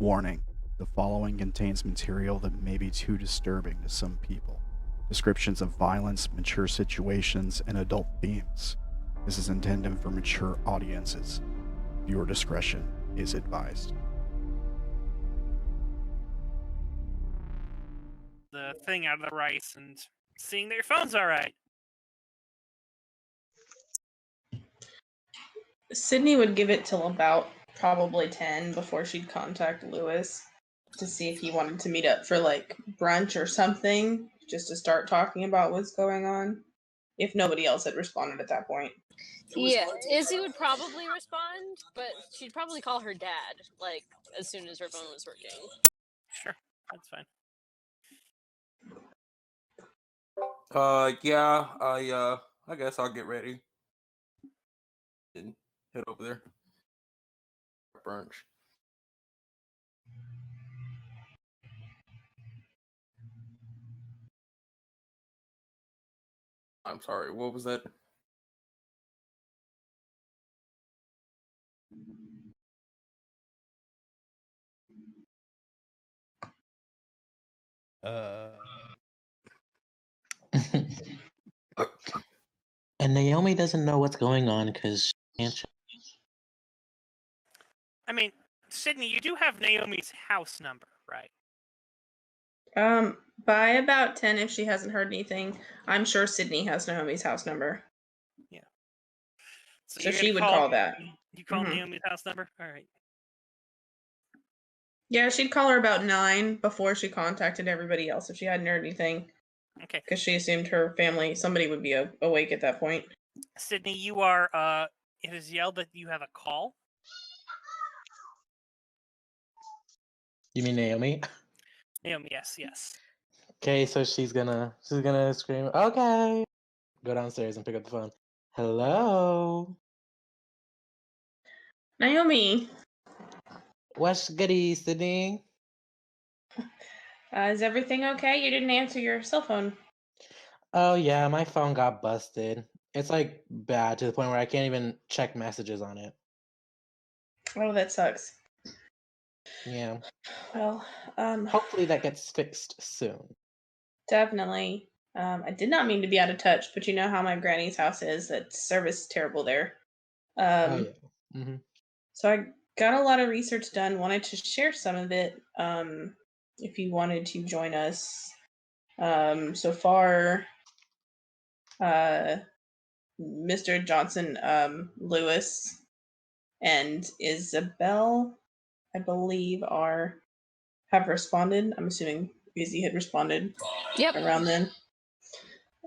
Warning: the following contains material that may be too disturbing to some people. Descriptions of violence, mature situations, and adult themes. This is intended for mature audiences. Viewer discretion is advised. The thing out of the rice and seeing that your phone's all right. Sydney would give it till about probably 10 before she'd contact Lewis to see if he wanted to meet up for like brunch or something, just to start talking about what's going on, if nobody else had responded at that point. Yeah, Izzy would probably respond, but she'd probably call her dad, like, as soon as her phone was working. Sure, that's fine. Yeah, I guess I'll get ready and head over there. Brunch. I'm sorry, what was that? And Naomi doesn't know what's going on because she can't. I mean, Sydney, you do have Naomi's house number, right? By about 10, if she hasn't heard anything, I'm sure Sydney has Naomi's house number. Yeah. So she would call that. You call Naomi's house number? All right. Yeah, she'd call her about 9 before she contacted everybody else if she hadn't heard anything. Okay. Because she assumed her family, somebody would be awake at that point. Sydney, you are, it has yelled that you have a call. You mean Naomi? Naomi, yes. Okay, so she's gonna scream, okay. Go downstairs and pick up the phone. Hello? Naomi. What's goody, Sydney? Is everything okay? You didn't answer your cell phone. Oh yeah, my phone got busted. It's like bad to the point where I can't even check messages on it. Oh, that sucks. Yeah. Well, hopefully that gets fixed soon. Definitely. I did not mean to be out of touch, but you know how my granny's house is. That service is terrible there. Oh yeah. Mm-hmm. So I got a lot of research done. Wanted to share some of it. If you wanted to join us. So far, Mr. Johnson, Lewis, and Isobel, I believe, have responded. I'm assuming Izzy had responded. Yep. Around then,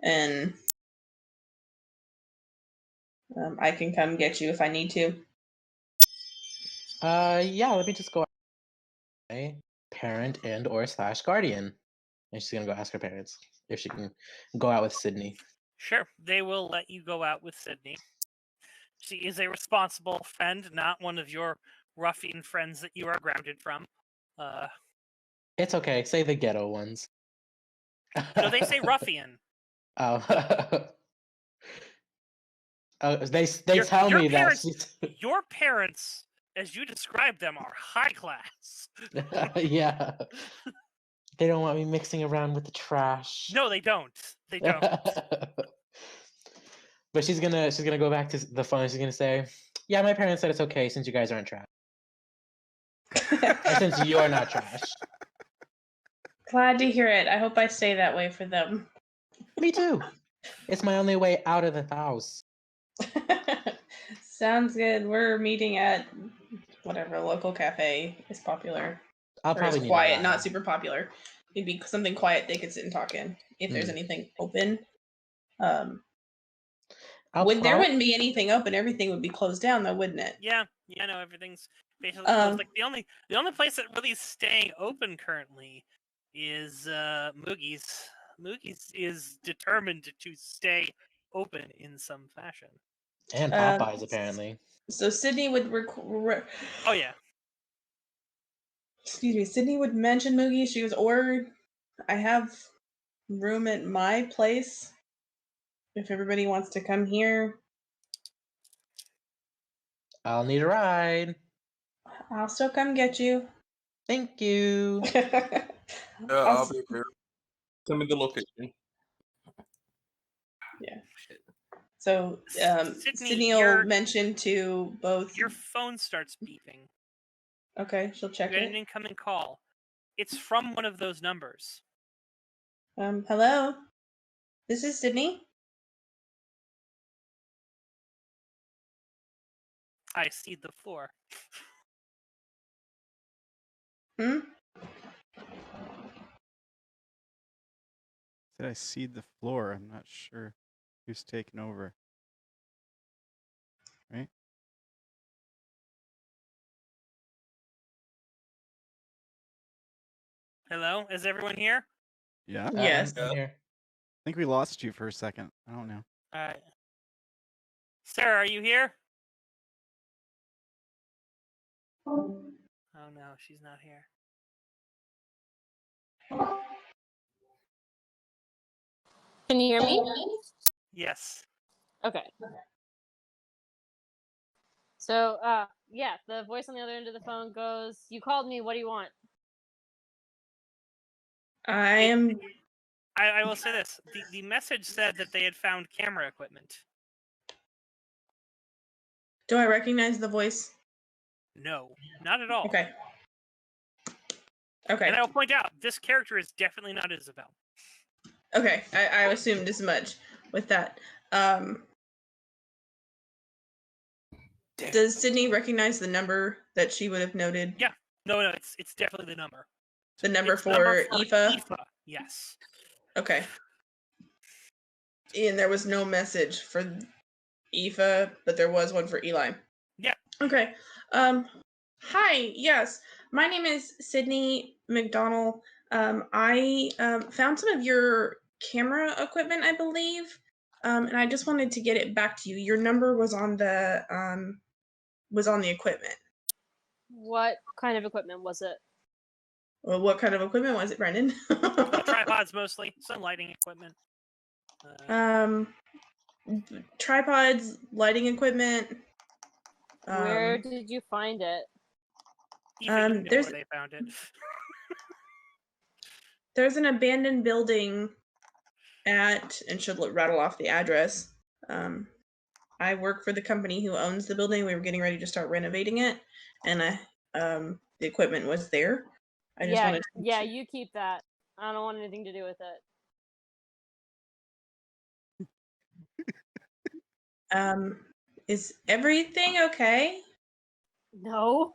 and I can come get you if I need to. Yeah. Let me just go. Parent and or / guardian, and she's gonna go ask her parents if she can go out with Sydney. Sure, they will let you go out with Sydney. She is a responsible friend, not one of your ruffian friends that you are grounded from. It's okay. Say the ghetto ones. No, they say ruffian. Oh. They tell me parents, that your parents, as you describe them, are high class. Yeah. They don't want me mixing around with the trash. No, they don't. They don't. But she's gonna go back to the phone. She's gonna say, "Yeah, my parents said it's okay since you guys aren't trash, and since you're not trash." Glad to hear it. I hope I stay that way for them. Me too. It's my only way out of the house. Sounds good. We're meeting at whatever local cafe is popular. I'll probably is quiet, not super popular. It'd be something quiet they could sit and talk in. If there's anything open. There wouldn't be anything open. Everything would be closed down, though, wouldn't it? Yeah. No, everything's basically closed. Like the only place that really is staying open currently is Moogie's. Moogie's is determined to stay open in some fashion. And Popeyes, apparently. So Sydney would Oh yeah. Excuse me. Sydney would mention Moogie. She goes, or I have room at my place. If everybody wants to come here, I'll need a ride. I'll still come get you. Thank you. I'll be there. Send me the location. Yeah. Shit. So, Sydney will mention to both. Your phone starts beeping. Okay, she'll check You get it. an incoming call. It's from one of those numbers. Hello? This is Sydney? I cede the floor. Hmm? Did I cede the floor? I'm not sure who's taken over. Right? Hello? Is everyone here? Yeah? Yes. I'm here. I think we lost you for a second. I don't know. Alright. Sarah, are you here? Oh no, she's not here. Can you hear me? Yes. Okay. So, yeah, the voice on the other end of the phone goes, "You called me. What do you want?" I will say this. The message said that they had found camera equipment. Do I recognize the voice? No, not at all. Okay. Okay. And I'll point out, this character is definitely not Isobel. Okay, I assumed as much with that. Does Sydney recognize the number that she would have noted? Yeah. No, it's definitely the number. The number It's for Aoife? Yes. Okay. And there was no message for Aoife, but there was one for Eli. Yeah. Okay. Hi, yes. My name is Sydney McDonall. I found some of your camera equipment, I believe. And I just wanted to get it back to you. Your number was on the equipment. What kind of equipment was it? Well, what kind of equipment was it, Brendan? Tripods mostly, some lighting equipment. Tripods, lighting equipment. Where did you find it? Even where they found it. There's an abandoned building and she'll rattle off the address. I work for the company who owns the building. We were getting ready to start renovating it, and the equipment was there. I just wanted to... Yeah, you keep that. I don't want anything to do with it. Is everything okay? No.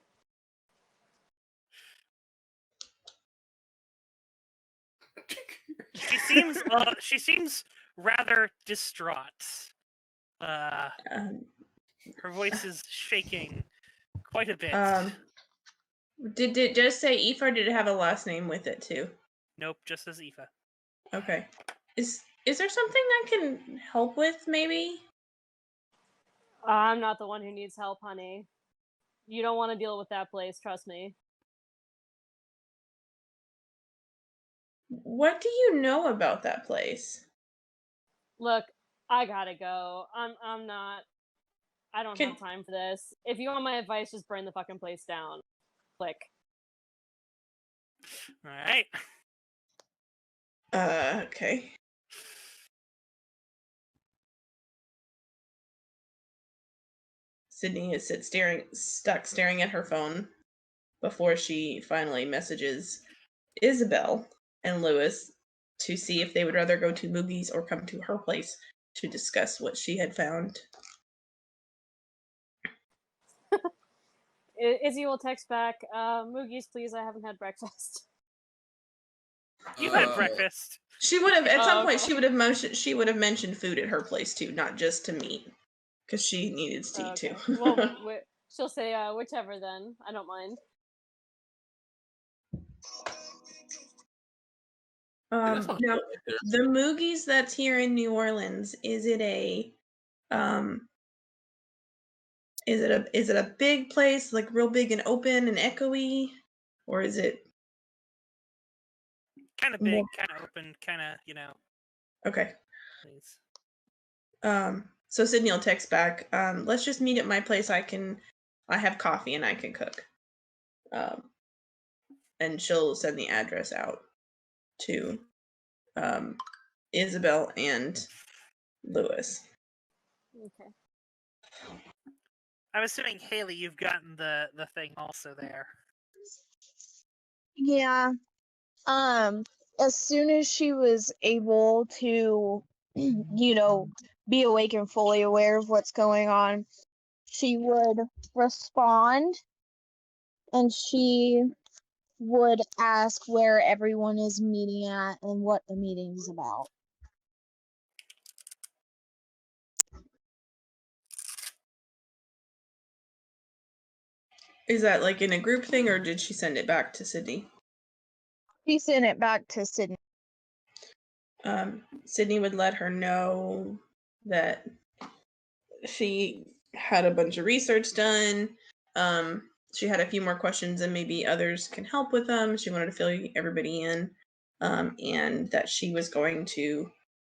She seems rather distraught. Her voice is shaking quite a bit. Did it just say Aoife, or did it have a last name with it too? Nope, just as Aoife. Okay. Is there something I can help with, maybe? I'm not the one who needs help, honey. You don't want to deal with that place, trust me. What do you know about that place? Look, I gotta go. I don't have time for this. If you want my advice, just burn the fucking place down. Click. Alright. Okay. Sydney is stuck staring at her phone before she finally messages Isobel and Lewis to see if they would rather go to Moogie's or come to her place to discuss what she had found. Izzy will text back, Moogie's, please, I haven't had breakfast. You had breakfast. She would have, at some point, she would have mentioned food at her place too, not just to meet, because she needed to eat too. Well, she'll say whichever then. I don't mind. Now, the Moogie's that's here in New Orleans, is it a big place, like real big and open and echoey, or is it kind of big, kind of open, kind of, Okay. Please. So Sydney will text back. Let's just meet at my place. I have coffee and I can cook. and she'll send the address out to Isobel and Lewis. Okay. I'm assuming, Haley, you've gotten the thing also there. Yeah. As soon as she was able to, be awake and fully aware of what's going on, she would respond and she would ask where everyone is meeting at and what the meeting's about. Is that like in a group thing, or did she send it back to Sydney? She sent it back to Sydney. Sydney would let her know that she had a bunch of research done. She had a few more questions and maybe others can help with them. She wanted to fill everybody in, and that she was going to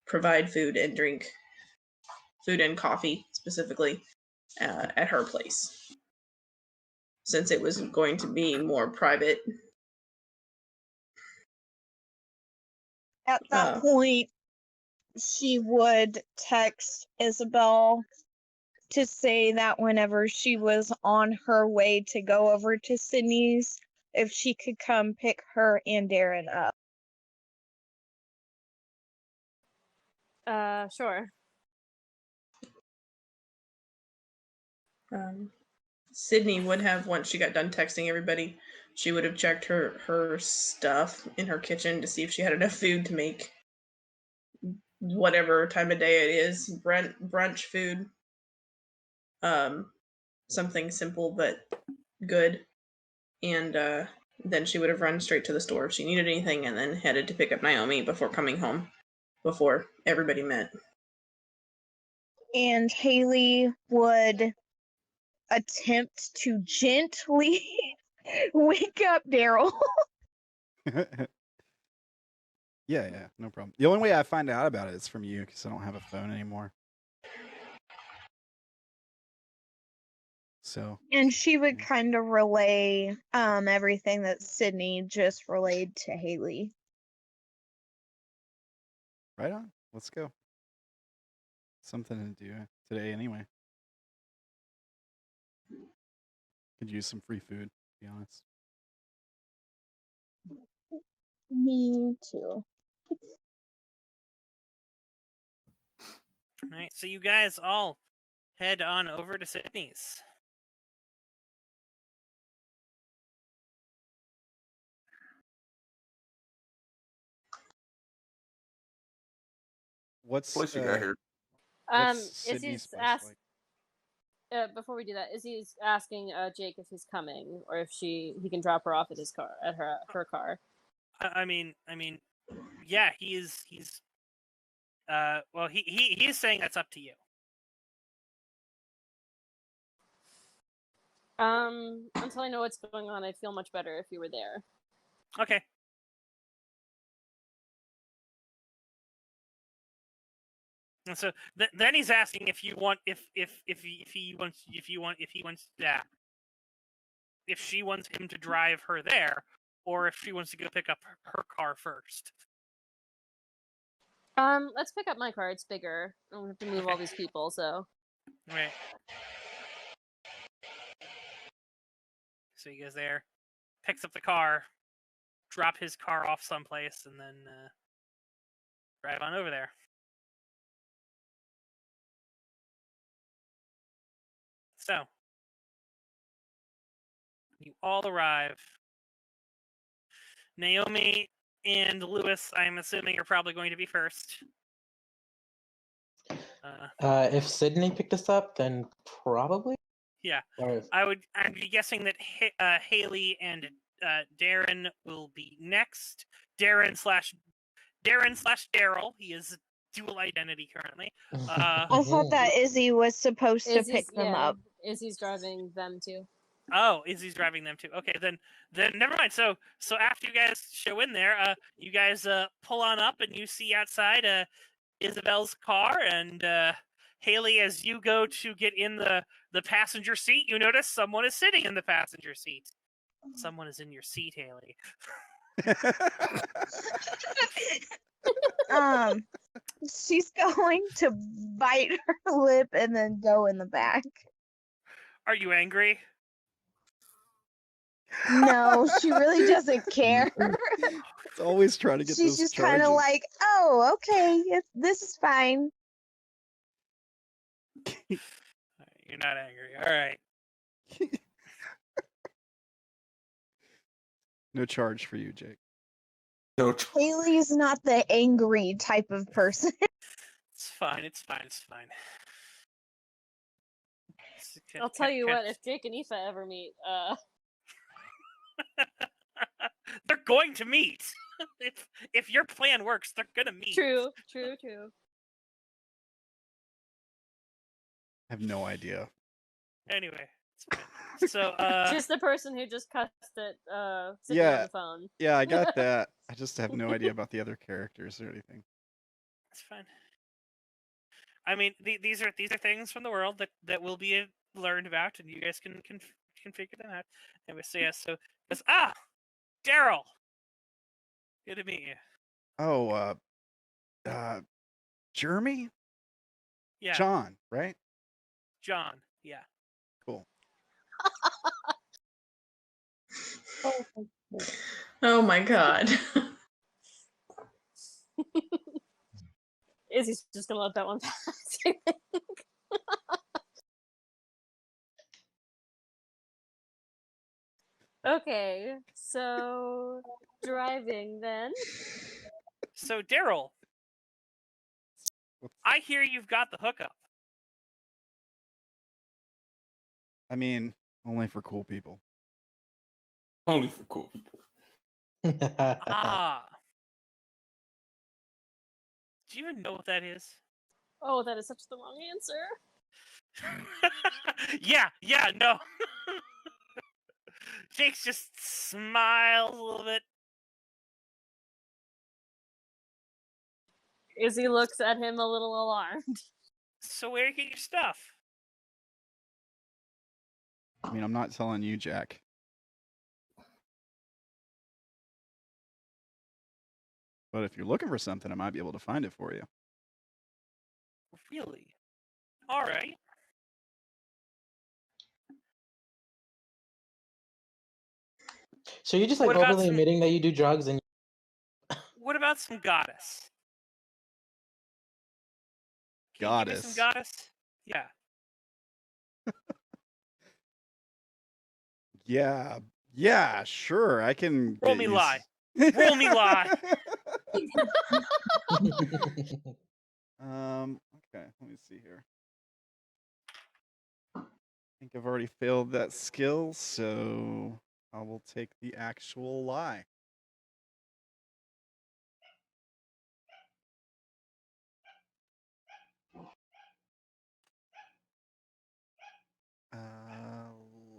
provide food and coffee specifically at her place, since it was going to be more private. At that point, she would text Isobel to say that whenever she was on her way to go over to Sydney's, if she could come pick her and Darren up. Sure. Sydney would have, once she got done texting everybody, she would have checked her stuff in her kitchen to see if she had enough food to make whatever time of day it is, brunch food. Something simple but good. And then she would have run straight to the store if she needed anything, and then headed to pick up Naomi before coming home, before everybody met. And Haley would attempt to gently wake up Daryl. Yeah, no problem. The only way I find out about it is from you, because I don't have a phone anymore. So. And she would kind of relay everything that Sydney just relayed to Haley. Right on. Let's go. Something to do today anyway. Could use some free food, to be honest. Me too. All right, so you guys all head on over to Sydney's. What's Plus, you got here. Sydney's place like? Before we do that, Izzy's asking Jake if he's coming or if he can drop her off at his car, at her car. I mean, yeah, he's well, he is saying that's up to you. Until I know what's going on, I'd feel much better if you were there. Okay. And so then he's asking if you want if she wants him to drive her there, or if she wants to go pick up her car first. Let's pick up my car. It's bigger. I don't have to move all these people, so. Right. So he goes there, picks up the car, drop his car off someplace, and then drive on over there. So, you all arrive. Naomi and Lewis, I'm assuming, are probably going to be first. If Sydney picked us up, then probably. Yeah, Or I'd be guessing that Haley and Darren will be next. Darren slash Daryl. He is dual identity currently. I thought that Izzy was supposed to pick them up. Izzy's driving them too. Oh, Izzy's driving them too. Okay, then never mind. So after you guys show in there, you guys pull on up and you see outside Isabel's car, and Haley, as you go to get in the passenger seat, you notice someone is sitting in the passenger seat. Someone is in your seat, Haley. She's going to bite her lip and then go in the back. Are you angry? No, she really doesn't care. It's always trying to get She's those just kind of charges. like, oh, okay, this is fine. You're not angry. All right. No charge for you, Jake. No, Haley's not the angry type of person. It's fine. It's fine. It's fine. I'll tell you what, if Jake and Aoife ever meet, they're going to meet. if your plan works, they're gonna meet. True. I have no idea. Anyway, it's fine. So She's the person who just cussed at Sydney Yeah. on the phone. Yeah, I got that. I just have no idea about the other characters or anything. it's fine. I mean, these are things from the world that will be learned about, and you guys can figure them out. Anyway, so yeah, so goes, Daryl. Good to meet you. Oh, Jeremy? Yeah, John, right? John. Yeah. Cool. Oh my god. Izzy's just gonna let that one pass. I think. Okay, so driving then. So Daryl, I hear you've got the hookup. I mean, only for cool people. only for cool people. Ah. Do you even know what that is? Oh, that is such the wrong answer. yeah, no. Jake just smiles a little bit. Izzy looks at him a little alarmed. So where you get your stuff? I mean, I'm not telling you, Jack. But if you're looking for something, I might be able to find it for you. Really? All right. So you're just like What about openly some- admitting that you do drugs and What about some goddess? Can you give me some Goddess. goddess? Yeah. Yeah, sure. I can Roll get me you lie. Roll me lie. Okay, let me see here. I think I've already failed that skill, so I will take the actual lie.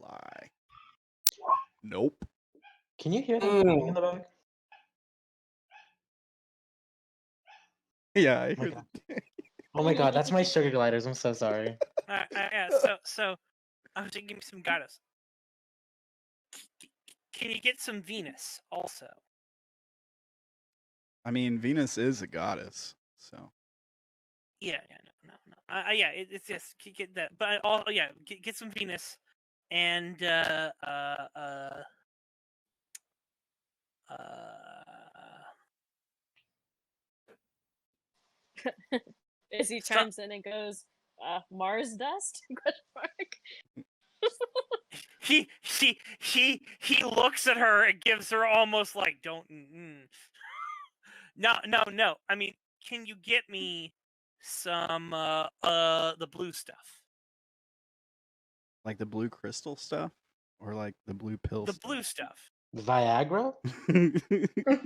Lie. Nope. Can you hear them coming in the back? Yeah, I Oh my hear God. the Oh my god, that's my sugar gliders. I'm so sorry. Yeah. So I was thinking, give me some goddess. Can you get some Venus also? I mean, Venus is a goddess, so. Yeah, no. Yeah, it's just get that, but get some Venus, and Izzy chimes in and goes, Mars dust? Question mark. he looks at her and gives her almost like don't. No. I mean, can you get me some the blue stuff? Like the blue crystal stuff? Or like the blue pill The blue stuff. Viagra? stuff?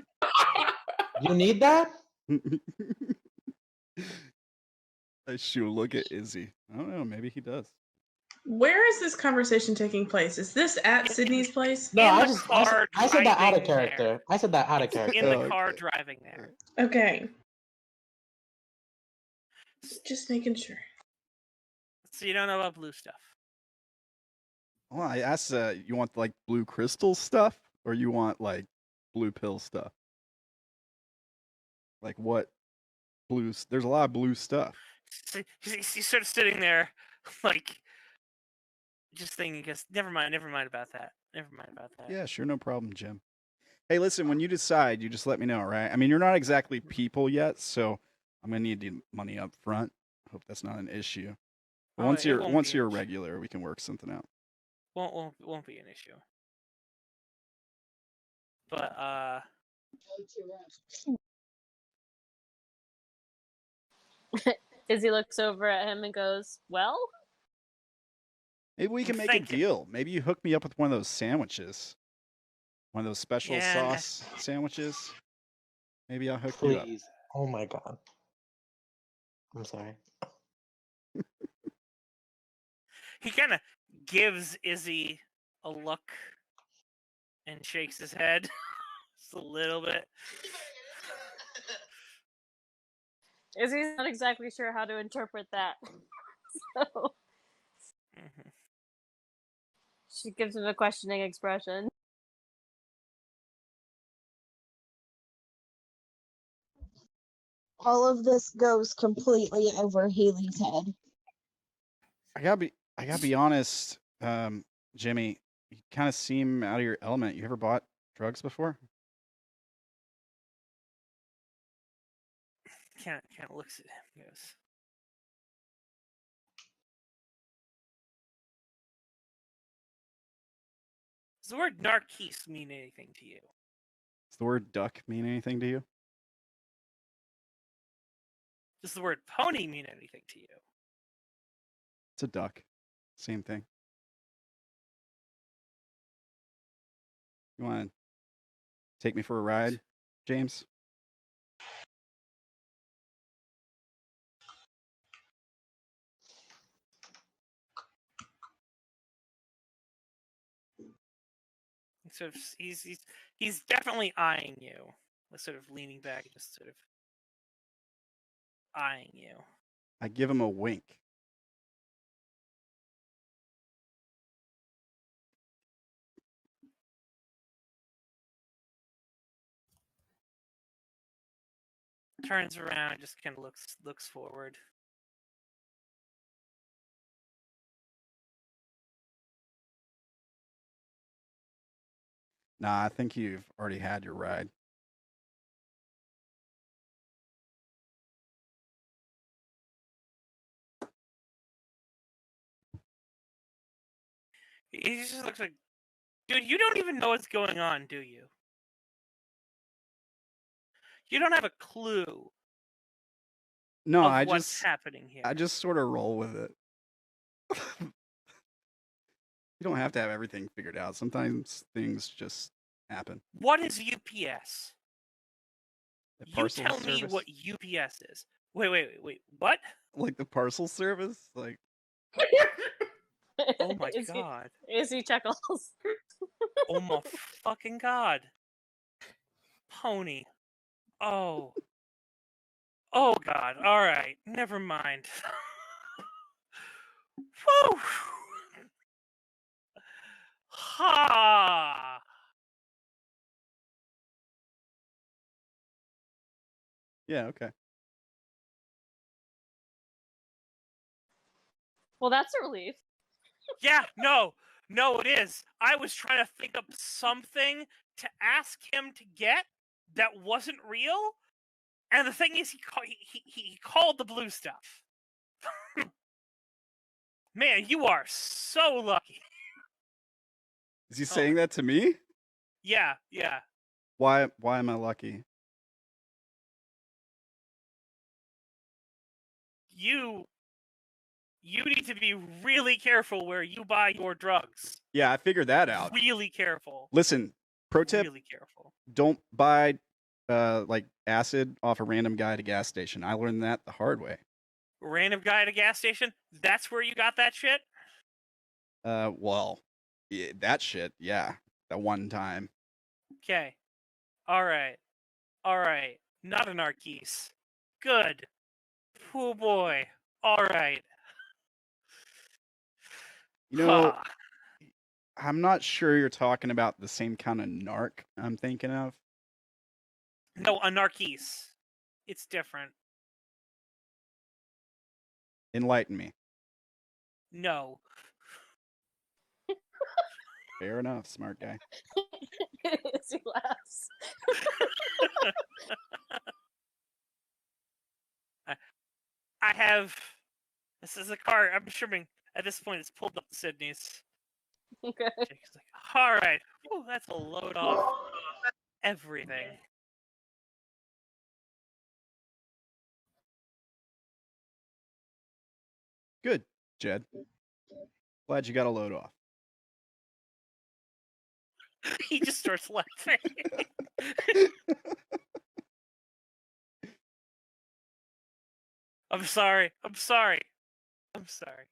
You need that? She'll look at Izzy. I don't know, maybe he does. Where is this conversation taking place? Is this at Sydney's place? No, In I the just car I said that out of driving there. character. I said that out of It's character. in the Oh, car okay. driving there. Okay. Just making sure. So you don't know about blue stuff. Well, I asked, you want like blue crystal stuff, or you want like blue pill stuff? Like what blues? There's a lot of blue stuff. He's sort of sitting there, like, just thinking, because never mind about that. Never mind about that. Yeah, sure, no problem, Jim. Hey, listen, when you decide, you just let me know, right? I mean, you're not exactly people yet, so I'm gonna need the money up front. Hope that's not an issue. But Oh, once it you're won't once be an you're a issue. regular, we can work something out. Won't be an issue. But Izzy looks over at him and goes, "Well." Maybe we can make a thinking. deal. Maybe you hook me up with one of those sandwiches, one of those special Yeah, sauce sandwiches. Maybe I'll hook you up. Please. Oh my god. I'm sorry. he kind of gives Izzy a look and shakes his head just a little bit. Izzy's not exactly sure how to interpret that. So Mhm. she gives him a questioning expression. All of this goes completely over Haley's head. I gotta be honest, Jimmy. You kind of seem out of your element. You ever bought drugs before? Kind of looks at him and goes, does the word narquise mean anything to you? Does the word duck mean anything to you? Does the word pony mean anything to you? It's a duck. Same thing. You want to take me for a ride, James? Sort of, he's definitely eyeing you, like sort of leaning back and just sort of eyeing you. I give him a wink. Turns around and just kind of looks forward. Nah, I think you've already had your ride. He just looks like, dude, you don't even know what's going on, do you? You don't have a clue No, of what's happening here. I just sort of roll with it. You don't have to have everything figured out. Sometimes things just happen. What is UPS? The You parcel tell me service? what UPS is. Wait. What? Like the parcel service? Like, Oh my Izzy- god. Izzy chuckles. Oh my fucking god. Pony. Oh. Oh god. All right. Never mind. Whew. Ha. yeah, okay. Well, that's a relief. Yeah, no, it is. I was trying to think up something to ask him to get that wasn't real, and the thing is, he called the blue stuff. Man, you are so lucky. Is he saying that to me? Yeah. Why am I lucky? You need to be really careful where you buy your drugs. Yeah, I figured that out. Really careful. Listen, pro tip, Really careful. don't buy like acid off a random guy at a gas station. I learned that the hard way. Random guy at a gas station? That's where you got that shit? Well, yeah, that shit, yeah. That one time. Okay. All right. Not an Arquise. Good. Oh boy. All right. You know, Huh. I'm not sure you're talking about the same kind of narc I'm thinking of. No, a narquise. It's different. Enlighten me. No. Fair enough, smart guy. He laughs. I have. This is a car. I'm assuming at this point it's pulled up Sydney's. Okay. Jake's like, all right. Ooh, that's a load off everything. Good, Jed. Glad you got a load off. He just starts laughing. I'm sorry. I'm sorry. I'm sorry.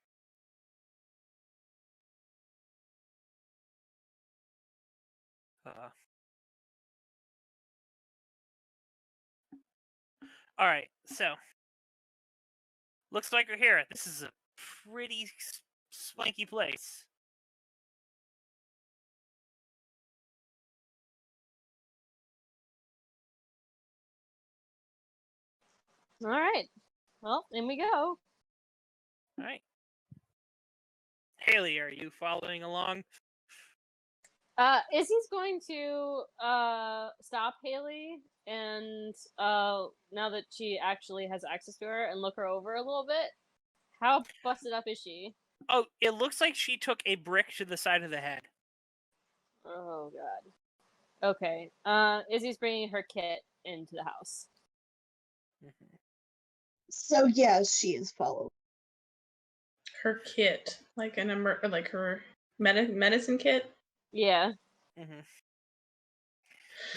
All right, so looks like we're here. This is a pretty swanky place. All right. Well, in we go. All right. Haley, are you following along? Izzy's going to stop Haley and now that she actually has access to her and look her over a little bit. How busted up is she? Oh, it looks like she took a brick to the side of the head. Oh god. Okay. Izzy's bringing her kit into the house. So yes, she is followed. Her kit, like a number, like her medicine kit. Yeah. Mm-hmm.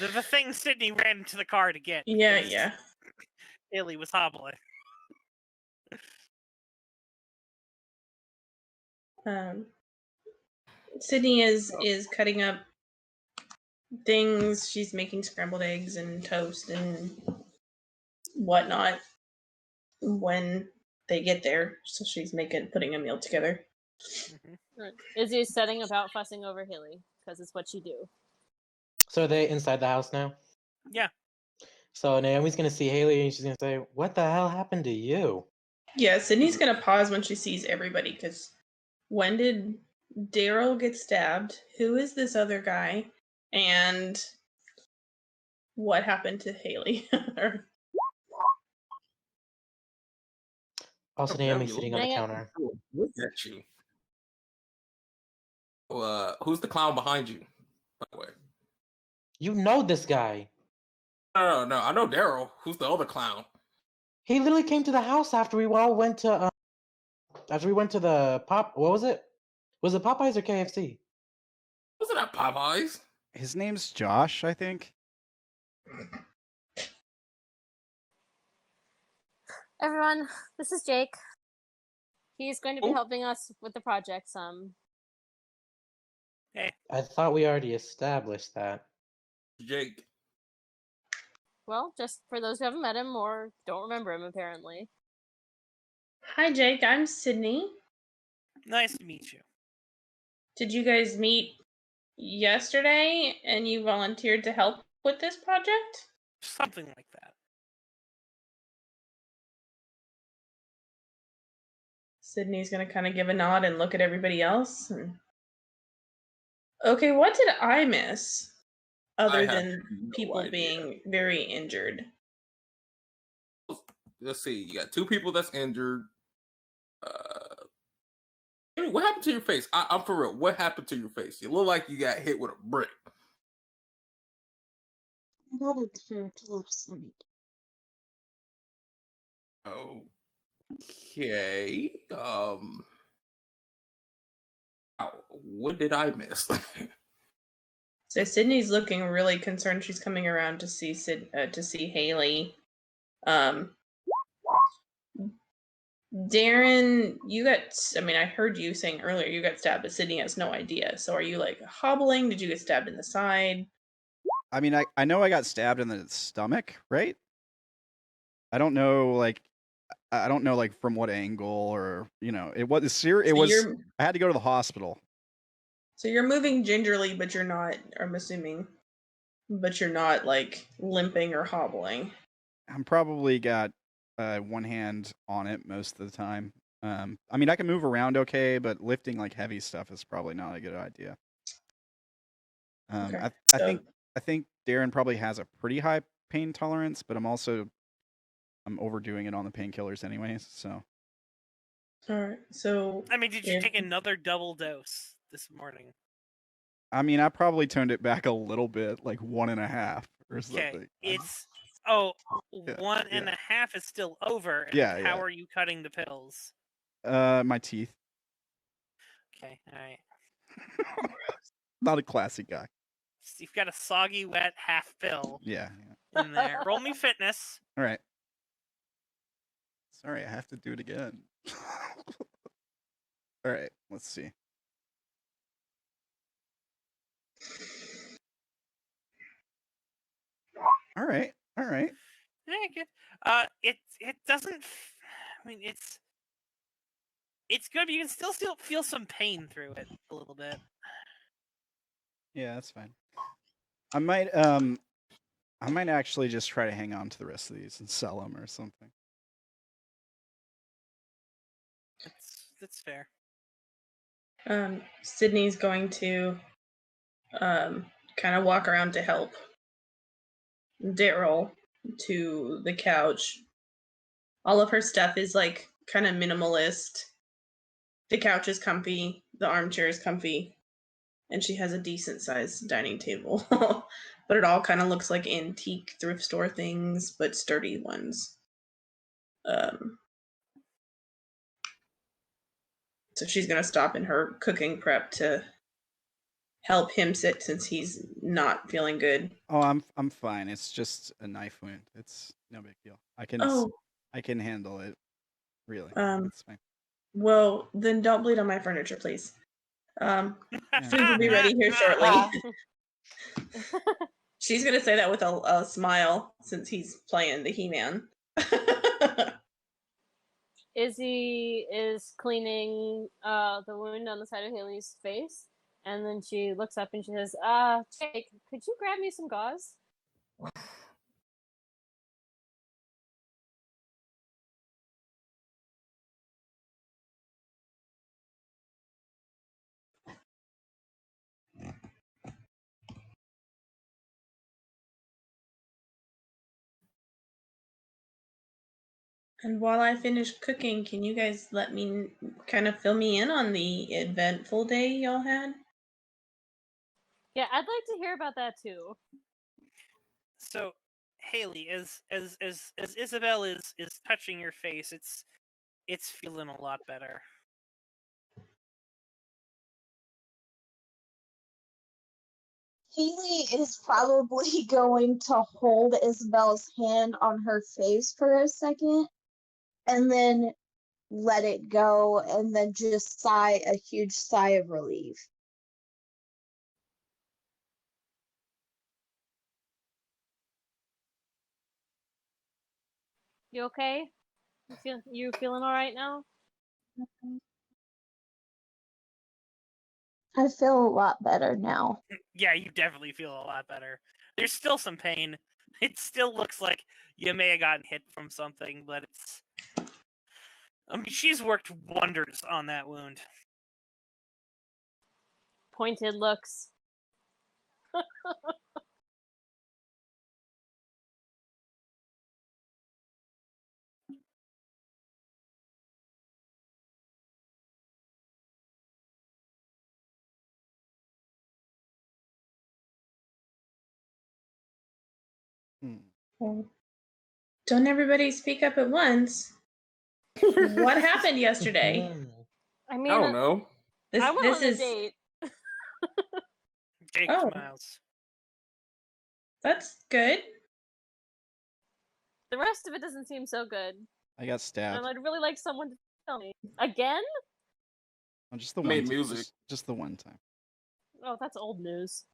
The thing Sydney ran into the car to get. Yeah, yeah. Haley was hobbling. Sydney is cutting up things. She's making scrambled eggs and toast and whatnot when they get there. So she's putting a meal together. Right. Izzy's setting about fussing over Haley because it's what you do. So are they inside the house now? Yeah. So Naomi's gonna see Haley and she's gonna say, "What the hell happened to you?" Yeah, Sydney's gonna pause when she sees everybody because when did Daryl get stabbed? Who is this other guy? And what happened to Haley? Also, Naomi's sitting on the Dang it. counter. Look at you. Who's the clown behind you, by the way? You know this guy. No. I know Daryl. Who's the other clown? He literally came to the house after we all went to the Pop. What was it? Was it Popeyes or KFC? Was it at Popeyes? His name's Josh, I think. Everyone, this is Jake. He's going to be Oh. helping us with the project some. Hey. I thought we already established that. Jake. Well, just for those who haven't met him or don't remember him, apparently. Hi, Jake. I'm Sydney. Nice to meet you. Did you guys meet yesterday and you volunteered to help with this project? Something like that. Sydney's gonna kind of give a nod and look at everybody else. Okay, what did I miss other than people being very injured? Let's see. You got 2 people that's injured. What happened to your face? I'm for real. What happened to your face? You look like you got hit with a brick. Not a TTRPG. Okay. What did I miss? So Sydney's looking really concerned. She's coming around to see Haley. Darren, I heard you saying earlier you got stabbed, but Sydney has no idea. So are you like hobbling? Did you get stabbed in the side? I mean, I know I got stabbed in the stomach, right? I don't know, like from what angle or, it was serious. I had to go to the hospital. So you're moving gingerly, but you're not, I'm assuming, but you're not, like, limping or hobbling. I'm probably got one hand on it most of the time. I mean, I can move around okay, but lifting like heavy stuff is probably not a good idea. Okay, I think Darren probably has a pretty high pain tolerance, but I'm overdoing it on the painkillers anyways. So. All right. So. I mean, did you take another double dose this morning? I mean, I probably toned it back a little bit, like 1.5 or something. Okay, it's 1.5 is still over. And how are you cutting the pills? My teeth. Okay, all right. Not a classy guy. So you've got a soggy, wet half pill. Yeah. In there. Roll me fitness. All right. Sorry, I have to do it again. All right, let's see. All right. Yeah, good. It doesn't. I mean, it's good, but you can still feel some pain through it a little bit. Yeah, that's fine. I might actually just try to hang on to the rest of these and sell them or something. That's fair. Sydney's going to kind of walk around to help Daryl to the couch. All of her stuff is like kind of minimalist. The couch is comfy, the armchair is comfy, and she has a decent sized dining table. But it all kind of looks like antique thrift store things, but sturdy ones. So she's gonna stop in her cooking prep to help him sit since he's not feeling good. Oh, I'm fine. It's just a knife wound. It's no big deal. I can handle it. Really. It's fine. Well, then don't bleed on my furniture, please. Food will be ready here shortly. She's gonna say that with a smile since he's playing the He-Man. Izzy is cleaning the wound on the side of Haley's face, and then she looks up and she says, Jake, could you grab me some gauze? And while I finish cooking, can you guys let me kind of fill me in on the eventful day y'all had? Yeah, I'd like to hear about that too. So, Haley, as Isobel is touching your face, it's feeling a lot better. Haley is probably going to hold Isabel's hand on her face for a second and then let it go and then just sigh a huge sigh of relief. You okay? You feeling all right now? I feel a lot better now. Yeah, you definitely feel a lot better. There's still some pain. It still looks like you may have gotten hit from something, but it's... I mean, she's worked wonders on that wound. Pointed looks. Don't everybody speak up at once. What happened yesterday? I mean, I don't know. I went on a date. Jake smiles. That's good. The rest of it doesn't seem so good. I got stabbed. And I'd really like someone to tell me. Again? Oh, just the Made one music. Just the one time. Oh, that's old news.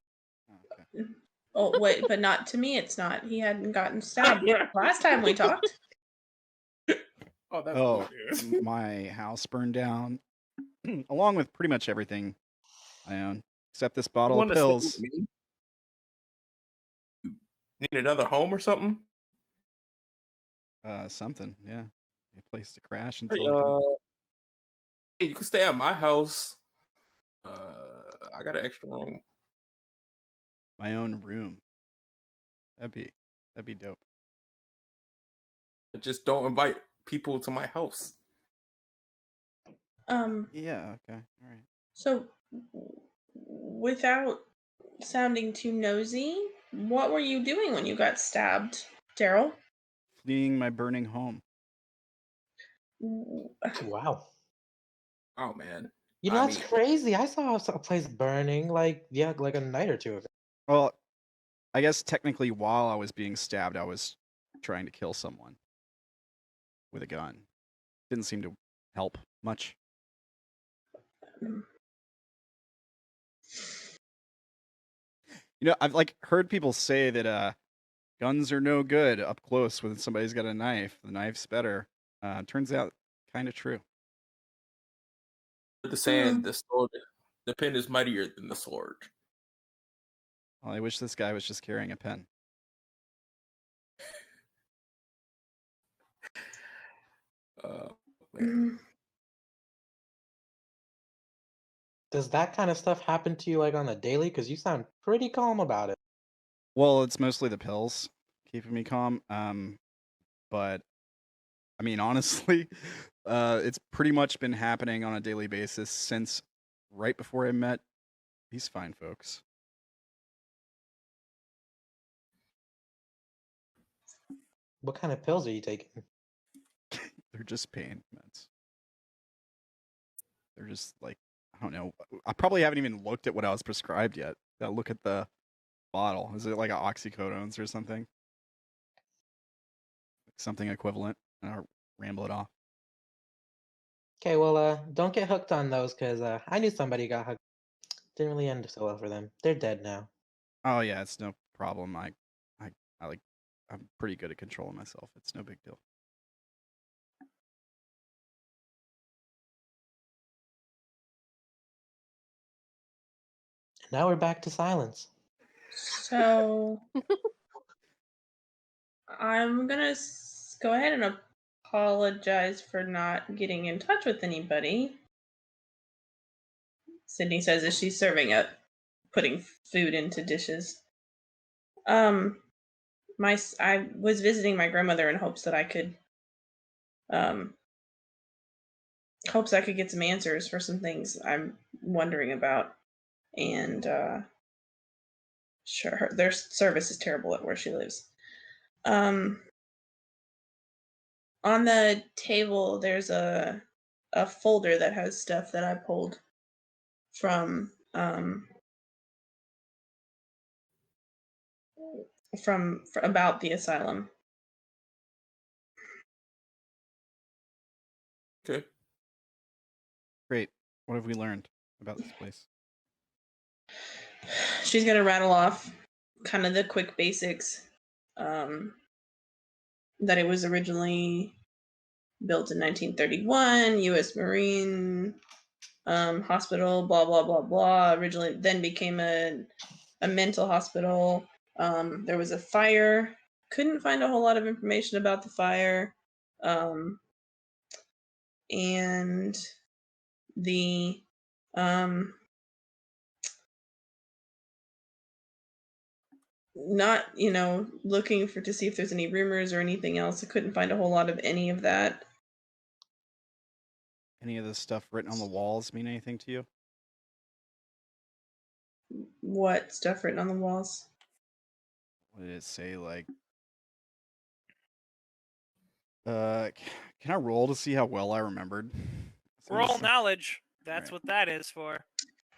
Okay. Oh, wait, but not to me, it's not. He hadn't gotten stabbed last time we talked. Oh, that's Oh, good. my house burned down, along with pretty much everything I own. Except this You bottle of wanna stay with pills. me? You need another home or something? Something, yeah. A place to crash Hey, until I can... hey, you can stay at my house. I got an extra room. My own room. That'd be dope. Just don't invite people to my house. Yeah, okay. All right. So, without sounding too nosy, what were you doing when you got stabbed, Daryl? Fleeing my burning home. Wow. Oh man. You know, I that's mean, crazy. I saw a place burning like a night or two ago. Well, I guess technically while I was being stabbed, I was trying to kill someone with a gun. Didn't seem to help much. You know, I've like heard people say that guns are no good up close when somebody's got a knife. The knife's better. Turns out kind of true. the saying, the pen is mightier than the sword. Well, I wish this guy was just carrying a pen. Man. Does that kind of stuff happen to you like on a daily? Because you sound pretty calm about it. Well, it's mostly the pills keeping me calm. But I mean, honestly, it's pretty much been happening on a daily basis since right before I met these fine folks. What kind of pills are you taking? They're just pain meds. They're just like, I don't know. I probably haven't even looked at what I was prescribed yet. Gotta look at the bottle. Is it like a oxycodones or something? Something equivalent. I'll ramble it off. Okay, well, don't get hooked on those because I knew somebody got hooked. Didn't really end so well for them. They're dead now. Oh yeah, it's no problem. I like, I'm pretty good at controlling myself. It's no big deal. Now we're back to silence. So, I'm gonna go ahead and apologize for not getting in touch with anybody. Sydney says as she's serving up, putting food into dishes. I was visiting my grandmother in hopes that I could, get some answers for some things I'm wondering about, and sure, their service is terrible at where she lives. On the table, there's a folder that has stuff that I pulled from about the asylum. Okay. Great. What have we learned about this place? She's gonna rattle off kind of the quick basics. That it was originally built in 1931, U.S. Marine hospital, blah blah blah blah. Originally, then became a mental hospital. There was a fire. Couldn't find a whole lot of information about the fire, and the not looking to see if there's any rumors or anything else. I couldn't find a whole lot of any of that. Any of this stuff written on the walls mean anything to you? What stuff written on the walls? What did it say? Like, can I roll to see how well I remembered? Roll knowledge. That's Right. what that is for.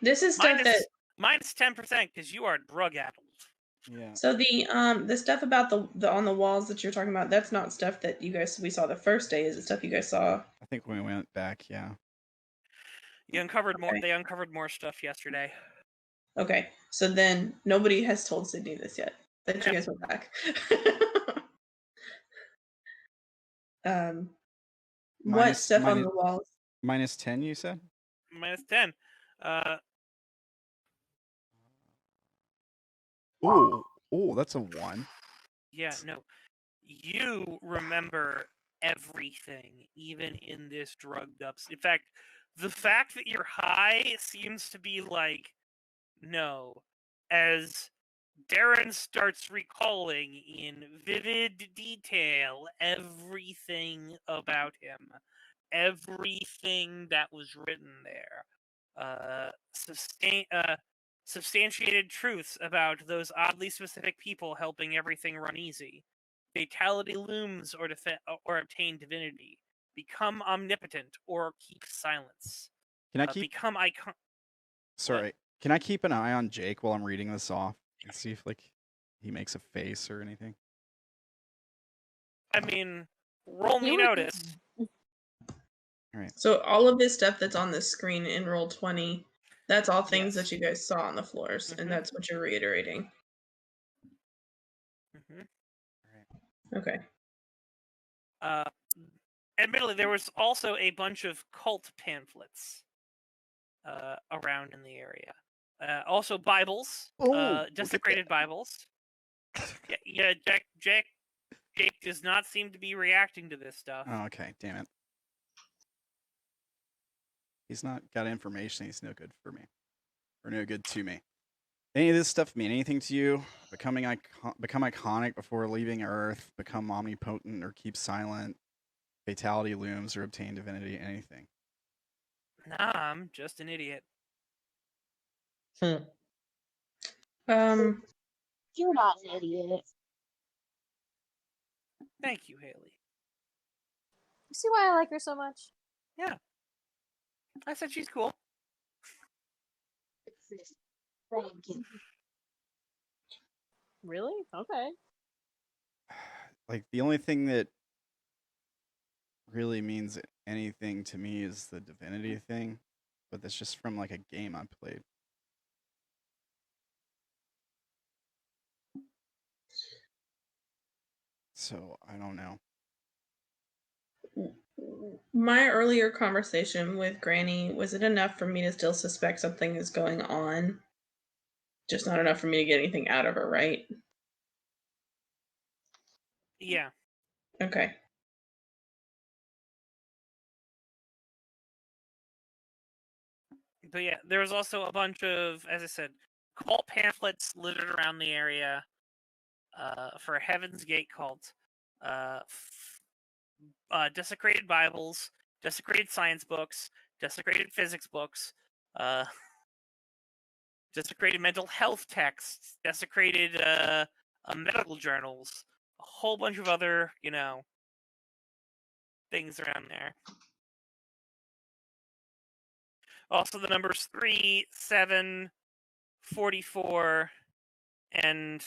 This is stuff minus 10% because you are drug addled. Yeah. So the stuff about the on the walls that you're talking about, that's not stuff that we saw the first day. Is it stuff you guys saw? I think when we went back, yeah. You uncovered more. They uncovered more stuff yesterday. Okay, so then nobody has told Sydney this yet that you guys went back. What stuff on the walls? Minus 10, you said? Minus 10. Oh, that's a 1. Yeah, no. You remember everything, even in this drugged up. In fact, the fact that you're high seems to be like, no. As Darren starts recalling in vivid detail everything about him, everything that was written there, substantiated truths about those oddly specific people helping everything run easy. Fatality looms or obtain divinity. Become omnipotent or keep silence. Can I keep? Become icon. Sorry. Can I keep an eye on Jake while I'm reading this off and see if like he makes a face or anything? I mean, roll me notice. All right. So all of this stuff that's on the screen in roll 20, that's all things Yes. that you guys saw on the floors, Mhm. and that's what you're reiterating. Okay. Admittedly, there was also a bunch of cult pamphlets around in the area. Also, Bibles, desecrated Bibles. Yeah, Jake does not seem to be reacting to this stuff. Oh, okay. Damn it. He's not got information. He's no good for me, or no good to me. Any of this stuff mean anything to you? Become iconic before leaving Earth. Become omnipotent or keep silent. Fatality looms or obtain divinity. Anything. Nah, I'm just an idiot. You're not an idiot. Thank you, Haley. You see why I like her so much? Yeah. I said she's cool. Thank you. Really? Okay. Like the only thing that really means anything to me is the divinity thing, but that's just from like a game I played. So I don't know. My earlier conversation with Granny, was it enough for me to still suspect something is going on? Just not enough for me to get anything out of her, right? Yeah. Okay. But yeah, there was also a bunch of, as I said, cult pamphlets littered around the area for a Heaven's Gate cult. Desecrated Bibles, desecrated science books, desecrated physics books, desecrated mental health texts, desecrated medical journals, a whole bunch of other, things around there. Also, the numbers 3, 7, 44, and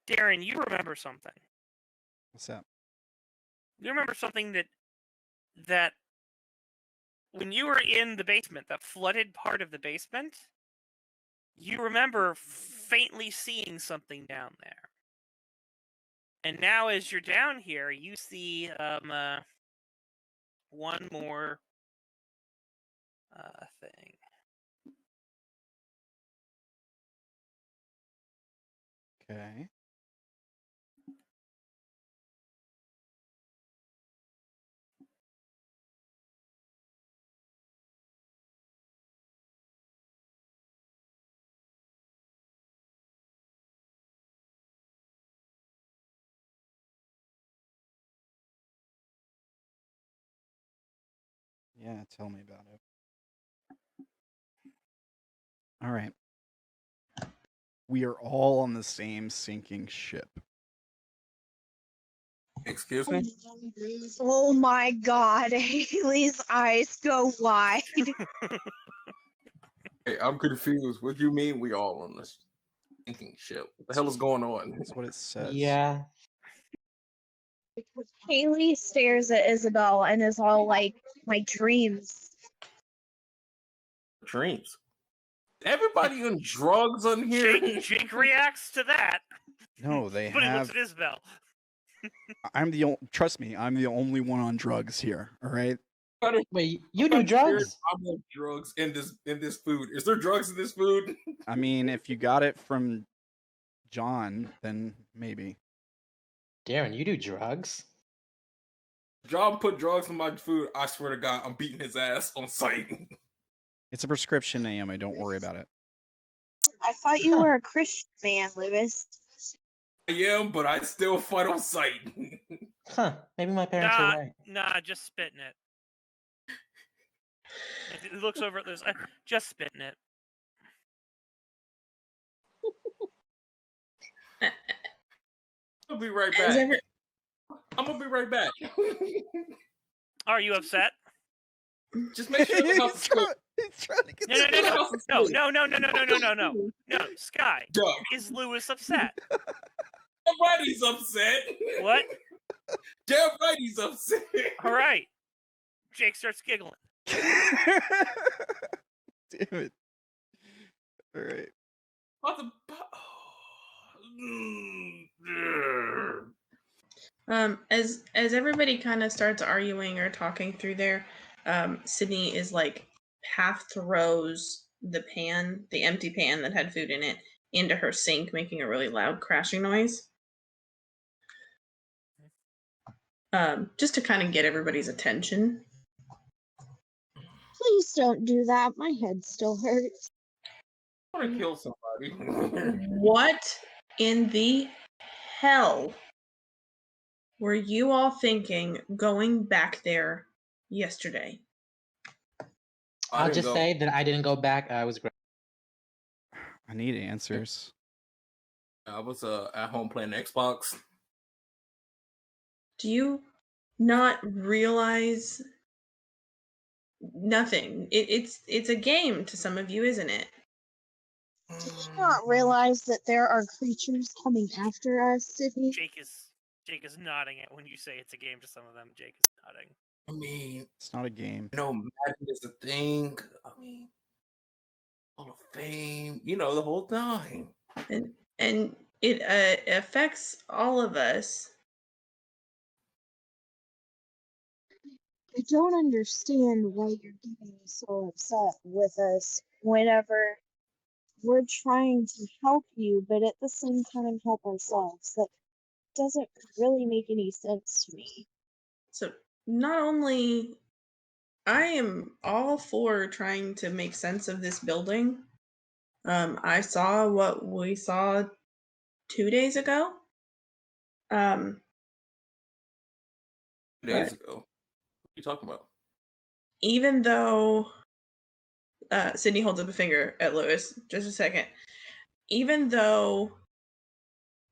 Darren, you remember something. What's that? You remember something that when you were in the basement, that flooded part of the basement, you remember faintly seeing something down there. And now as you're down here, you see one more thing. Okay. Yeah, tell me about it. All right. We are all on the same sinking ship. Excuse me? Oh my god, Haley's eyes go wide. Hey, I'm confused. What do you mean we all on this sinking ship? What the hell is going on? That's what it says. Yeah. Haley stares at Isobel and is all like, my dreams. Dreams. Everybody on drugs on here? Jake reacts to that. No, they But he have. looks at Isabel. Trust me, I'm the only one on drugs here. All right. Wait, you I'm do kinda scared drugs? I'm on drugs in this food. Is there drugs in this food? I mean, if you got it from John, then maybe. Darren, you do drugs? John put drugs in my food. I swear to God, I'm beating his ass on sight. It's a prescription, Naomi. Don't worry about it. I thought you were a Christian man, Lewis. I am, but I still fight on sight. Huh, maybe my parents were right. Nah, just spitting it. It looks over at this. Just spitting it. I'll be right Has back. every- I'm gonna be right back. Are you upset? Just make sure the house is clean. He's trying to get No, Sky. Duh. Is Lewis upset? Damn right he's upset. What? Damn right he's upset. All right. Jake starts giggling. Damn it. All right. What the... As everybody kind of starts arguing or talking through there, Sydney is like half throws the empty pan that had food in it, into her sink, making a really loud crashing noise. Just to kind of get everybody's attention. Please don't do that. My head still hurts. I want to kill somebody. What in the hell were you all thinking going back there yesterday? I'll just say that I didn't go back. I was great. I need answers. I was at home playing Xbox. Do you not realize nothing? It's a game to some of you, isn't it? Did you not realize that there are creatures coming after us, Sydney? Jake is nodding at when you say it's a game to some of them. Jake is nodding. I mean, It's not a game. Madden is a thing. I mean, Hall of Fame, the whole thing. And it affects all of us. I don't understand why you're getting so upset with us whenever we're trying to help you, but at the same time help ourselves. That doesn't really make any sense to me. So not only I am all for trying to make sense of this building. I saw what we saw 2 days ago. 2 days ago. What are you talking about? Even though Sydney holds up a finger at Lewis, just a second. Even though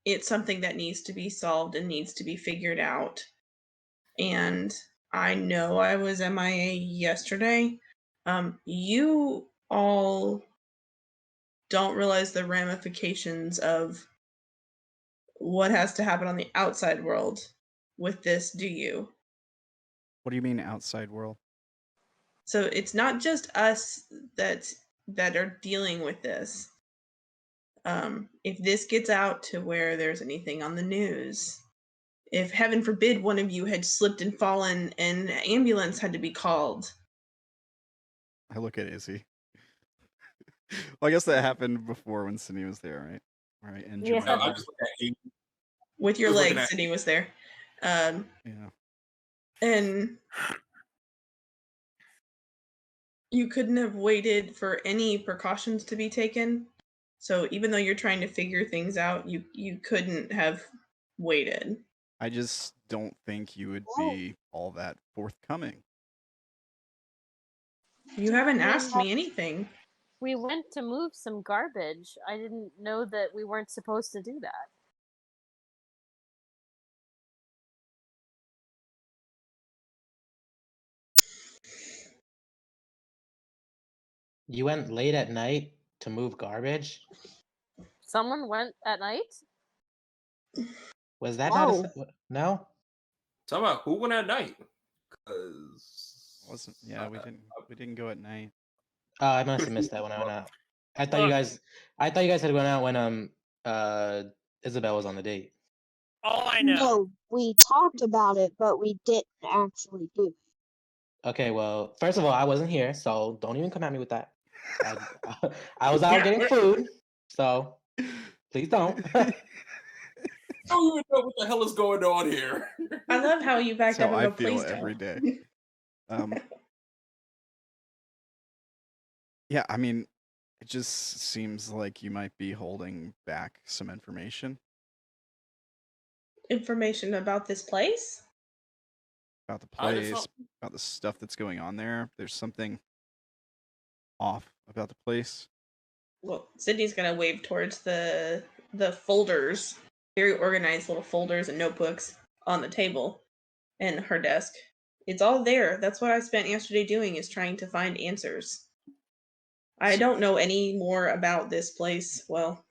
it's something that needs to be solved and needs to be figured out, and I know I was MIA yesterday, you all don't realize the ramifications of what has to happen on the outside world with this, do you? What do you mean outside world? So it's not just us that are dealing with this. If this gets out to where there's anything on the news, if heaven forbid one of you had slipped and fallen and an ambulance had to be called. I look at Izzy. Well, I guess that happened before when Sydney was there, right? Right. And Yeah. I just look at you. With your Just looking legs, at- Sydney was there. Yeah. And you couldn't have waited for any precautions to be taken. So even though you're trying to figure things out, you couldn't have waited. I just don't think you would be all that forthcoming. You haven't asked me anything. We went to move some garbage. I didn't know that we weren't supposed to do that. You went late at night to move garbage? Someone went at night? Was that Oh. not a... No? Talk about who went at night. Cause We didn't go at night. Oh, I must have missed that when I went out. I thought you guys had gone out when Isobel was on the date. All I know. No, we talked about it, but we didn't actually do it. Okay, well, first of all, I wasn't here, so don't even come at me with that. I was out getting food, so please don't. I don't even know what the hell is going on here. I love how you backed That's up how and I go, feel please every don't. day. Yeah, I mean, it just seems like you might be holding back some information Information about this place? about the I just place, don't- about the stuff that's going on there. There's something off about the place. Well, Sydney's gonna wave towards the folders, very organized little folders and notebooks on the table and her desk. It's all there. That's what I spent yesterday doing, is trying to find answers. I don't know any more about this place, well,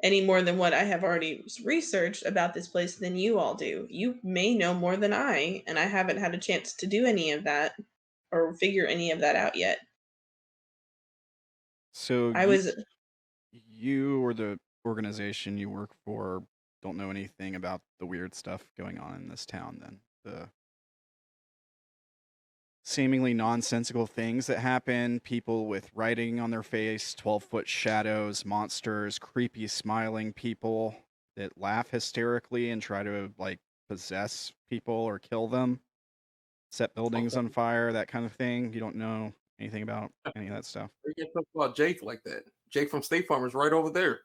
any more than what I have already researched about this place than you all do. You may know more than I, and I haven't had a chance to do any of that or figure any of that out yet. So I was you or the organization you work for don't know anything about the weird stuff going on in this town, then? The seemingly nonsensical things that happen, people with writing on their face, 12-foot shadows, monsters, creepy smiling people that laugh hysterically and try to, like, possess people or kill them, set buildings on fire, that kind of thing. You don't know anything about any of that stuff. You can't talk about Jake like that. Jake from State Farm is right over there.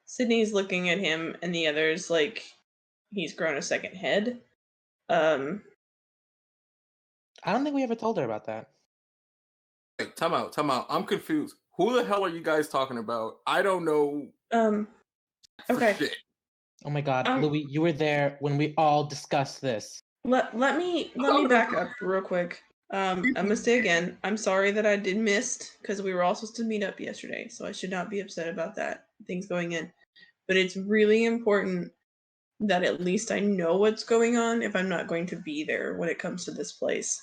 Sydney's looking at him and the others like he's grown a second head. I don't think we ever told her about that. Wait, time out. I'm confused. Who the hell are you guys talking about? I don't know. for Okay. shit. Oh my god, Louis, you were there when we all discussed this. Let me back up real quick. I'm gonna say again, I'm sorry that I did missed because we were all supposed to meet up yesterday, so I should not be upset about that. Things going in. But it's really important that at least I know what's going on if I'm not going to be there when it comes to this place.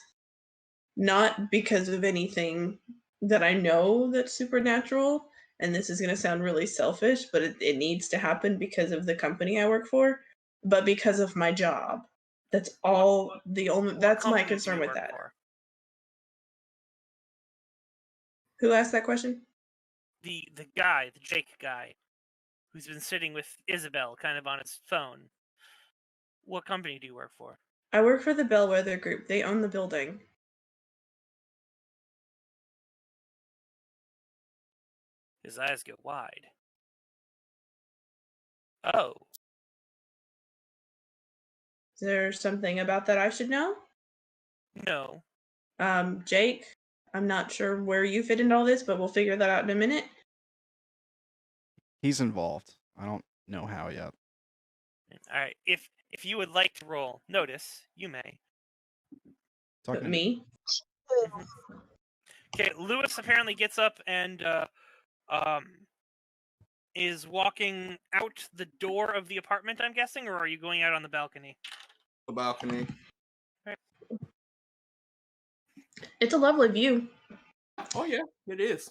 Not because of anything that I know that's supernatural, and this is going to sound really selfish, but it needs to happen because of the company I work for, but because of my job. That's all that's my concern with that. For? Who asked that question? The guy, the Jake guy, who's been sitting with Isobel kind of on his phone. What company do you work for? I work for the Bellwether Group. They own the building. His eyes go wide. Oh. Is there something about that I should know? No. Jake, I'm not sure where you fit into all this, but we'll figure that out in a minute. He's involved. I don't know how yet. All right. If you would like to roll notice, you may. But me? Okay, Lewis apparently gets up and is walking out the door of the apartment, I'm guessing, or are you going out on the balcony? The balcony. Right. It's a lovely view. Oh yeah, it is.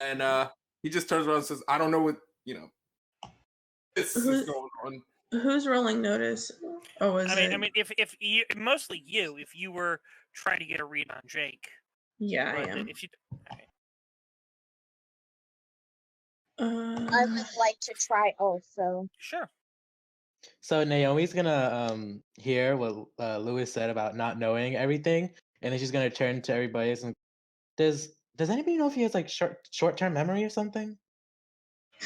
And he just turns around and says, "I don't know what this is going on." Who's rolling notice? Oh, is it? I mean, if you, mostly you, if you were trying to get a read on Jake. Yeah, but I am. If you, right. I would like to try also. Sure. So Naomi's gonna hear what Louis said about not knowing everything, and then she's gonna turn to everybody and does anybody know if he has like short-term memory or something?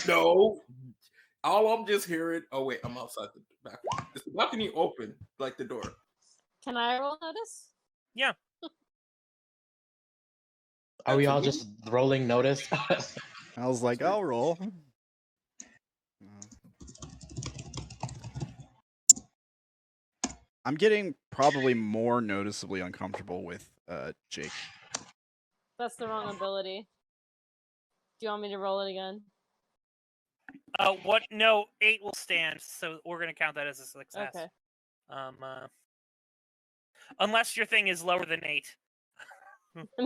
No. All I'm just hearing. Oh wait, I'm outside the balcony. Is the balcony open, like the door? Can I roll notice? Yeah. Are we all just rolling notice? I was like, I'll roll. I'm getting probably more noticeably uncomfortable with Jake. That's the wrong ability. Do you want me to roll it again? What? No, 8 will stand, so we're gonna count that as a success. Okay. Unless your thing is lower than 8.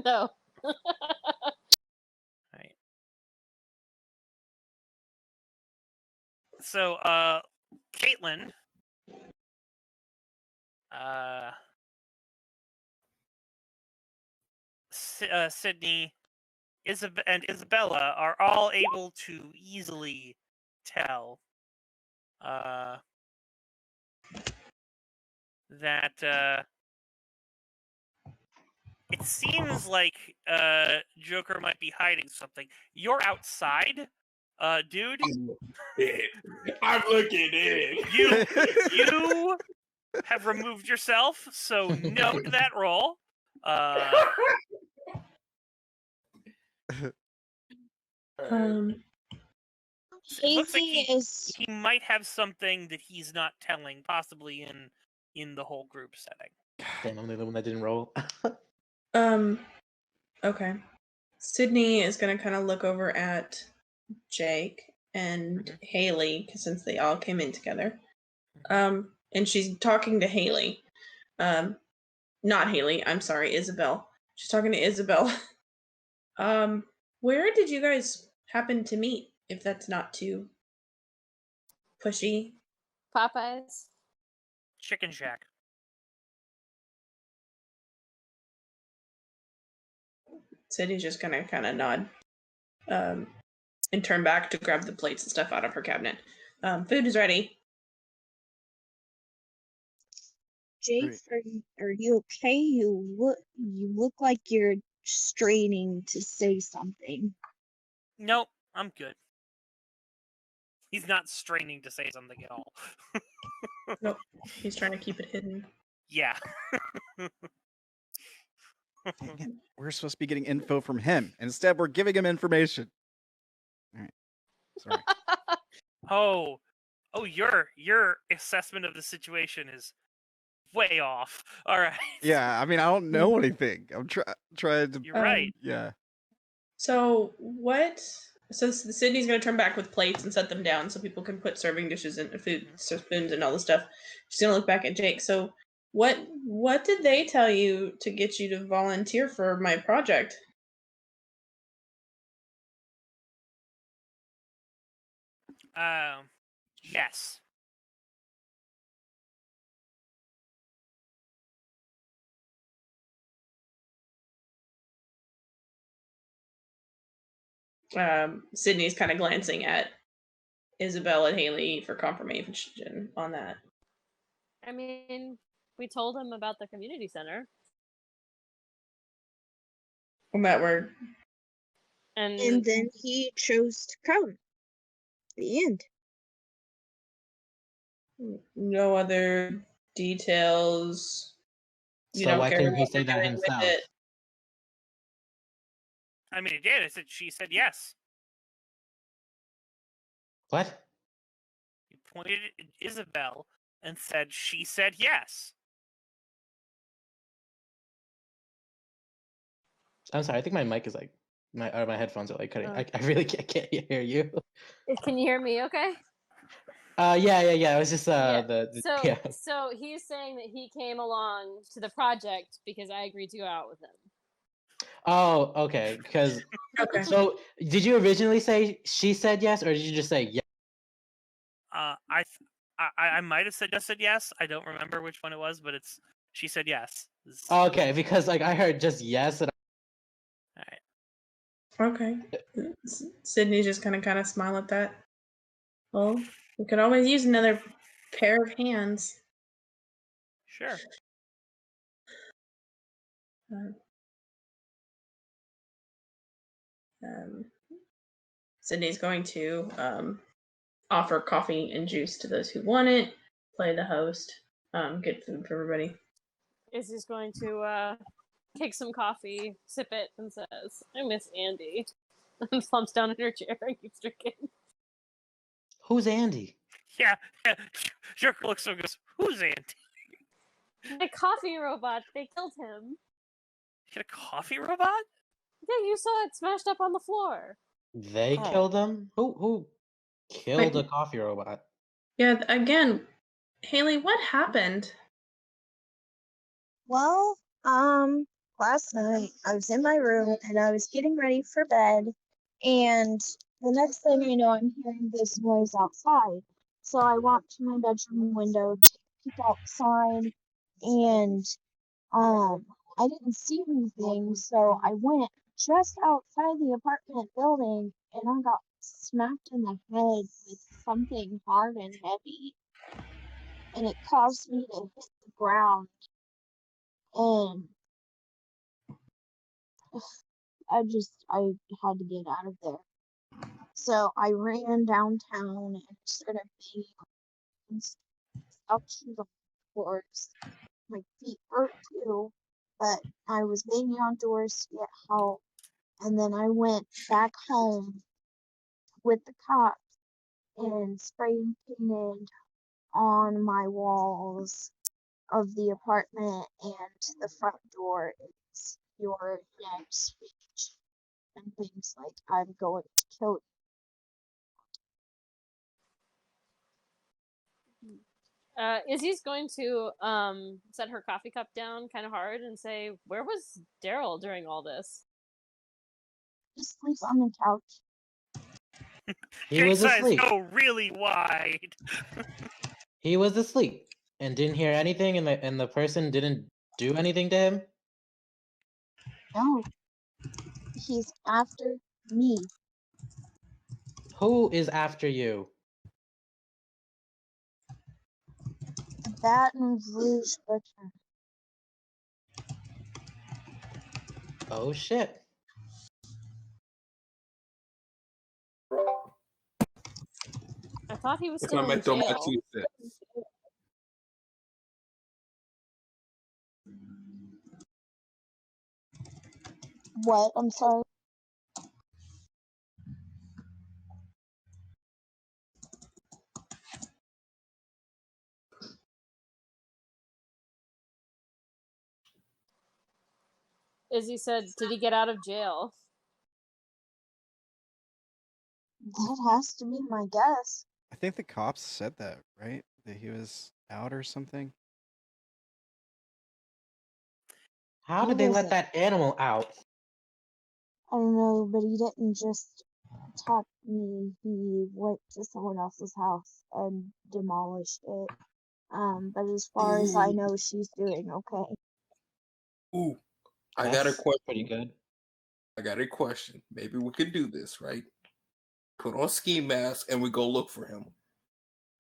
No. Right. So, Caitlin, Sydney, and Isabella are all able to easily tell that it seems like Joker might be hiding something. You're outside, dude. I'm looking in. You have removed yourself, so note that roll. It looks like he might have something that he's not telling, possibly in the whole group setting. Damn, I'm the only one that didn't roll. Okay. Sydney is gonna kind of look over at Jake and Haley, since they all came in together. And she's talking to Haley. Not Haley, I'm sorry, Isobel. She's talking to Isobel. Where did you guys happen to meet, if that's not too pushy? Popeyes. Chicken Shack. Sydney's just gonna kind of nod, and turn back to grab the plates and stuff out of her cabinet. Food is ready. Jake, are you okay? You look like you're straining to say something. Nope, I'm good. He's not straining to say something at all. Nope, he's trying to keep it hidden. Yeah. We're supposed to be getting info from him. Instead, we're giving him information. All right. Sorry. Oh, your assessment of the situation is way off. All right. Yeah, I mean, I don't know anything. I'm trying to. You're right. Yeah. So what? So Sydney's gonna turn back with plates and set them down so people can put serving dishes and food, spoons, and all the stuff. She's gonna look back at Jake. So what did they tell you to get you to volunteer for my project? Yes. Sydney's kind of glancing at Isobel and Haley for confirmation on that. I mean, we told him about the community center. And that word. And then he chose to come. The end. No other details. You So don't why care couldn't he what say we're that doing with himself? it. I mean, it did. She said yes. What? He pointed at Isobel and said she said yes. I'm sorry. I think my mic is like my headphones are like cutting. I really can't hear you. Can you hear me? Okay. Yeah. It was just So so he's saying that he came along to the project because I agreed to go out with him. Oh, okay. Because Okay. so did you originally say she said yes, or did you just say yes? I might have said yes. I don't remember which one it was, but she said yes. Okay, because like I heard just yes, and All right. Okay. Sydney's just kind of smile at that. Well, we could always use another pair of hands. Sure. Sydney's going to offer coffee and juice to those who want it, play the host, get food for everybody. Izzy's going to take some coffee, sip it, and says, "I miss Andy." And slumps down in her chair and keeps drinking. who's Andy? Yeah. Joker looks and goes, "Who's Andy?" The coffee robot. They killed him. You got a coffee robot? Yeah, you saw it smashed up on the floor. They Oh. killed him? Who killed a coffee robot? Yeah, again, Haley, what happened? Well, last night I was in my room and I was getting ready for bed, and the next thing I know, I'm hearing this noise outside. So I walked to my bedroom window to peek outside, and I didn't see anything, so I went just outside the apartment building and I got smacked in the head with something hard and heavy, and it caused me to hit the ground. And I had to get out of there. So I ran downtown and started banging on stuff to the floors. My feet hurt too, but I was banging on doors to get help. And then I went back home with the cops and spray painted on my walls of the apartment, and the front door is your next speech and things like I'm going to kill you. Izzy's going to set her coffee cup down kind of hard and say, "Where was Daryl during all this?" Just sleep on the couch. He was Cake size asleep. go really wide. He was asleep and didn't hear anything, and the person didn't do anything to him. No, he's after me. Who is after you? Baton Rouge Butcher. Oh shit. I thought he was That's still what I in meant on my jail. 2 cents. What? I'm sorry. Izzy said, "Did he get out of jail?" That has to be my guess. I think the cops said that, right? That he was out or something. How He did they let wasn't. that animal out? I don't know, but he didn't just attack me. He went to someone else's house and demolished it. But as far as I know, she's doing okay. Ooh, I got a That's question. pretty good. I got a question. Maybe we could do this, right? Put on ski mask and we go look for him.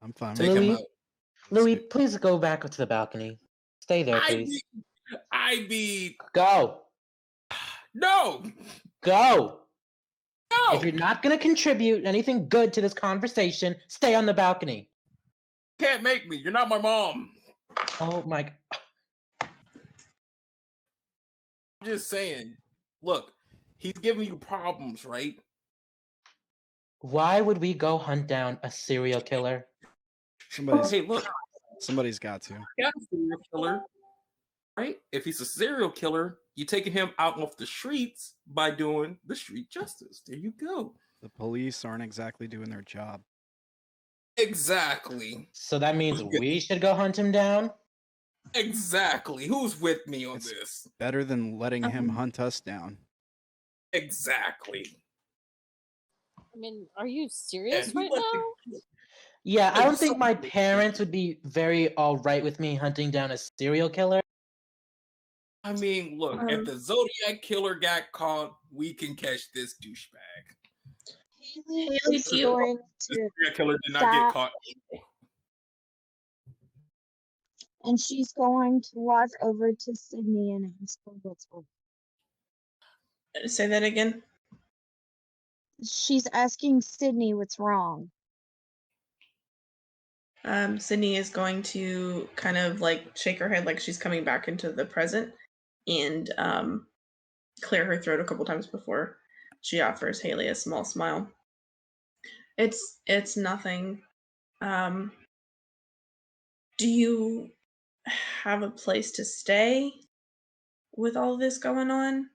I'm fine. Take with him Louis, out. Louis, please go back to the balcony. Stay there, please. I be Go. no. Go. No. If you're not going to contribute anything good to this conversation, stay on the balcony. You can't make me. You're not my mom. Oh my. I'm just saying. Look, he's giving you problems, right? Why would we go hunt down a serial killer? Hey, look, Somebody's got to. he got a serial killer, right? If he's a serial killer, you're taking him out off the streets by doing the street justice. There you go. The police aren't exactly doing their job. Exactly. So that means we should go hunt him down? Exactly. Who's with me on It's this? better than letting him hunt us down. Exactly. I mean, are you serious And he right let now? Yeah, I don't think So- my parents would be very alright with me hunting down a serial killer. I mean, look, if the Zodiac killer got caught, we can catch this douchebag. Haley is going The to Zodiac killer did not stop. get caught. And she's going to walk over to Sydney and ask her what's wrong. Say that again. She's asking Sydney what's wrong. Sydney is going to kind of like shake her head like she's coming back into the present and clear her throat a couple times before she offers Haley a small smile. It's nothing. Do you have a place to stay with all this going on?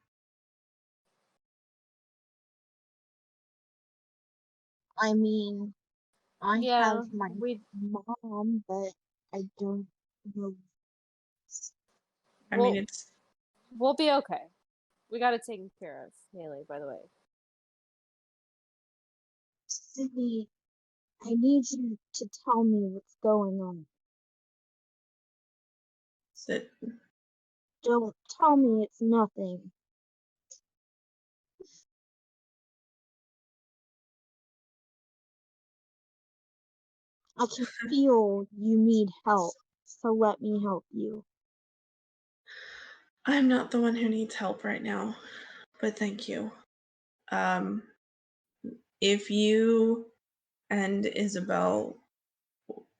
I mean, I Yeah, have my mom, but I don't know. I Well- mean, it's We'll be okay. We got it taken care of, Haley, by the way. Sydney, I need you to tell me what's going on. that Don't tell me it's nothing. I can feel you need help, so let me help you. I'm not the one who needs help right now, but thank you. If you and Isobel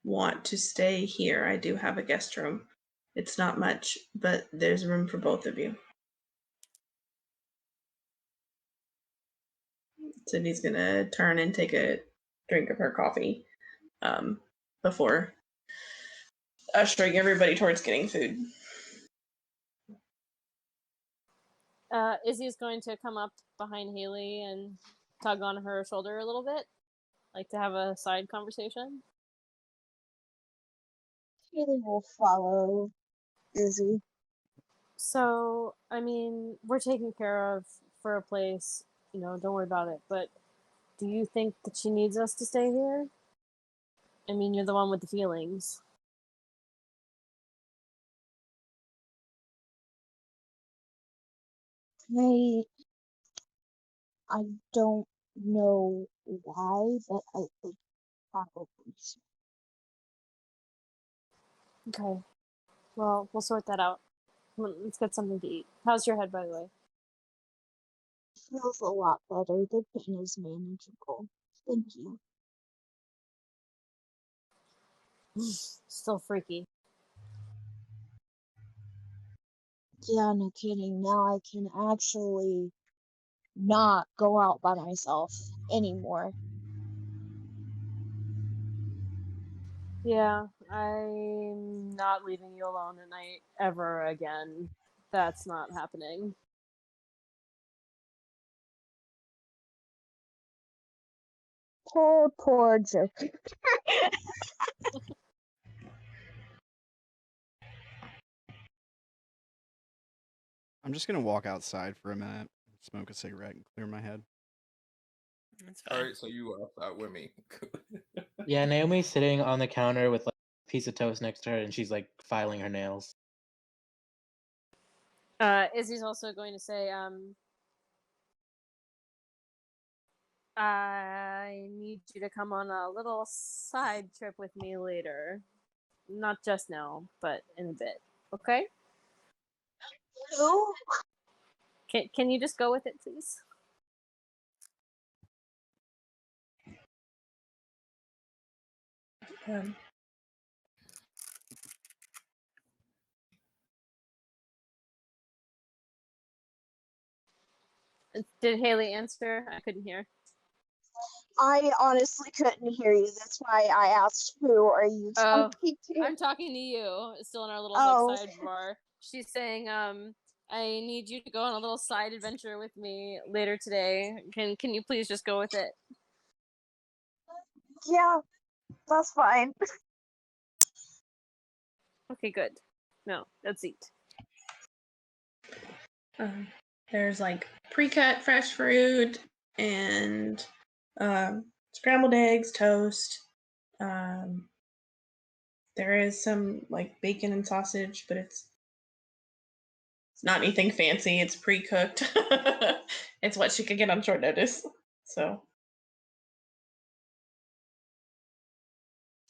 want to stay here, I do have a guest room. It's not much, but there's room for both of you. Sydney's gonna turn and take a drink of her coffee before ushering everybody towards getting food. Izzy's going to come up behind Haley and tug on her shoulder a little bit, like to have a side conversation. Haley will follow Izzy. So, I mean, we're taken care of for a place, don't worry about it, but do you think that she needs us to stay here? I mean, you're the one with the feelings. I don't know why, but I think probably so. Okay. Well, we'll sort that out. Let's get something to eat. How's your head, by the way? Feels a lot better. The pain is manageable. Thank you. Still freaky. Yeah, no kidding. Now I can actually not go out by myself anymore. Yeah, I'm not leaving you alone at night ever again. That's not happening. Poor Joker. I'm just gonna walk outside for a minute, smoke a cigarette, and clear my head. That's fine. All right, so you are outside with me. Yeah, Naomi's sitting on the counter with like a piece of toast next to her, and she's like filing her nails. Izzy's also going to say, I need you to come on a little side trip with me later. Not just now, but in a bit. Okay? No. Can you just go with it, please? Did Haley answer? I couldn't hear. I honestly couldn't hear you. That's why I asked, who are you talking to? I'm talking to you. Still in our little like sidebar. She's saying, I need you to go on a little side adventure with me later today. Can you please just go with it? Yeah, that's fine. Okay, good. No, let's eat. There's like pre-cut fresh fruit and scrambled eggs, toast. There is some like bacon and sausage, but it's not anything fancy. It's pre-cooked. It's what she could get on short notice. So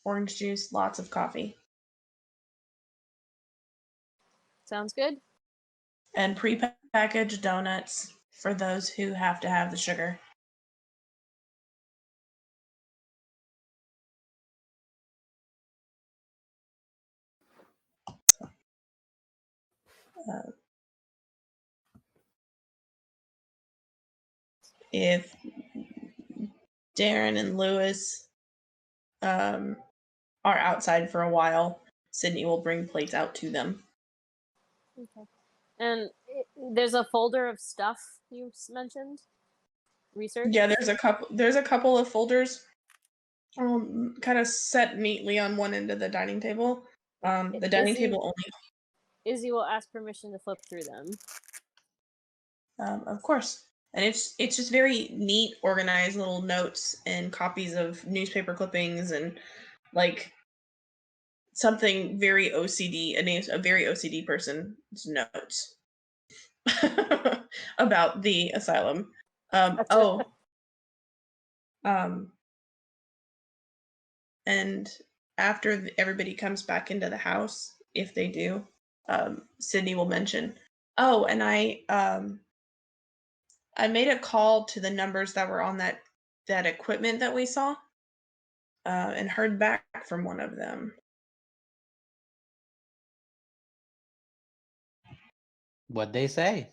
orange juice, lots of coffee. Sounds good. And pre-packaged donuts for those who have to have the sugar. If Darren and Lewis are outside for a while, Sydney will bring plates out to them. Okay. And there's a folder of stuff you mentioned. Research. Yeah, there's a couple of folders, kind of set neatly on one end of the dining table. The dining table only. Izzy will ask permission to flip through them. Of course. And it's just very neat, organized little notes and copies of newspaper clippings and like something very OCD, a very OCD person's notes about the asylum. And after everybody comes back into the house, if they do, Sydney will mention, oh, and I made a call to the numbers that were on that equipment that we saw, and heard back from one of them. What'd they say?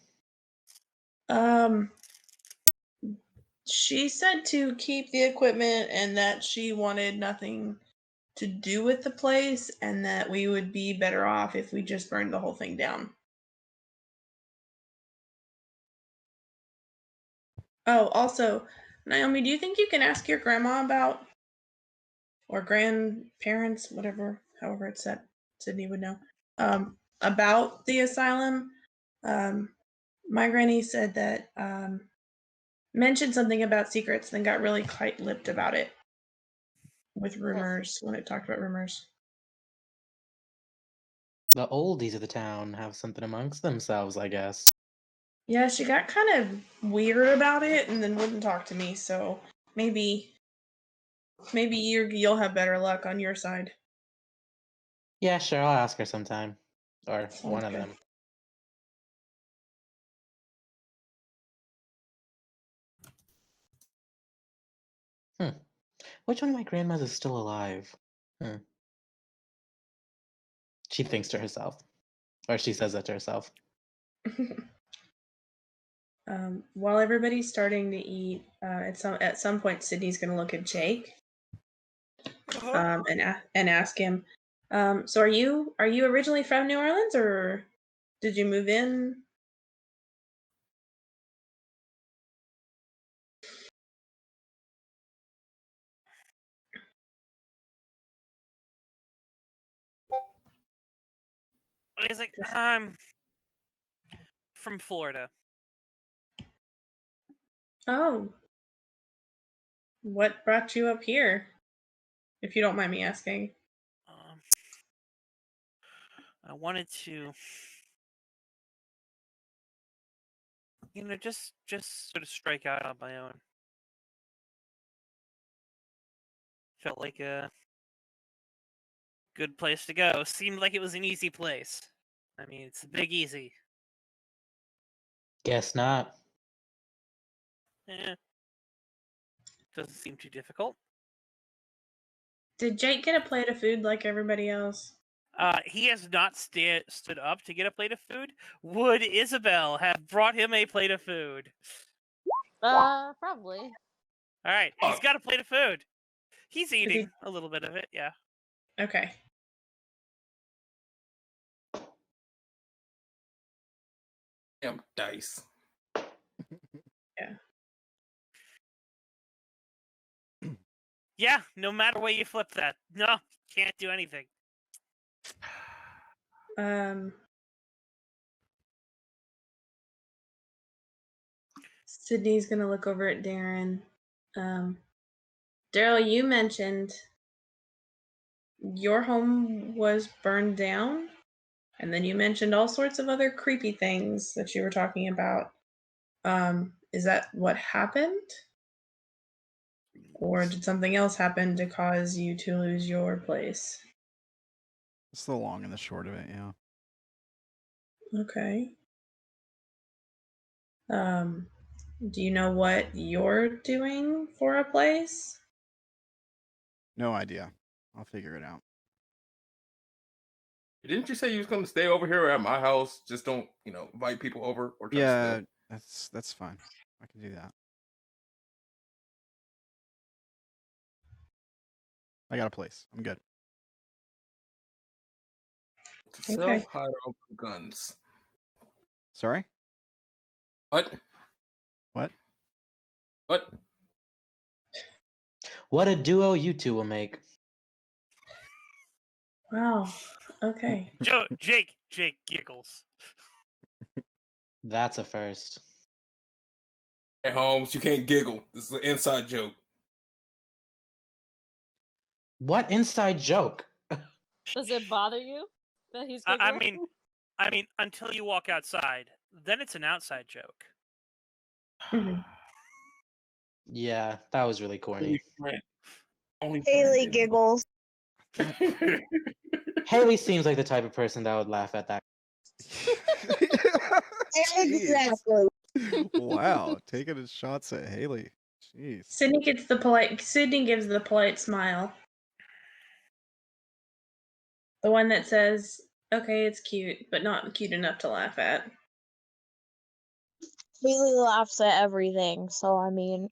She said to keep the equipment and that she wanted nothing to do with the place and that we would be better off if we just burned the whole thing down. Oh, also, Naomi, do you think you can ask your grandma about, or grandparents, whatever, however it's said, Sydney would know, about the asylum? My granny said that, mentioned something about secrets, then got really tight-lipped about it with rumors, when it talked about rumors. The oldies of the town have something amongst themselves, I guess. Yeah, she got kind of weird about it and then wouldn't talk to me, so maybe you'll have better luck on your side. Yeah, sure, I'll ask her sometime. Or Sounds one of good. them. Which one of my grandmas is still alive? She thinks to herself. Or she says that to herself. While everybody's starting to eat, at some point, Sydney's going to look at Jake, and ask him. So are you originally from New Orleans, or did you move in? He's like, I'm from Florida. Oh, what brought you up here? If you don't mind me asking. I wanted to, just sort of strike out on my own. Felt like a good place to go. Seemed like it was an easy place. I mean, it's a big easy. Guess not. Doesn't seem too difficult. Did Jake get a plate of food like everybody else? He has not stood up to get a plate of food. Would Isobel have brought him a plate of food? Probably. All right, he's got a plate of food. He's eating a little bit of it, yeah. Okay. Damn dice. Yeah. Yeah, no matter way you flip that. No, can't do anything. Sydney's gonna look over at Darren. Daryl, you mentioned your home was burned down, and then you mentioned all sorts of other creepy things that you were talking about. Is that what happened? Or did something else happen to cause you to lose your place? It's the long and the short of it, yeah. Okay. Do you know what you're doing for a place? No idea. I'll figure it out. Didn't you say you was going to stay over here at my house? Just don't, invite people over or try Yeah, to that's fine. I can do that. I got a place. I'm good. sell Okay. higher guns. Sorry? What? What? What? What a duo you two will make. Wow. Okay. Jake giggles. That's a first. Hey, Holmes, you can't giggle. This is an inside joke. What inside joke? Does it bother you that he's I giggling? mean, until you walk outside, then it's an outside joke. Mhm. Yeah, that was really corny. Only Haley giggles. Haley seems like the type of person that would laugh at that. Exactly. Wow, taking his shots at Haley. Jeez. Sydney gives the polite smile. The one that says, "Okay, it's cute, but not cute enough to laugh at." Haley laughs at everything, so I mean.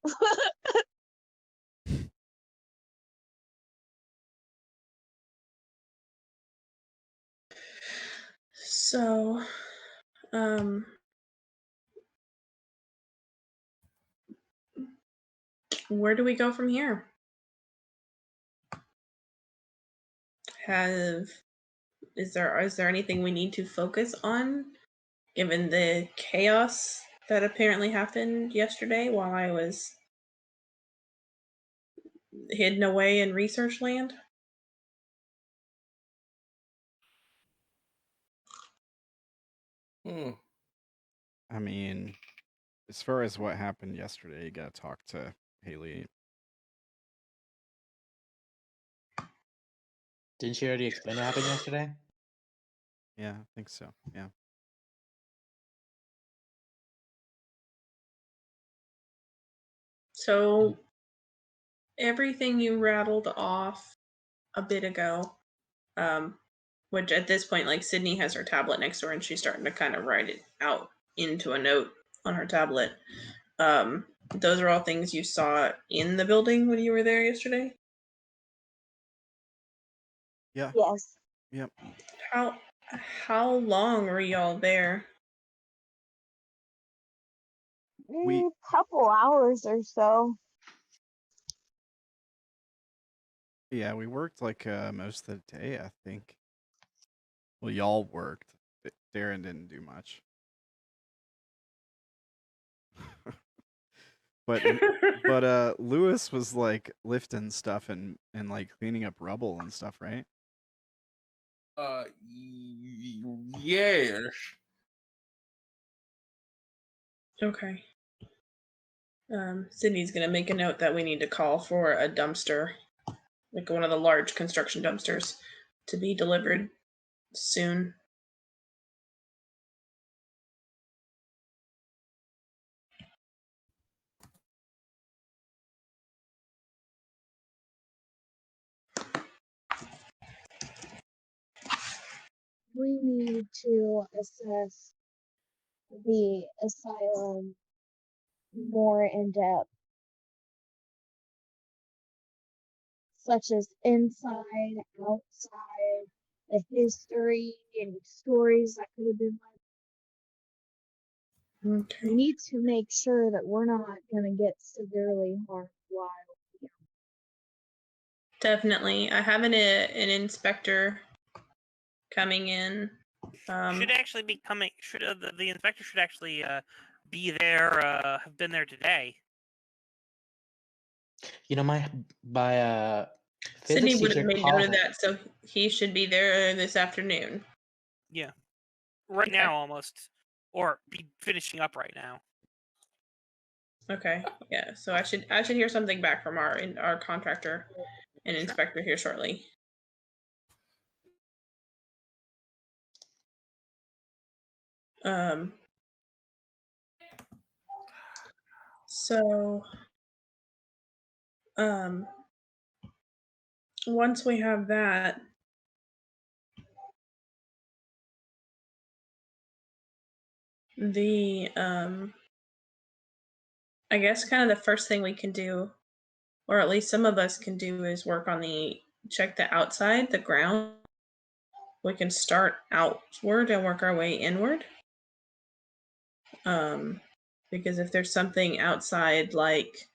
So, where do we go from here? Is there anything we need to focus on, given the chaos that apparently happened yesterday while I was hidden away in research land? I mean, as far as what happened yesterday, you gotta talk to Haley. Didn't she already explain what happened yesterday? Yeah, I think so. Yeah. So, everything you rattled off a bit ago, which at this point, like, Sydney has her tablet next to her and she's starting to kind of write it out into a note on her tablet. Those are all things you saw in the building when you were there yesterday? Yeah. Yes. Yep. How long were y'all there? Couple hours or so. Yeah, we worked like most of the day, I think. Well, y'all worked. Darren didn't do much. but Lewis was like lifting stuff and like cleaning up rubble and stuff, right? Yeah. Okay. Sydney's gonna make a note that we need to call for a dumpster, like one of the large construction dumpsters, to be delivered soon. We need to assess the asylum more in depth, such as inside, outside, the history, and stories that could have been like. Okay. We need to make sure that we're not going to get severely harmed while here. Definitely. I have an inspector coming in. Should actually be coming. Should the inspector should actually be there? Have been there today. You know, my Sydney physics would teacher have made called note of that, so he should be there this afternoon. Yeah, right Okay. now almost, or be finishing up right now. Okay. Yeah. So I should hear something back from our contractor and inspector here shortly. So once we have that, the I guess kind of the first thing we can do, or at least some of us can do, is work on check the outside, the ground. We can start outward and work our way inward. Because if there's something outside, like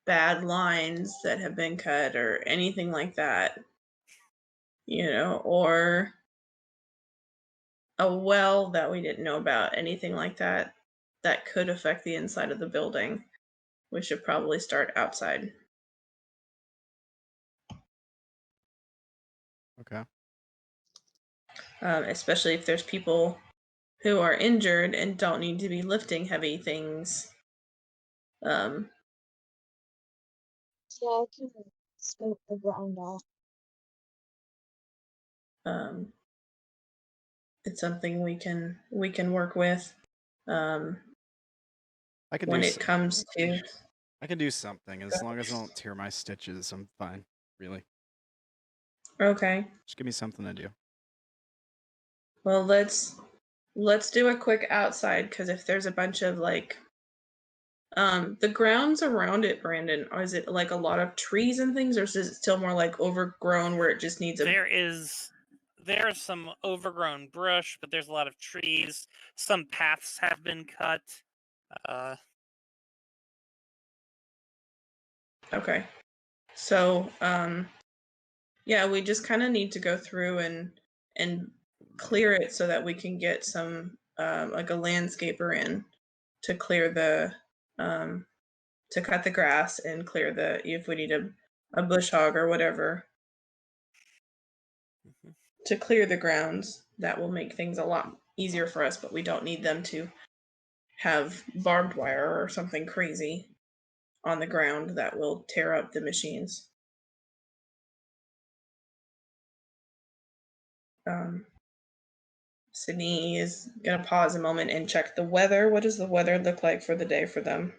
bad lines that have been cut or anything like that, or a well that we didn't know about, anything like that, that could affect the inside of the building, we should probably start outside. especially if there's people who are injured and don't need to be lifting heavy things. Yeah, I can scope the ground off. It's something we can work with. I can when do it comes to. I can do something as long as I don't tear my stitches. I'm fine, really. Okay. Just give me something to do. Well, let's do a quick outside, because if there's a bunch of like the grounds around it, Brandon, is it like a lot of trees and things, or is it still more like overgrown where it just needs a There's some overgrown brush, but there's a lot of trees. Some paths have been cut. Okay. So, yeah, we just kind of need to go through and clear it so that we can get some like a landscaper in to clear the to cut the grass and clear if we need a bush hog or whatever to clear the grounds. That will make things a lot easier for us, but we don't need them to have barbed wire or something crazy on the ground that will tear up the machines. Sydney is going to pause a moment and check the weather. What does the weather look like for the day for them?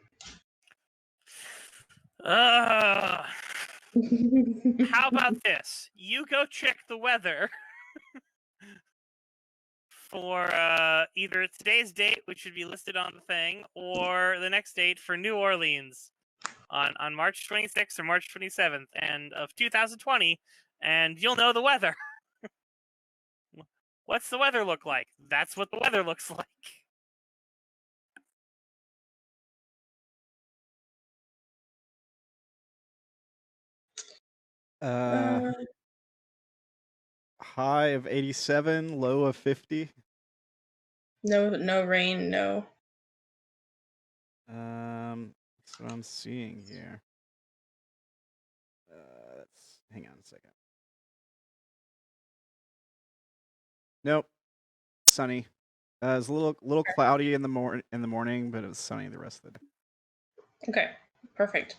How about this? You go check the weather for either today's date, which should be listed on the thing, or the next date for New Orleans on March 26th or March 27th and of 2020, and you'll know the weather. What's the weather look like? That's what the weather looks like. High of 87, low of 50. No rain, no. That's what I'm seeing here. Hang on a second. Nope. Sunny. It's a little cloudy in the morning, but it was sunny the rest of the day. Okay, perfect.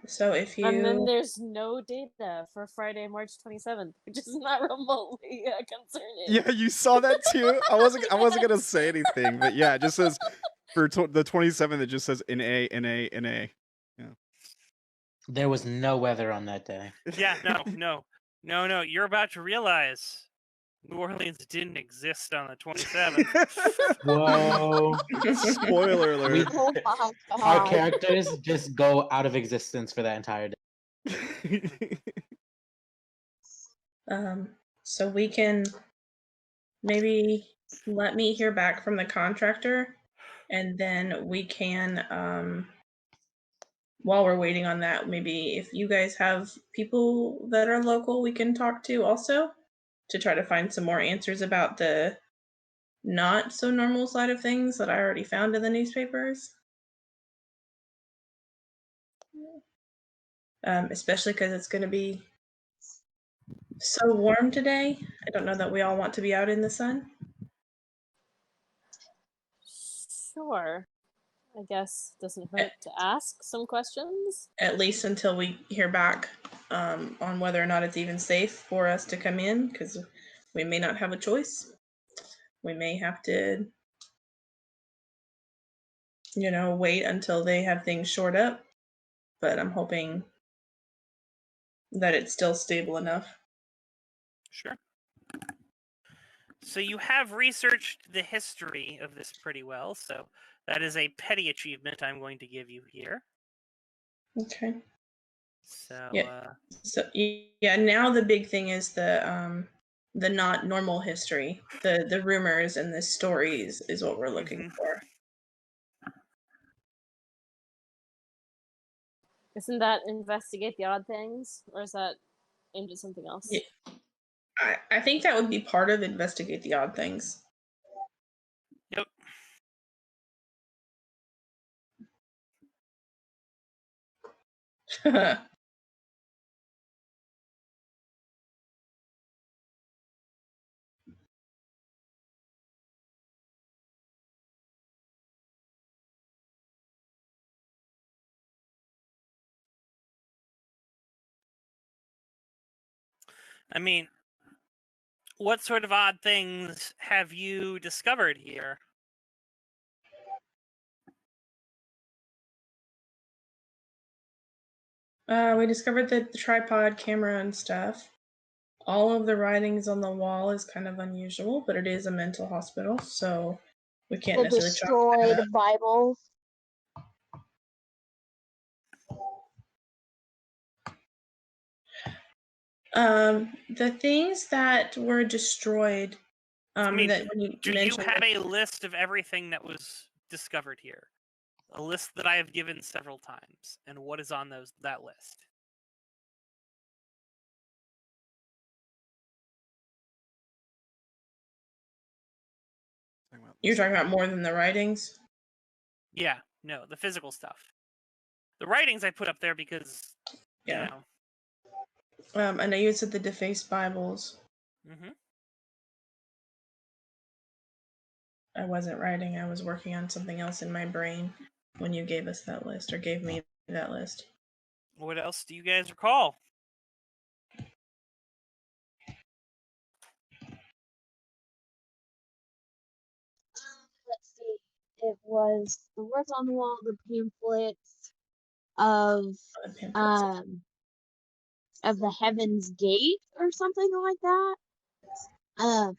So if you And then there's no data for Friday, March 27th, which is not remotely concerning. Yeah, you saw that too. I wasn't gonna say anything, but yeah, it just says for the 27th. It just says NA. Yeah. There was no weather on that day. Yeah, no. You're about to realize New Orleans didn't exist on the 27th. Whoa. Spoiler alert. Oh my Our god. characters just go out of existence for that entire day. So we can maybe let me hear back from the contractor, and then we can while we're waiting on that, maybe if you guys have people that are local we can talk to also to try to find some more answers about the not so normal side of things that I already found in the newspapers. Especially because it's going to be so warm today. I don't know that we all want to be out in the sun. Sure. I guess it doesn't hurt to ask some questions. At least until we hear back on whether or not it's even safe for us to come in, because we may not have a choice. We may have to, wait until they have things shored up. But I'm hoping that it's still stable enough. Sure. So you have researched the history of this pretty well, so that is a petty achievement I'm going to give you here. Okay. So yeah, now the big thing is the not normal history. The rumors and the stories is what we're looking for. Isn't that investigate the odd things, or is that aimed at something else? Yeah. I think that would be part of investigate the odd things. Yep. I mean, what sort of odd things have you discovered here? We discovered the tripod camera and stuff. All of the writings on the wall is kind of unusual, but it is a mental hospital, so we can't The necessarily chalk that destroyed up. Bible. The things that were destroyed. I mean, that when you do you mentioned have a list of everything that was discovered here? A list that I have given several times, and what is on that list? You're talking about more than the writings? Yeah, no, the physical stuff. The writings I put up there because, Yeah. you know. I know you said the defaced Bibles. Mm-hmm. I wasn't writing, I was working on something else in my brain when you gave us that list, or gave me that list. What else do you guys recall? Let's see. It was the words on the wall, the pamphlets of the Heaven's Gate or something like that.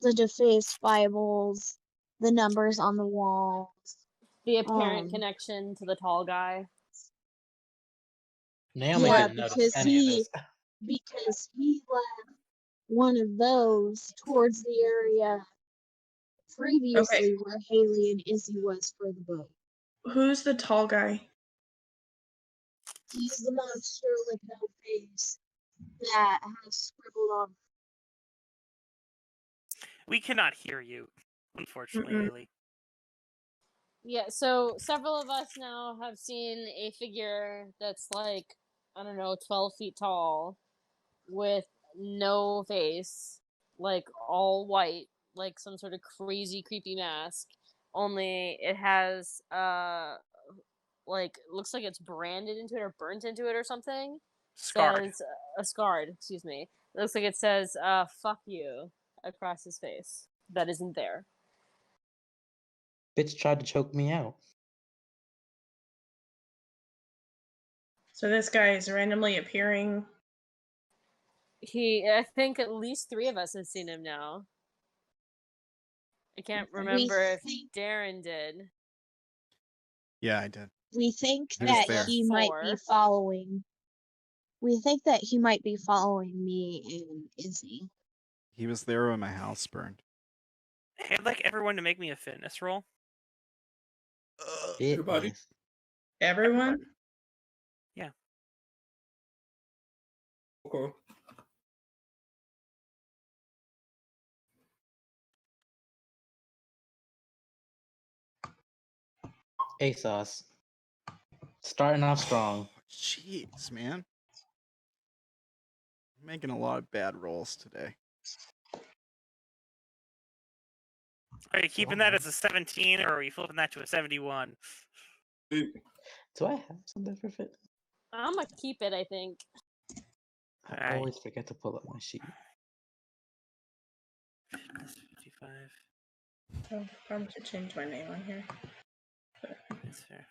The defaced Bibles, the numbers on the walls. The apparent connection to the tall guy. Naomi Yeah, didn't notice any of this. because he left one of those towards the area previously where Haley and Izzy was for the boat. Who's the tall guy? He's the monster with no face that has scribbled on. We cannot hear you, unfortunately, Haley. Yeah, so several of us now have seen a figure that's like, I don't know, 12 feet tall with no face, like all white, like some sort of crazy, creepy mask. Only it has, like, looks like it's branded into it or burnt into it or something. Scarred. Says, scarred, excuse me. It looks like it says, fuck you, across his face. That isn't there. Bitch tried to choke me out. So this guy is randomly appearing. I think at least 3 of us have seen him now. I can't remember if Darren did. Yeah, I did. We think He was that there. he might be following. We think that he might be following me and Izzy. He was there when my house burned. Hey, I'd like everyone to make me a fitness roll. Everybody. Everyone? Yeah. Okay. ASOS. Starting off strong. Jeez, man. I'm making a lot of bad rolls today. Are you keeping that as a 17, or are you flipping that to a 71? Do I have something for fit? I'm gonna keep it, I think. I always forget to pull up my sheet. 55. Oh, probably should change my name on here. That's fair.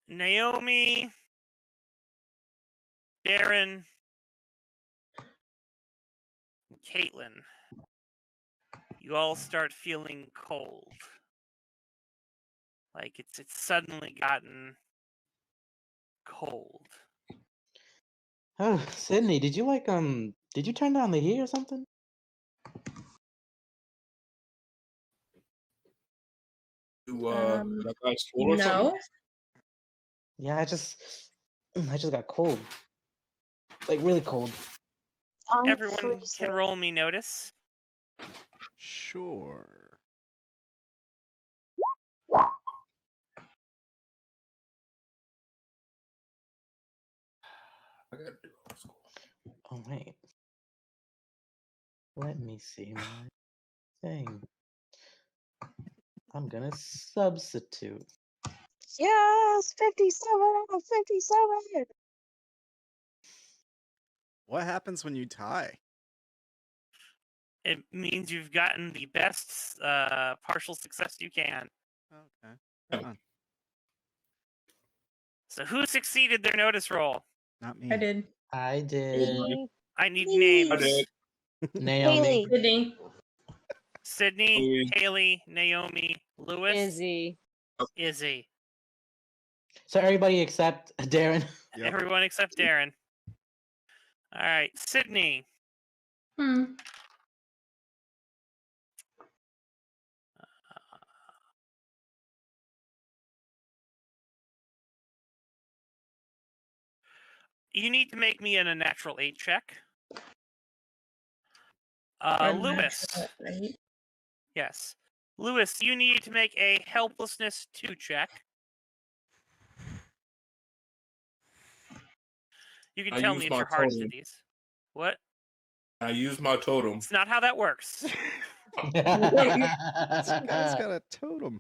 Naomi, Darren, and Caitlin, you all start feeling cold. Like it's suddenly gotten cold. Oh, Sydney, did you did you turn down the heat or something? That guy's full or no. something? Yeah, I just got cold. Like really cold. Everyone can roll me notice. Sure. I gotta do old school. Oh wait. Let me see my thing. I'm gonna substitute. Yes, 57 out of 57. What happens when you tie? It means you've gotten the best partial success you can. Okay. Right on. So who succeeded their notice roll? Not I me. did. I did. Me, I need Me. I names. did. Naomi. Haley. Sydney. Sydney, Louis. Haley, Naomi, Lewis, Izzy. Izzy. So everybody except Darren. Yep. Everyone except Darren. All right, Sydney. You need to make me a natural 8 check. Lewis. Right? Yes. Lewis, you need to make a helplessness 2 check. You can I tell use me if my you're hard to totem. these. What? I use my totem. It's not how that works. This guy's got a totem.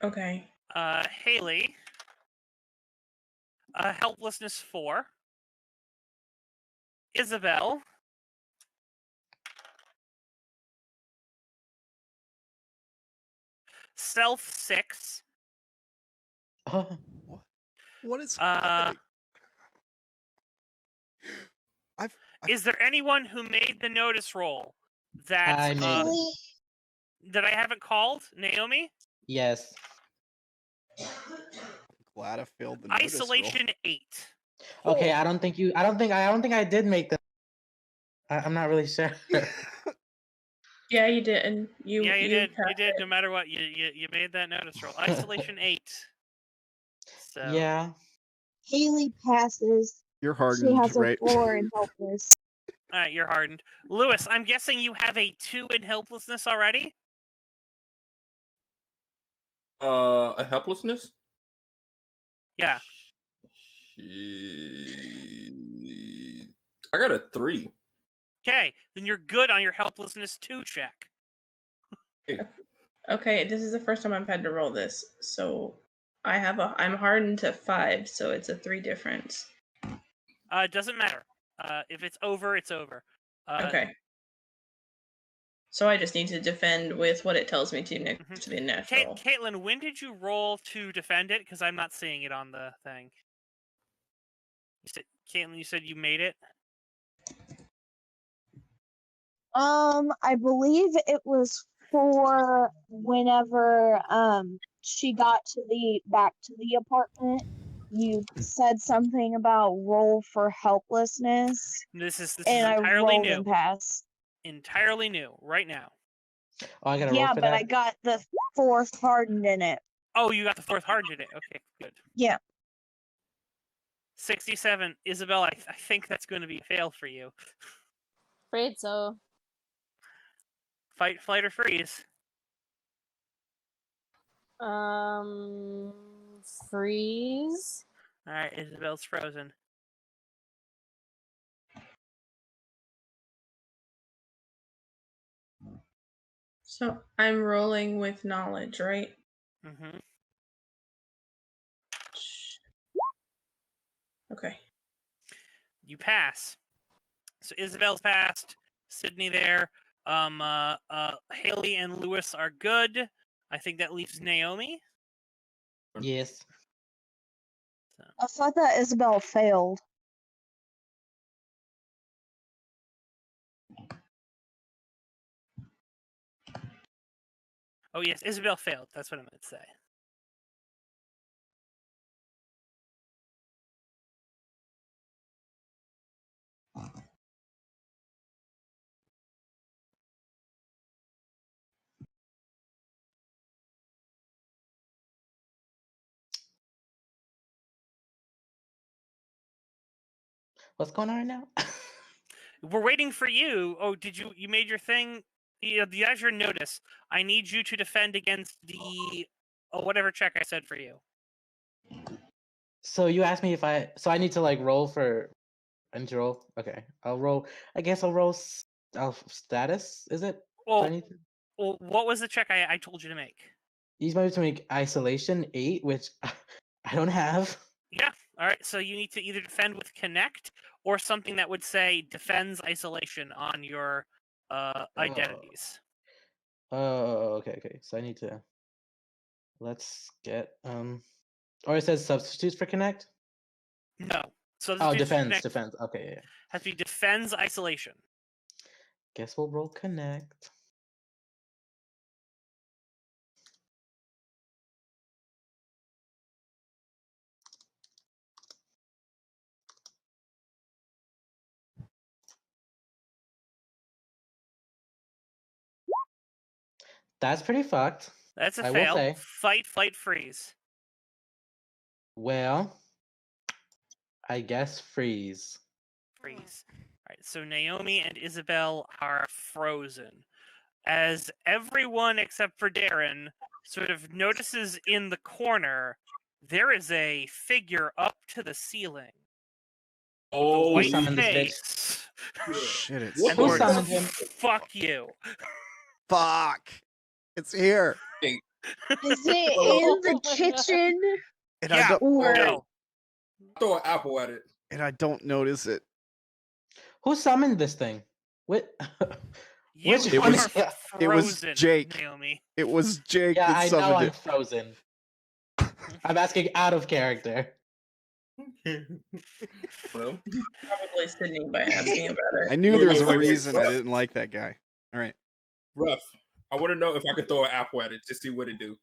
Okay. Haley. Helplessness 4. Isobel. Stealth 6. What is Uh, happening? I've is there anyone who made the notice roll that I made it. Haley. that I haven't called? Naomi? Yes. glad I failed the notice roll. Isolation 8. Okay, I don't think I did make the. I'm not really sure. Yeah, you did. And you Yeah, you did. You passed did. it. No matter what, you made that notice roll. Isolation 8. So Yeah. Haley passes. You're She hardened, has a right? 4 in helpless. all right, you're hardened. Lewis, I'm guessing you have a 2 in helplessness already. A helplessness? Yeah. I got a 3. Okay, then you're good on your helplessness 2 check. Okay, this is the first time I've had to roll this, so I'm hardened to 5, so it's a 3 difference. It doesn't matter. If it's over, it's over. Okay. So I just need to defend with what it tells me to next Mhm. to the natural. Caitlin, when did you roll to defend it? Because I'm not seeing it on the thing. Caitlin, you said you made it? I believe it was for whenever she got back to the apartment. You said something about roll for helplessness, This is and I entirely rolled new. and passed. Entirely new, right now. Oh, I gotta roll Yeah, for but that. I got the 4th hardened in it. Oh, you got the 4th hardened in it. Okay, good. Yeah. 67. Isobel, I think that's going to be a fail for you. Afraid so. Fight, flight, or freeze. Freeze. All right, Isobel's frozen. So I'm rolling with knowledge, right? Mm-hmm. Okay. You pass. So Isobel's passed. Sydney there. Haley and Lewis are good. I think that leaves Naomi. Yes. I thought that Isabel failed. Oh yes, Isobel failed. That's what I meant to say. What's going on right now? We're waiting for you. Oh, did you made your thing? You have your notice. I need you to defend against the whatever check I said for you. So you asked me if I need to like roll for. I need to roll. Okay, I'll roll. I guess I'll roll. Status. Is it? Do I Well, need to well, what was the check I told you to make? use my to make isolation 8, which I don't have. Yeah. All right. So you need to either defend with connect or something that would say defends isolation on your identities. Oh, okay. So I need to. Let's get or it says substitutes for connect. No. So Oh, the defense. connect Okay, yeah. has to be defends isolation. Guess we'll roll connect. That's pretty fucked. That's a I will fail. say. Fight, flight, freeze. Well, I guess freeze. Freeze. All right. So Naomi and Isobel are frozen, as everyone except for Darren sort of notices in the corner there is a figure up to the ceiling. Oh, The white summoned this bitch? face. Shit, it's And the Who words, summoned him? fuck you. Fuck! It's here, Is it in the Oh my God. kitchen? and Yeah. Or No. throw an apple at it. I don't notice it. Who summoned this thing? What? You Which It one was- is- are it was frozen, Jake. Naomi. It was Jake Yeah, that I know summoned I'm it. frozen. I'm asking out of character. Well, Probably Sydney by asking about it. I knew there was a Wait. reason I didn't like that guy. All right. rough. I want to know if I could throw an apple at it to see what it do.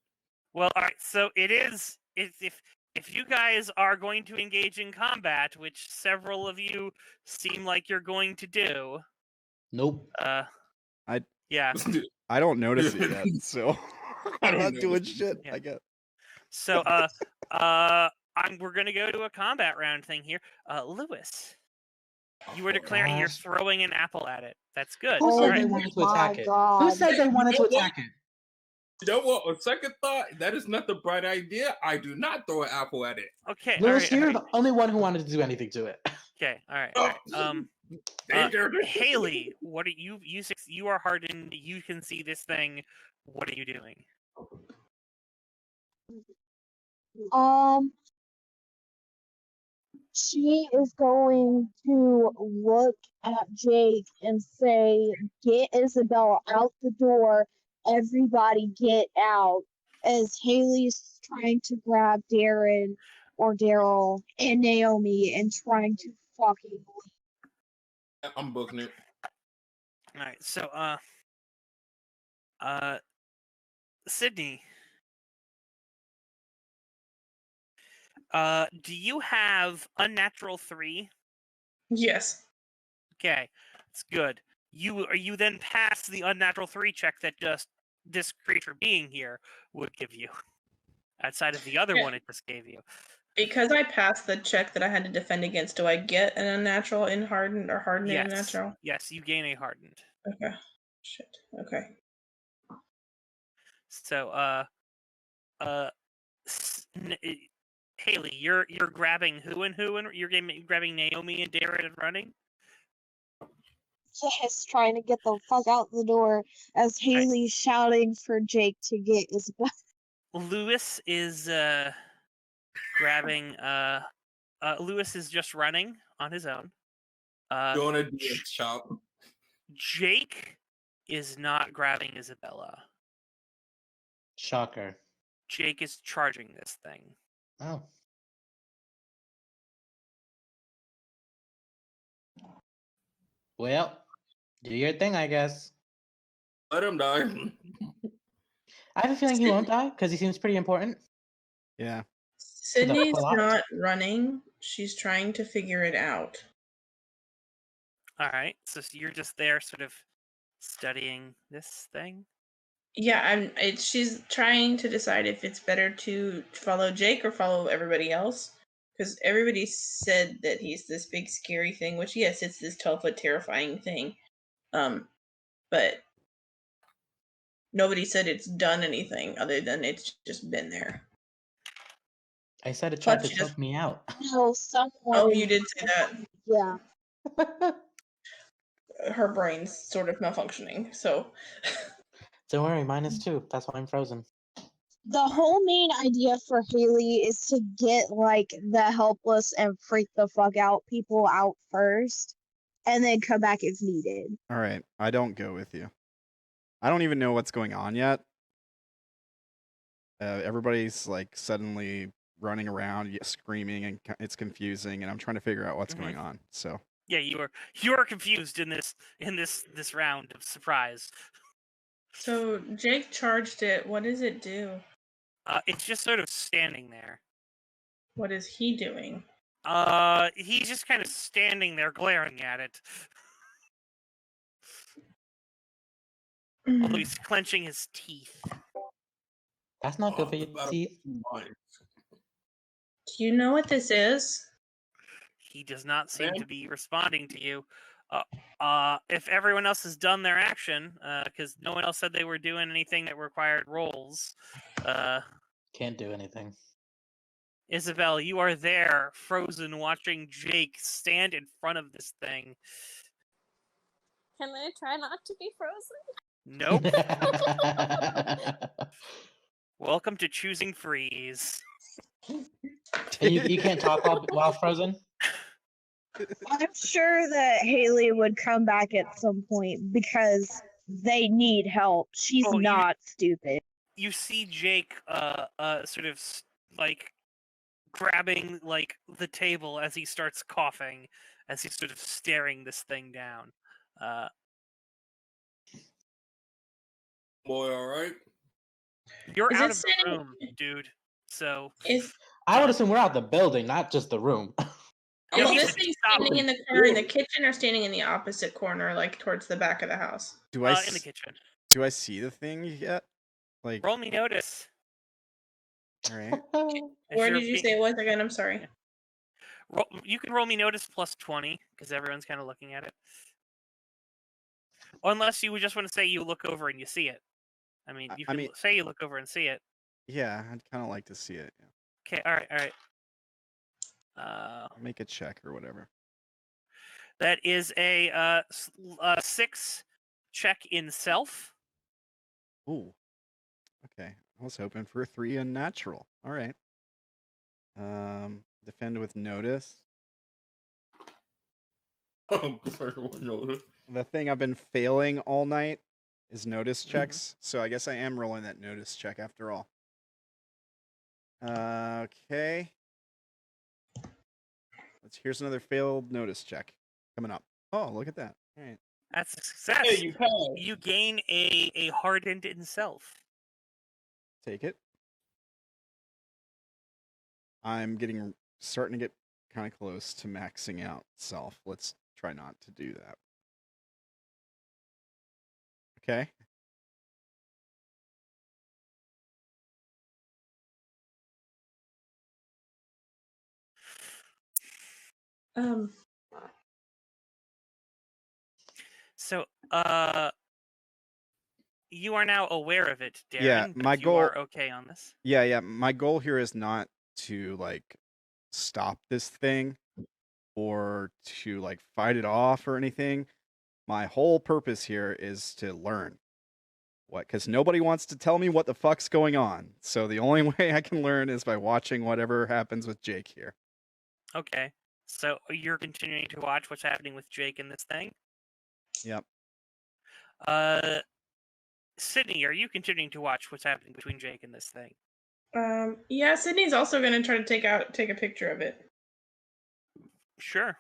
Well, all right. So it's if you guys are going to engage in combat, which several of you seem like you're going to do, Nope. yeah. I don't notice it yet, so I I'm don't not doing notice it. shit. Yeah. I guess. So we're gonna go to a combat round thing here. Lewis, you were declaring you're gosh. throwing an apple at it. That's good. Who Oh said All they right. wanted to my attack it? Who God. said they wanted to You know what? attack it? You know what? On second thought, that is not the bright idea. I do not throw an apple at it. Okay. All Lewis, right. you're All right. the only one who wanted to do anything to it. Okay. All right. All right. Danger. Haley, what are you? You are hardened. You can see this thing. What are you doing? She is going to look at Jake and say, "Get Isabel out the door. Everybody get out." As Haley's trying to grab Darren or Daryl and Naomi and trying to fucking leave. I'm booking it. All right. So Sydney, do you have unnatural 3? Yes. Okay, that's good. You then pass the unnatural 3 check that just this creature being here would give you, outside of the other Yeah. one it just gave you. Because I passed the check that I had to defend against, do I get an unnatural in hardened or hardened in Yes, unnatural? yes, you gain a hardened. Okay. Shit. Okay. So Haley, you're grabbing who and you're grabbing Naomi and Darren and running. Yes, trying to get the fuck out the door as Haley's shouting for Jake to get Isabel. Lewis is grabbing. Lewis is just running on his own. Doing a DX chop. Jake is not grabbing Isabella. Shocker. Jake is charging this thing. Oh. Well, do your thing, I guess. Let him die. I have a feeling he won't die because he seems pretty important. Yeah. Sydney's plot. not running. She's trying to figure it out. All right, so you're just there, sort of studying this thing. Yeah, she's trying to decide if it's better to follow Jake or follow everybody else. Because everybody said that he's this big scary thing, which yes, it's this 12-foot terrifying thing. But nobody said it's done anything other than it's just been there. I said it tried Plus, to she just. choke me out. No, someone. Oh, you did say that. Yeah. Her brain's sort of malfunctioning, so. Don't worry, mine is too. That's why I'm frozen. The whole main idea for Haley is to get like the helpless and freak the fuck out people out first, and then come back if needed. All right, I don't go with you. I don't even know what's going on yet. Everybody's like suddenly running around, screaming, and it's confusing, and I'm trying to figure out what's going on. So yeah, you are confused in this round of surprise. So Jake charged it. What does it do? It's just sort of standing there. What is he doing? He's just kind of standing there glaring at it. Although he's clenching his teeth. That's not good for your teeth. Do you know what this is? He does not seem to be responding to you. If everyone else has done their action, because no one else said they were doing anything that required rolls. Can't do anything. Isobel, you are there, frozen, watching Jake stand in front of this thing. Can I try not to be frozen? Nope. Welcome to choosing freeze. You can't talk while frozen? I'm sure that Haley would come back at some point because they need help. She's not stupid. You see Jake sort of like grabbing like the table as he starts coughing, as he's sort of staring this thing down. Boy, all right. You're Is out it of the saying- room, dude. So I would assume we're out the building, not just the room. Yeah, Is he's this thing standing in the corner in the kitchen or standing in the opposite corner, like towards the back of the house? do I in the kitchen. do I see the thing yet? Like, Roll me notice. all right. Where did you say it was again? I'm sorry. You can roll me notice plus 20 because everyone's kind of looking at it. Unless you would just want to say you look over and you see it. I mean, you can say you look over and see it. Yeah, I'd kind of like to see it. Yeah. Okay, all right. Make a check or whatever. That is a 6 check in self. Ooh. Okay. I was hoping for a 3 unnatural. All right. Defend with notice. The thing I've been failing all night is notice checks, so I guess I am rolling that notice check after all. Okay. Here's another failed notice check coming up. Oh, look at that. All right. That's a success. Hey, you gain a hardened in self. Take it. I'm starting to get kind of close to maxing out self. Let's try not to do that. Okay. So, you are now aware of it, Darren. Yeah, my you goal. are okay on this. Yeah. My goal here is not to like stop this thing or to like fight it off or anything. My whole purpose here is to learn because nobody wants to tell me what the fuck's going on. So the only way I can learn is by watching whatever happens with Jake here. Okay. So you're continuing to watch what's happening with Jake and this thing? Yep. Sydney, are you continuing to watch what's happening between Jake and this thing? Yeah, Sydney's also going to try to take a picture of it. Sure.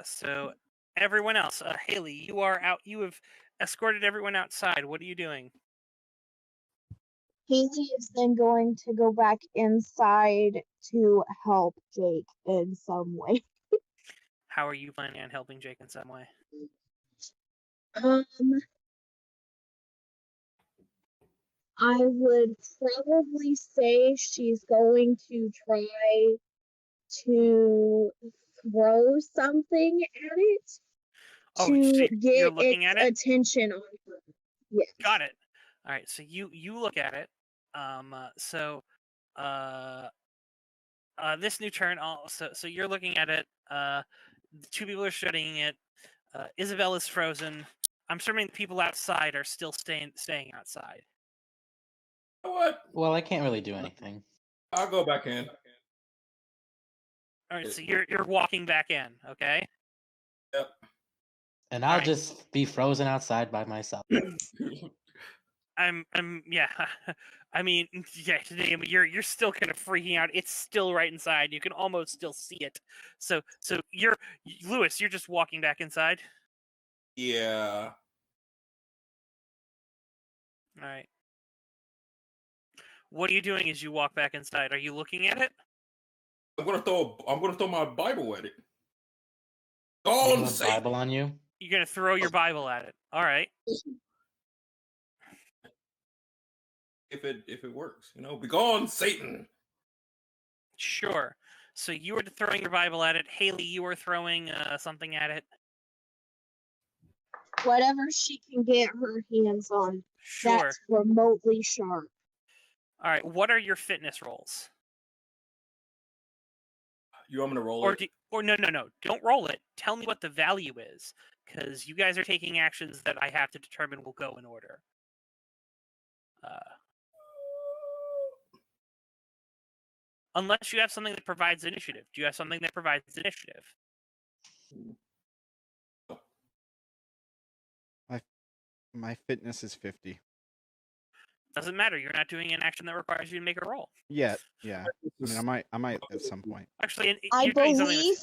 So everyone else, Haley, you are out. You have escorted everyone outside. What are you doing? Haley is then going to go back inside to help Jake in some way. How are you planning on helping Jake in some way? I would probably say she's going to try to throw something at it to get its attention on her. Yes. Got it. All right, so you look at it. So this new turn, so you're looking at it. The two people are studying it. Isobel is frozen. I'm assuming the people outside are still staying outside. You know what? Well, I can't really do anything. I'll go back in. All right, so you're walking back in, okay? Yep. And I'll just be frozen outside by myself. Yeah. I mean, yeah. You're still kind of freaking out. It's still right inside. You can almost still see it. So Lewis. You're just walking back inside. Yeah. All right. What are you doing as you walk back inside? Are you looking at it? I'm gonna throw my Bible at it. You Oh, have a Bible on you? You're gonna throw your Bible at it. All right. If it works, be gone, Satan. Sure. So you were throwing your Bible at it. Haley, you were throwing something at it. Whatever she can get her hands on. Sure. That's remotely sharp. All right. What are your fitness rolls? You want me to roll it? No. Don't roll it. Tell me what the value is, because you guys are taking actions that I have to determine will go in order. Unless you have something that provides initiative. Do you have something that provides initiative? My fitness is 50. Doesn't matter. You're not doing an action that requires you to make a roll. Yeah. I mean, I might at some point. Actually, I believe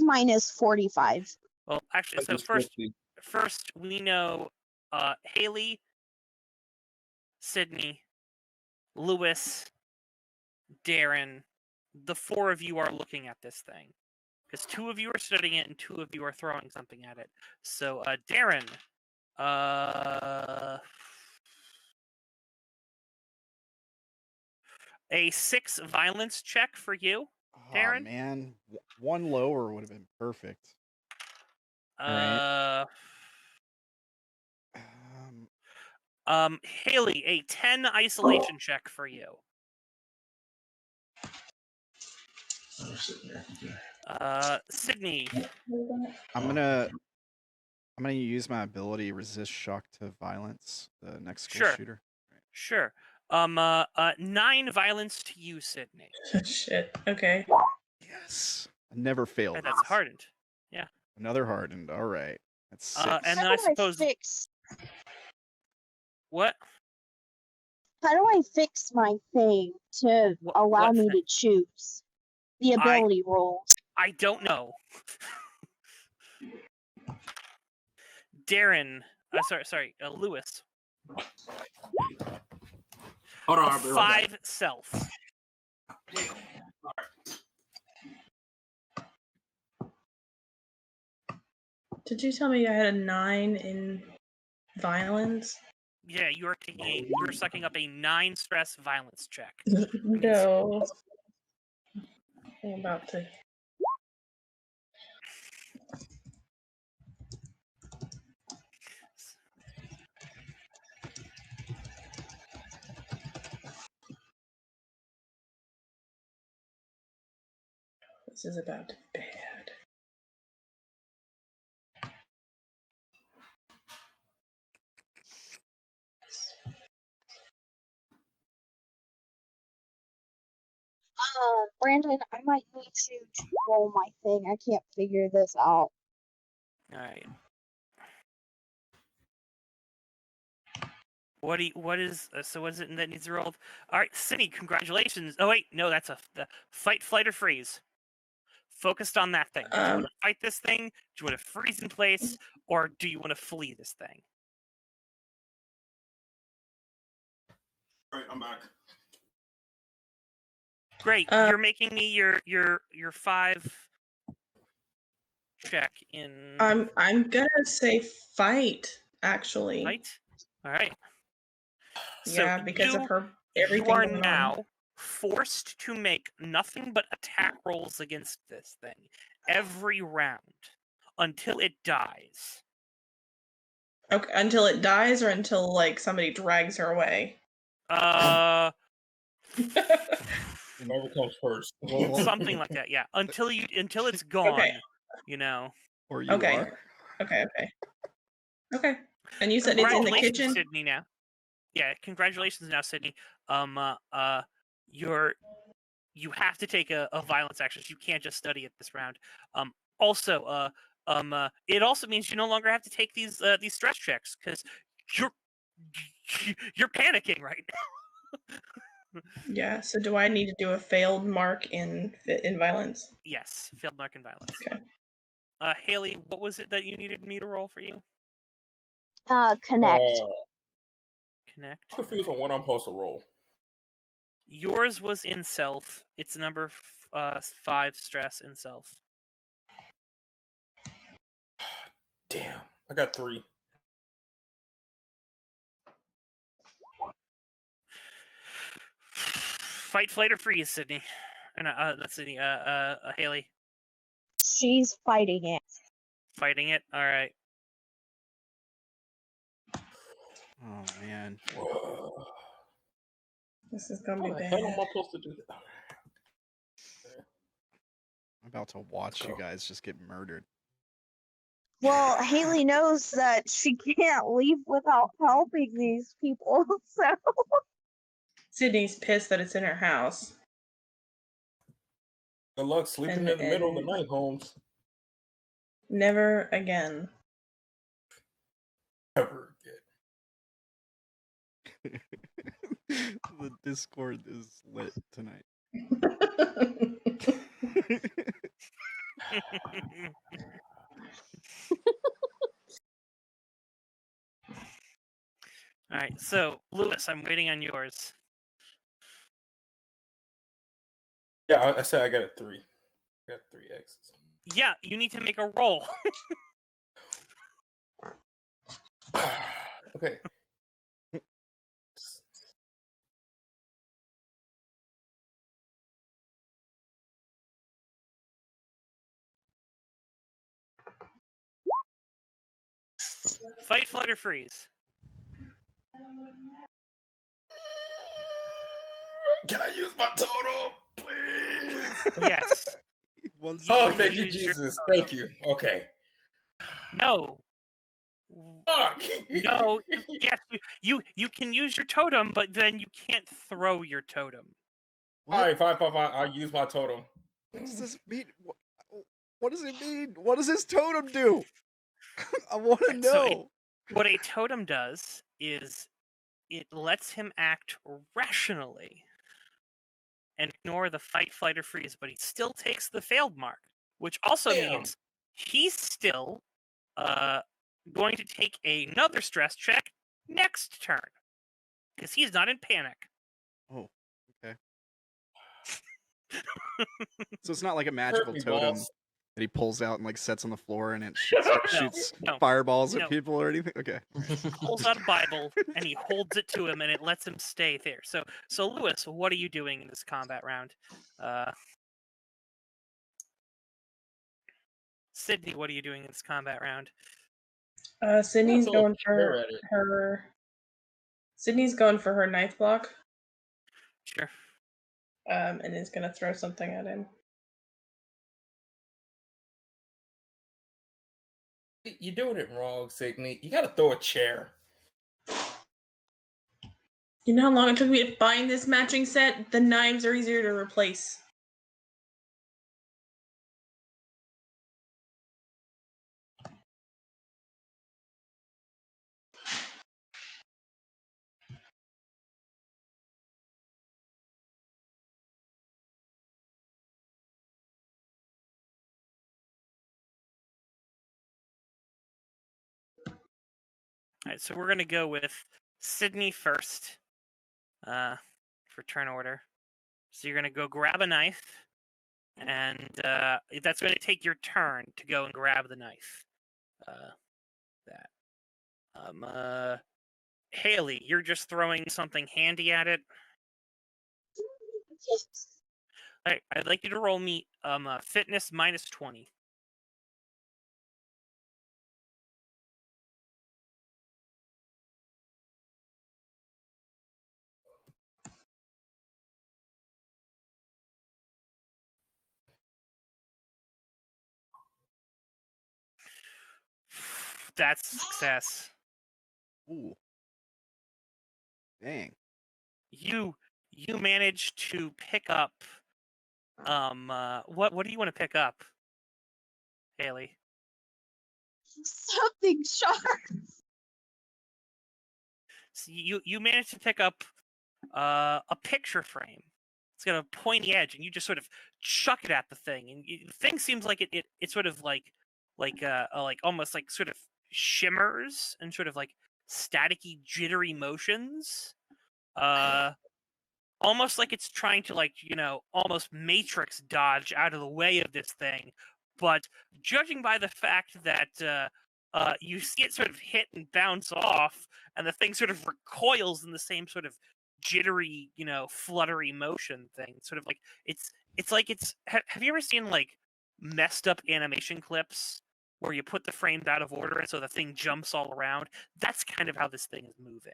mine is 45. Well, actually, so first we know Haley, Sydney, Lewis, Darren. The four of you are looking at this thing, because two of you are studying it and two of you are throwing something at it. So, Darren, a 6 violence check for you, Darren. Oh man, one lower would have been perfect. Haley, a 10 isolation check for you. Sydney. I'm gonna use my ability resist shock to violence. The next school shooter. Sure. 9 violence to you, Sydney. Shit. Okay. Yes. I never failed. And that's hardened. Yeah. Another hardened. All right. That's 6. And then I suppose. What? How do I fix my thing to allow me to choose the ability roll? I don't know. Darren. Sorry. Lewis. Hold on. 5 self. Did you tell me I had a 9 in violence? Yeah, you're sucking up a 9 stress violence check. No. I'm about to. This is about to be bad. Brandon, I might need you to roll my thing. I can't figure this out. All right. What is it that needs rolled? All right, Cindy, congratulations. Oh wait, no, that's the fight, flight, or freeze. Focused on that thing. Do you want to fight this thing? Do you want to freeze in place, or do you want to flee this thing? All right, I'm back. Great. You're making me your 5 check in. I'm gonna say fight. Actually. Fight. All right. Yeah, so because of her everything. You are going now on. forced to make nothing but attack rolls against this thing every round until it dies. Okay, until it dies, or until like somebody drags her away. Whoever comes first. Something like that, yeah. Until it's gone, you know. Or you Okay. are. Okay. And you said it's in the Congratulations, kitchen? Sydney. Now, yeah. Congratulations, now, Sydney. You have to take a violence action. You can't just study it this round. Also, it also means you no longer have to take these stress checks because you're panicking right now. Yeah, so do I need to do a failed mark in violence? Yes, failed mark in violence. Okay. Haley, what was it that you needed me to roll for you? Connect. Connect. I'm confused on what I'm supposed to roll. Yours was in self. It's number 5 stress in self. Damn, I got 3. Fight, flight, or freeze, Sydney. That's Sydney. Haley. She's fighting it. Fighting it. All right. Oh man. This is gonna How be the bad. hell am I supposed to do that? I'm about to watch you guys just get murdered. Well, Haley knows that she can't leave without helping these people, so Sydney's pissed that it's in her house. Good luck sleeping in the middle of the night, Holmes. Never again. Ever The Discord is lit tonight. All right. So, Lewis, I'm waiting on yours. Yeah, I said I got a 3. I got 3 X's. Yeah, you need to make a roll. Okay. Fight, flight, or freeze. Can I use my totem, please? Yes. Oh, thank you, Jesus. Thank you. Okay. No. Fuck. No. Yes, you can use your totem, but then you can't throw your totem. All right, fine. I'll use my totem. What does this mean? What does it mean? What does this totem do? I want to know. What a totem does is it lets him act rationally and ignore the fight, flight, or freeze, but he still takes the failed mark, which also means he's still going to take another stress check next turn because he's not in panic. Oh, okay. So it's not like a magical totem that he pulls out and like sets on the floor and it shoots fireballs at people or anything. Okay. He pulls out a Bible and he holds it to him and it lets him stay there. So Lewis, what are you doing in this combat round? Sydney, what are you doing in this combat round? Sydney's going for her. Sydney's going for her knife block. Sure. And is gonna throw something at him. You're doing it wrong, Sydney. You gotta throw a chair. You know how long it took me to find this matching set? The knives are easier to replace. All right, so we're gonna go with Sydney first for turn order. So you're gonna go grab a knife, and that's going to take your turn to go and grab the knife. Haley, you're just throwing something handy at it. Yes. All right, I'd like you to roll me fitness minus 20. That's success. Ooh. Dang. You managed to pick up what do you want to pick up, Haley? Something sharp. So you managed to pick up a picture frame. It's got a pointy edge, and you just sort of chuck it at the thing, and the thing seems like it sort of like almost like sort of shimmers and sort of like staticky, jittery motions. Almost like it's trying to almost matrix dodge out of the way of this thing. But judging by the fact that you see it sort of hit and bounce off, and the thing sort of recoils in the same sort of jittery, fluttery motion thing. Sort of like it's like it's. Have you ever seen like messed up animation clips where you put the frames out of order and so the thing jumps all around? That's kind of how this thing is moving.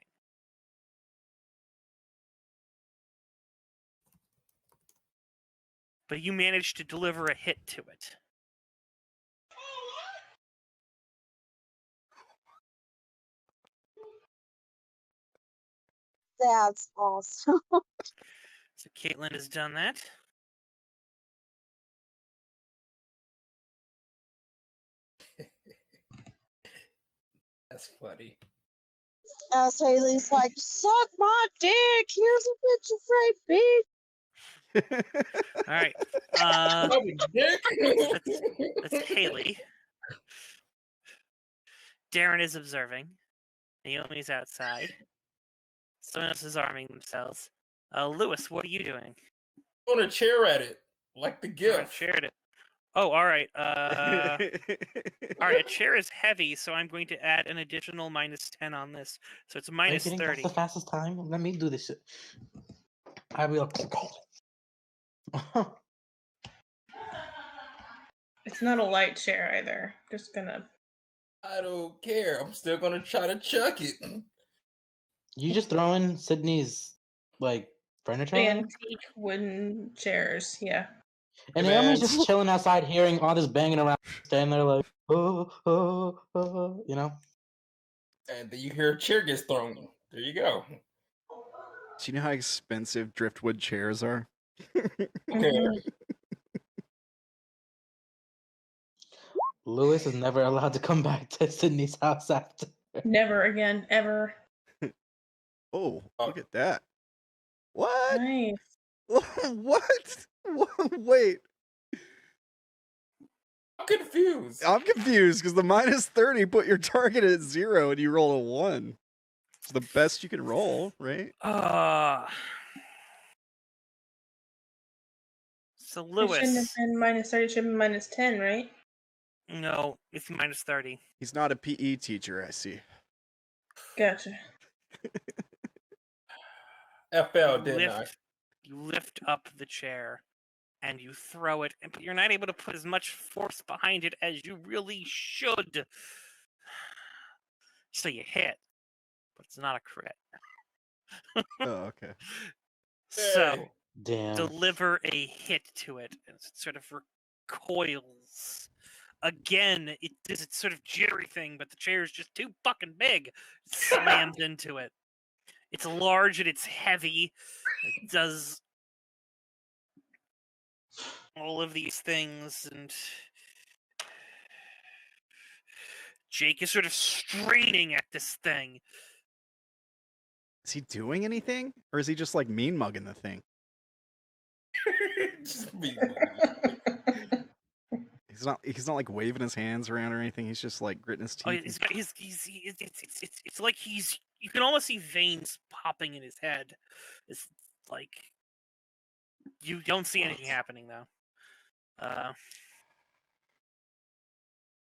But you managed to deliver a hit to it. That's awesome. So Caitlin has done that. That's funny. As Haley's like, suck my dick. Here's a picture frame, bitch. All right. That's Haley. Darren is observing. Naomi's outside. Someone else is arming themselves. Lewis, what are you doing? On a chair at it, like the gift. Shared it. Oh, all right. All right. A chair is heavy, so I'm going to add an additional -10 on this, so it's Are you kidding? -30. That's the fastest time. Let me do this shit. I will. It's not a light chair either. Just gonna. I don't care. I'm still gonna try to chuck it. You just throw in Sydney's like furniture, on it? Antique wooden chairs, yeah. And Hey, Naomi's man. just chilling outside, hearing all this banging around, standing there like, you know. And then you hear a chair gets thrown. There you go. Do you know how expensive driftwood chairs are? Mhm. Lewis is never allowed to come back to Sydney's house after. Never again, ever. Oh, look at that. What? Nice. What? Wait. I'm confused. I'm confused because the -30 put your target at 0 and you roll a 1. It's the best you can roll, right? So It shouldn't have Lewis. been -30, it should have been -10, right? No, it's -30. He's not a PE teacher, I see. Gotcha. FL, didn't I? You lift up the chair and you throw it, but you're not able to put as much force behind it as you really should. So you hit, but it's not a crit. Oh, okay. So Damn. deliver a hit to it, and it sort of recoils. Again, it does its sort of jittery thing, but the chair is just too fucking big. It slams into it. It's large and it's heavy. It does all of these things, and Jake is sort of straining at this thing. Is he doing anything? Or is he just like mean mugging the thing? Just me. He's not like waving his hands around or anything. He's just like gritting his Oh, teeth. it's like you can almost see veins popping in his head. It's like you don't see anything happening though.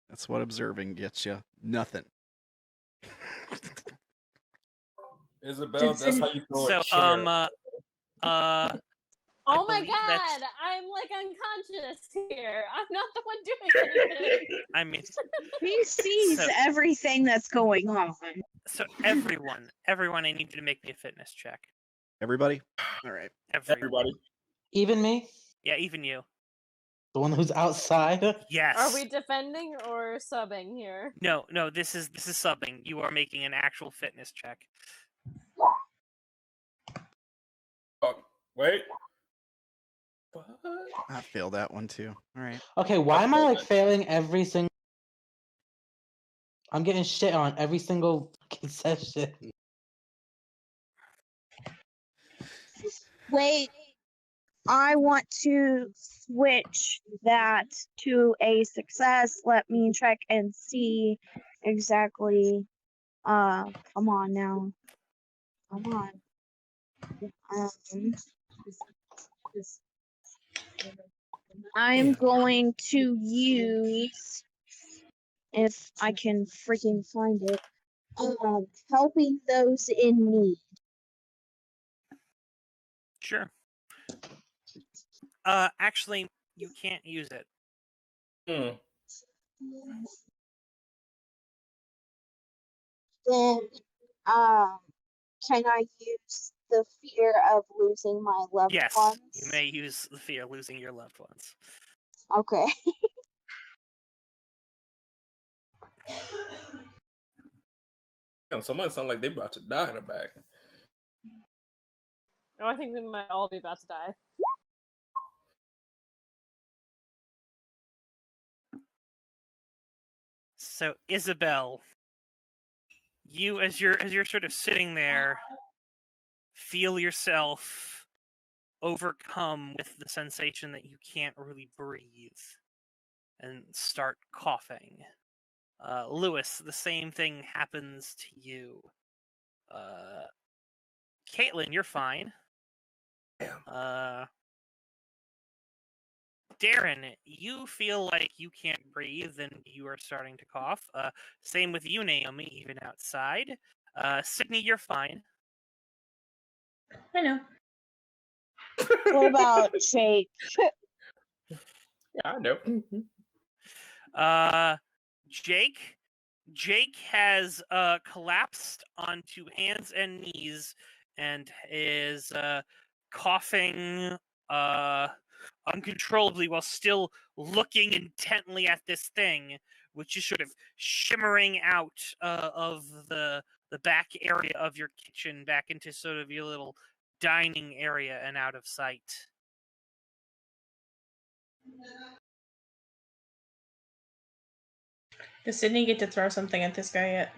That's what observing gets you. Nothing. Isabel, that's how you throw So a chair. Oh my believe god! that's- I'm like unconscious here. I'm not the one doing anything. I mean, He sees So- everything that's going on. so everyone, I need you to make me a fitness check. Everybody? All right. Everyone. Everybody. Even me? Yeah, even you. The one who's outside? Yes. Are we defending or subbing here? No, this is subbing. You are making an actual fitness check. Oh, wait. What? I failed that one too. All right. Okay, why am I like failing every single? I'm getting shit on every single fucking session. Wait, I want to switch that to a success. Let me check and see exactly. Come on now. Come on. I'm going to use, if I can freaking find it, helping those in need. Sure. Actually, you can't use it. Hmm. Then, can I use the fear of losing my loved Yes, ones? you may use the fear of losing your loved ones. Okay. Damn, somebody sound like they about to die in the back. Oh, I think we might all be about to die. So, Isobel, you as you're sort of sitting there, feel yourself overcome with the sensation that you can't really breathe and start coughing. Lewis, the same thing happens to you. Caitlin, you're fine. Darren, you feel like you can't breathe and you are starting to cough. Same with you, Naomi, even outside. Sydney, you're fine. I know. What about Jake? Yeah, I know. Jake has collapsed onto hands and knees and is coughing uncontrollably while still looking intently at this thing, which is sort of shimmering out of the back area of your kitchen back into sort of your little dining area and out of sight. Does Sydney get to throw something at this guy yet?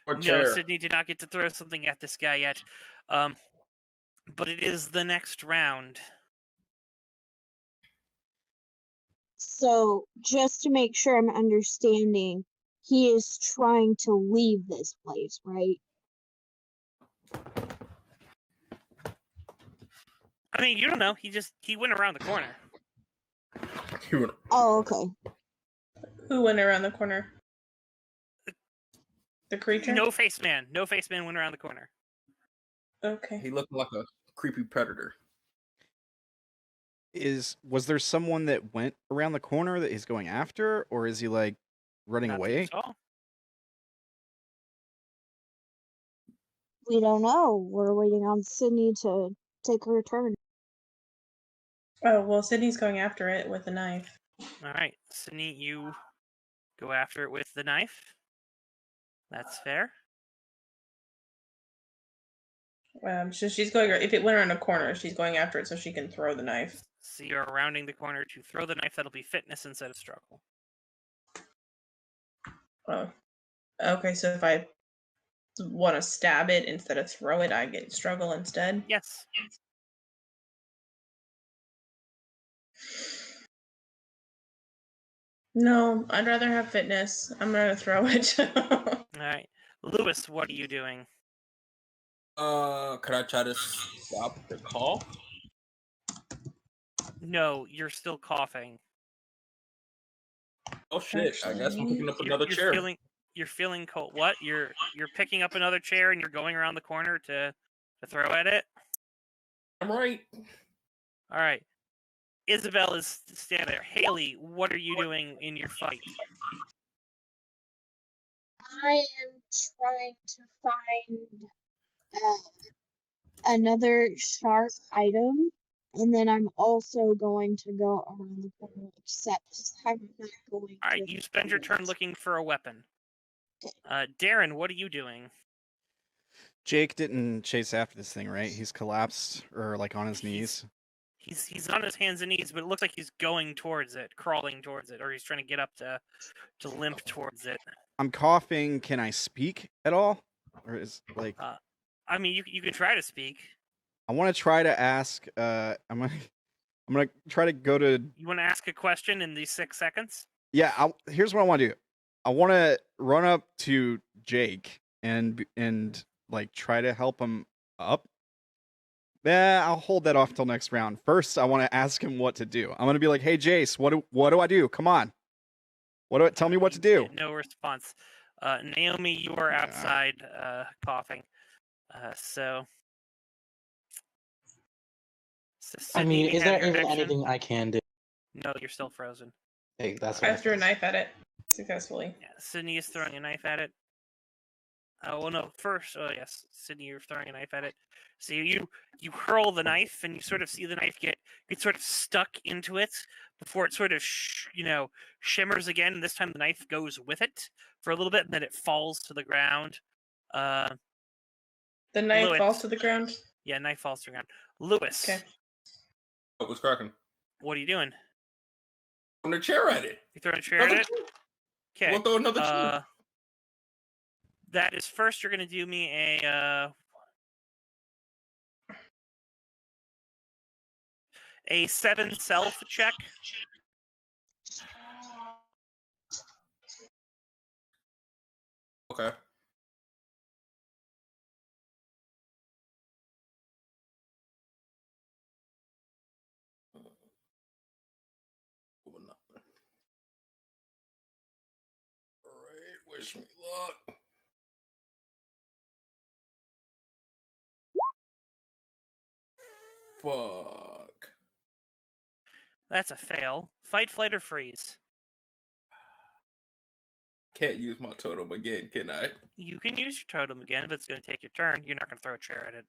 Or No, chair. Sydney did not get to throw something at this guy yet. But it is the next round. So, just to make sure I'm understanding, he is trying to leave this place, right? I mean, you don't know. He went around the corner. Oh, okay. Who went around the corner? The creature? No face man went around the corner. Okay. He looked like a creepy predator. Was there someone that went around the corner that he's going after, or is he like running Not that away? you saw. We don't know. We're waiting on Sydney to take her turn. Oh, well, Sydney's going after it with a knife. All right, Sydney, you go after it with the knife. That's fair. So she's going. If it went around a corner, she's going after it so she can throw the knife. So you're rounding the corner to throw the knife. That'll be fitness instead of struggle. Oh, okay. So if I want to stab it instead of throw it, I get struggle instead. Yes. No, I'd rather have fitness. I'm gonna throw it. All right, Lewis, what are you doing? Could I try to stop the call? No, you're still coughing. Oh shit! I guess I'm picking up another You're chair. You're feeling cold. What? You're picking up another chair and you're going around the corner to throw at it. I'm right. All right. Isobel is standing there. Haley, what are you doing in your fight? I am trying to find another sharp item And then I'm also going to go around the corner, except I'm not going All right, to. you spend your turn looking for a weapon. Darren, what are you doing? Jake didn't chase after this thing, right? He's collapsed or like on his knees. He's on his hands and knees, but it looks like he's going towards it, crawling towards it, or he's trying to get up to limp towards it. I'm coughing. Can I speak at all? Or is like I mean, you can try to speak. I want to try to ask. I'm gonna try to go to. You want to ask a question in these 6 seconds? Yeah. Here's what I want to do. I want to run up to Jake and like try to help him up. Yeah, I'll hold that off till next round. First, I want to ask him what to do. I'm gonna be like, "Hey, Jace, what do I do? Come on, tell me what to do." No response. Naomi, you are outside, coughing. So I mean, Sydney, is you have there your even action. anything I can do? No, you're still frozen. Hey, that's I what threw a knife at it successfully. Yeah, Sydney is throwing a knife at it. Oh well, no. First, yes, Sydney, you're throwing a knife at it. So you hurl the knife, and you sort of see the knife get sort of stuck into it before it sort of shimmers again. And this time the knife goes with it for a little bit, and then it falls to the ground. The knife Lewis. falls to the ground. Yeah, knife falls to the ground. Lewis, Okay. What was cracking? what are you doing? On the chair at it. You throwing a chair at it? Okay. We'll throw another chair. That is first. You're going to do me a 7 self check. Okay. Alright, wish me luck. Fuck. That's a fail. Fight, flight, or freeze. Can't use my totem again, can I? You can use your totem again, but it's going to take your turn. You're not going to throw a chair at it.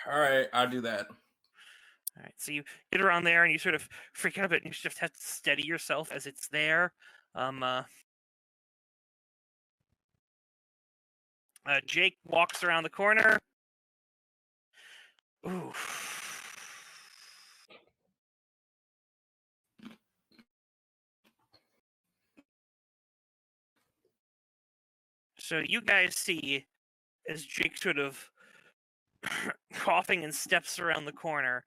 Alright, I'll do that. All right, so you get around there and you sort of freak out a bit, and you just have to steady yourself as it's there. Jake walks around the corner. Ooh. So you guys see as Jake sort of coughing and steps around the corner,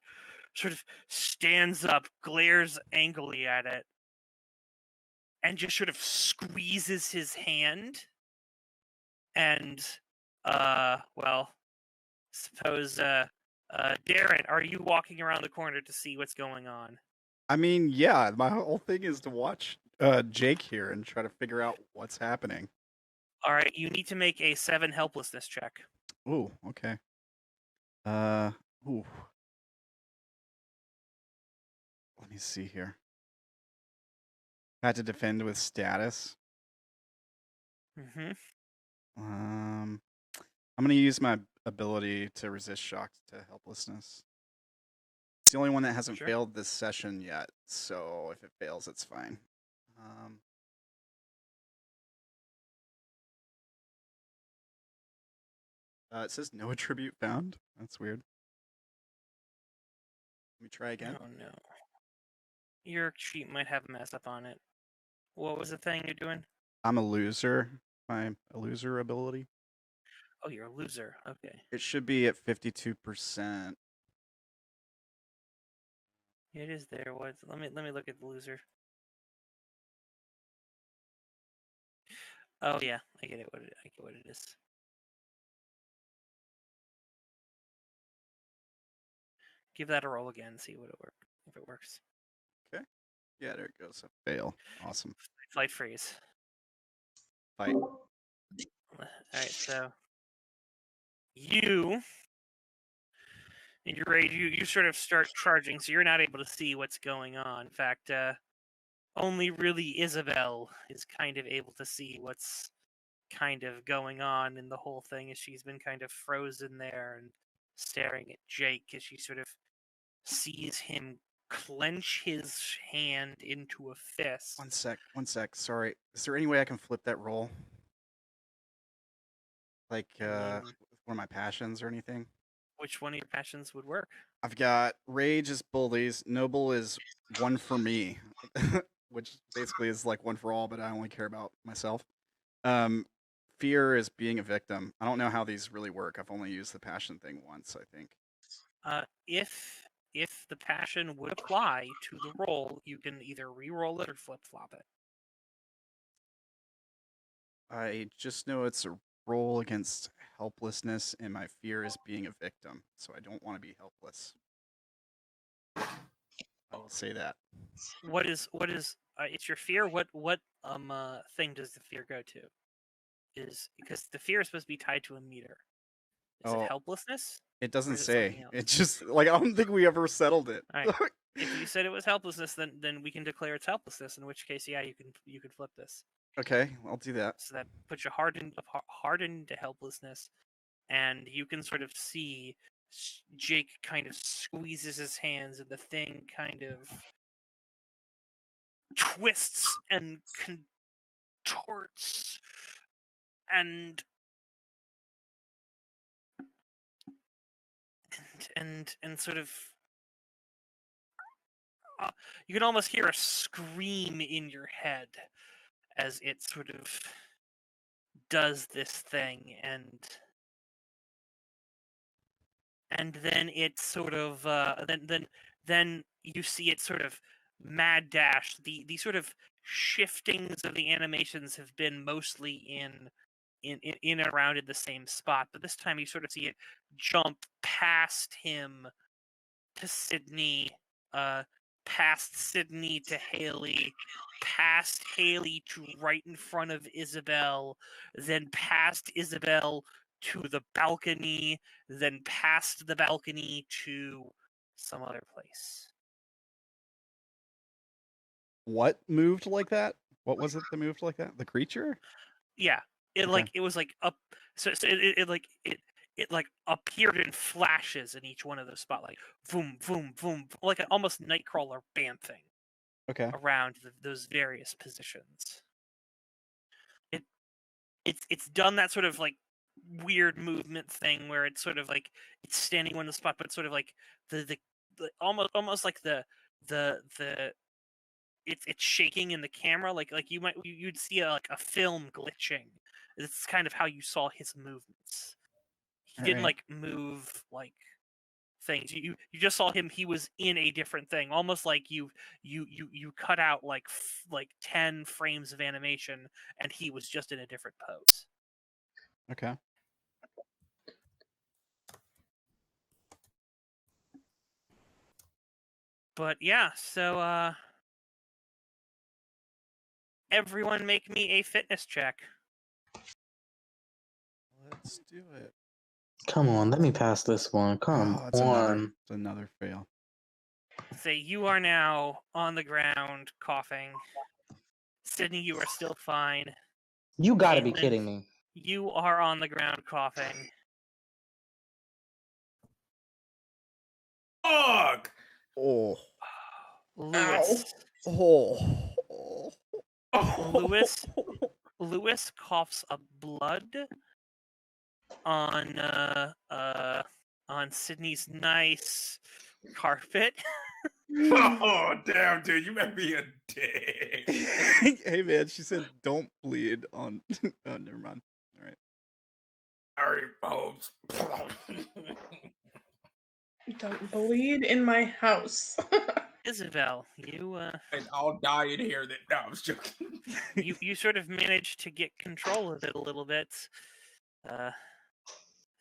sort of stands up, glares angrily at it, and just sort of squeezes his hand. And, suppose, Darren, are you walking around the corner to see what's going on? I mean, yeah, my whole thing is to watch Jake here and try to figure out what's happening. All right, you need to make a 7 helplessness check. Ooh, okay. Ooh. Let me see here. I had to defend with status. Mm-hmm. I'm gonna use my ability to resist shock to helplessness. It's the only one that hasn't Sure. failed this session yet, so if it fails, it's fine. It says no attribute found. That's weird. Let me try again. Oh no. Your sheet might have a mess up on it. What was the thing you're doing? I'm a loser. I'm a loser ability. Oh, you're a loser. Okay. It should be at 52%. It is there. What? Let me look at the loser. Oh yeah, I get it. I get what it is. Give that a roll again. See what if it works. Okay. Yeah, there it goes. A fail. Awesome. Fight freeze. Fight. All right, so you in your rage, you sort of start charging, so you're not able to see what's going on. In fact, only really Isobel is kind of able to see what's kind of going on in the whole thing, as she's been kind of frozen there and staring at Jake as she sort of sees him clench his hand into a fist. One sec. Sorry. Is there any way I can flip that roll? Like, one of my passions or anything? Which one of your passions would work? I've got Rage is bullies. Noble is one for me, which basically is like one for all, but I only care about myself. Fear is being a victim. I don't know how these really work. I've only used the passion thing once, I think. If the passion would apply to the roll, you can either re-roll it or flip-flop it. I just know it's a roll against helplessness, and my fear is being a victim, so I don't want to be helpless. I will say that. What is it's your fear? What thing does the fear go to? Is because the fear is supposed to be tied to a meter. Is it helplessness? It doesn't is it say. something else? It just like I don't think we ever settled it. All right. If you said it was helplessness, then we can declare it's helplessness. In which case, yeah, you can flip this. Okay, I'll do that. So that puts you hardened to helplessness, and you can sort of see Jake kind of squeezes his hands, and the thing kind of twists and contorts, and sort of you can almost hear a scream in your head as it sort of does this thing, and then it sort of then you see it sort of mad dash. The sort of shiftings of the animations have been mostly in and around in the same spot, but this time you sort of see it jump past him to Sydney, past Sydney to Haley, past Haley to right in front of Isobel, then past Isobel to the balcony, then past the balcony to some other place. What moved like that? What was it that moved like that? The creature? Yeah, it Okay. it was like up. So it like appeared in flashes in each one of those spots, like boom, boom, boom, like an almost Nightcrawler banthing Okay. around those various positions. It's done that sort of like weird movement thing where it's sort of like it's standing on the spot, but sort of like the almost like the it's shaking in the camera, like you'd see like a film glitching. It's kind of how you saw his movements. He didn't Alright. like move like things. You just saw him. He was in a different thing, almost like you cut out like 10 frames of animation, and he was just in a different pose. Okay. But yeah, so everyone make me a fitness check. Let's do it. Come on, let me pass this one. Come it's on. another fail. Say you are now on the ground coughing. Sydney, you are still fine. You gotta be Caitlin, kidding me. You are on the ground coughing. Fuck! Oh. Lewis. Oh. Lewis coughs up blood on Sydney's nice carpet. Oh, damn, dude, you made me a dick. Hey, man, she said don't bleed on... oh, never mind. All right. Sorry, folks. Don't bleed in my house. Isobel, you And I'll die in here. No, I was joking. you sort of managed to get control of it a little bit.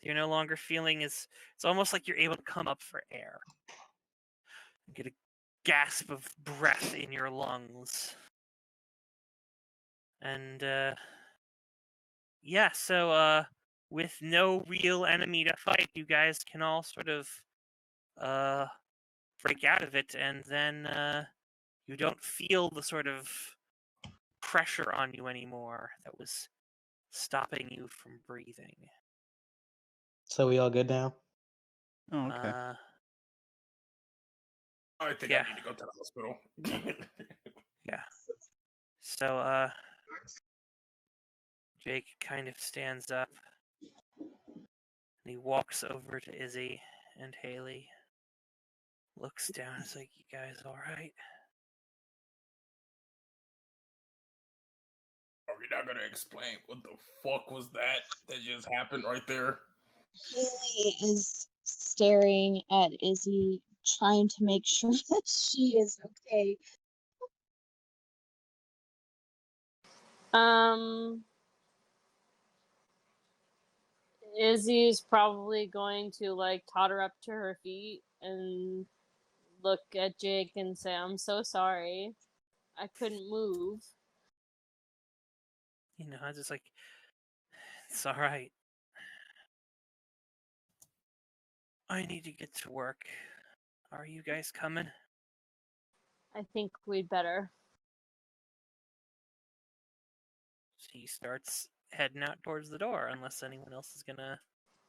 You're no longer feeling it's almost like you're able to come up for air. Get a gasp of breath in your lungs. And yeah, so with no real enemy to fight, you guys can all sort of break out of it, and then you don't feel the sort of pressure on you anymore that was stopping you from breathing. So we all good now? Oh, okay. I think Yeah. I need to go to the hospital. Yeah. So, Jake kind of stands up. And he walks over to Izzy and Haley. Looks down. Is like, "You guys all right?" Are we not gonna explain what the fuck was that just happened right there? Haley is staring at Izzy, trying to make sure that she is okay. Izzy's probably going to like totter up to her feet and look at Jake and say, "I'm so sorry. I couldn't move." I just like, "It's all right. I need to get to work. Are you guys coming?" I think we'd better. He starts heading out towards the door, unless anyone else is gonna.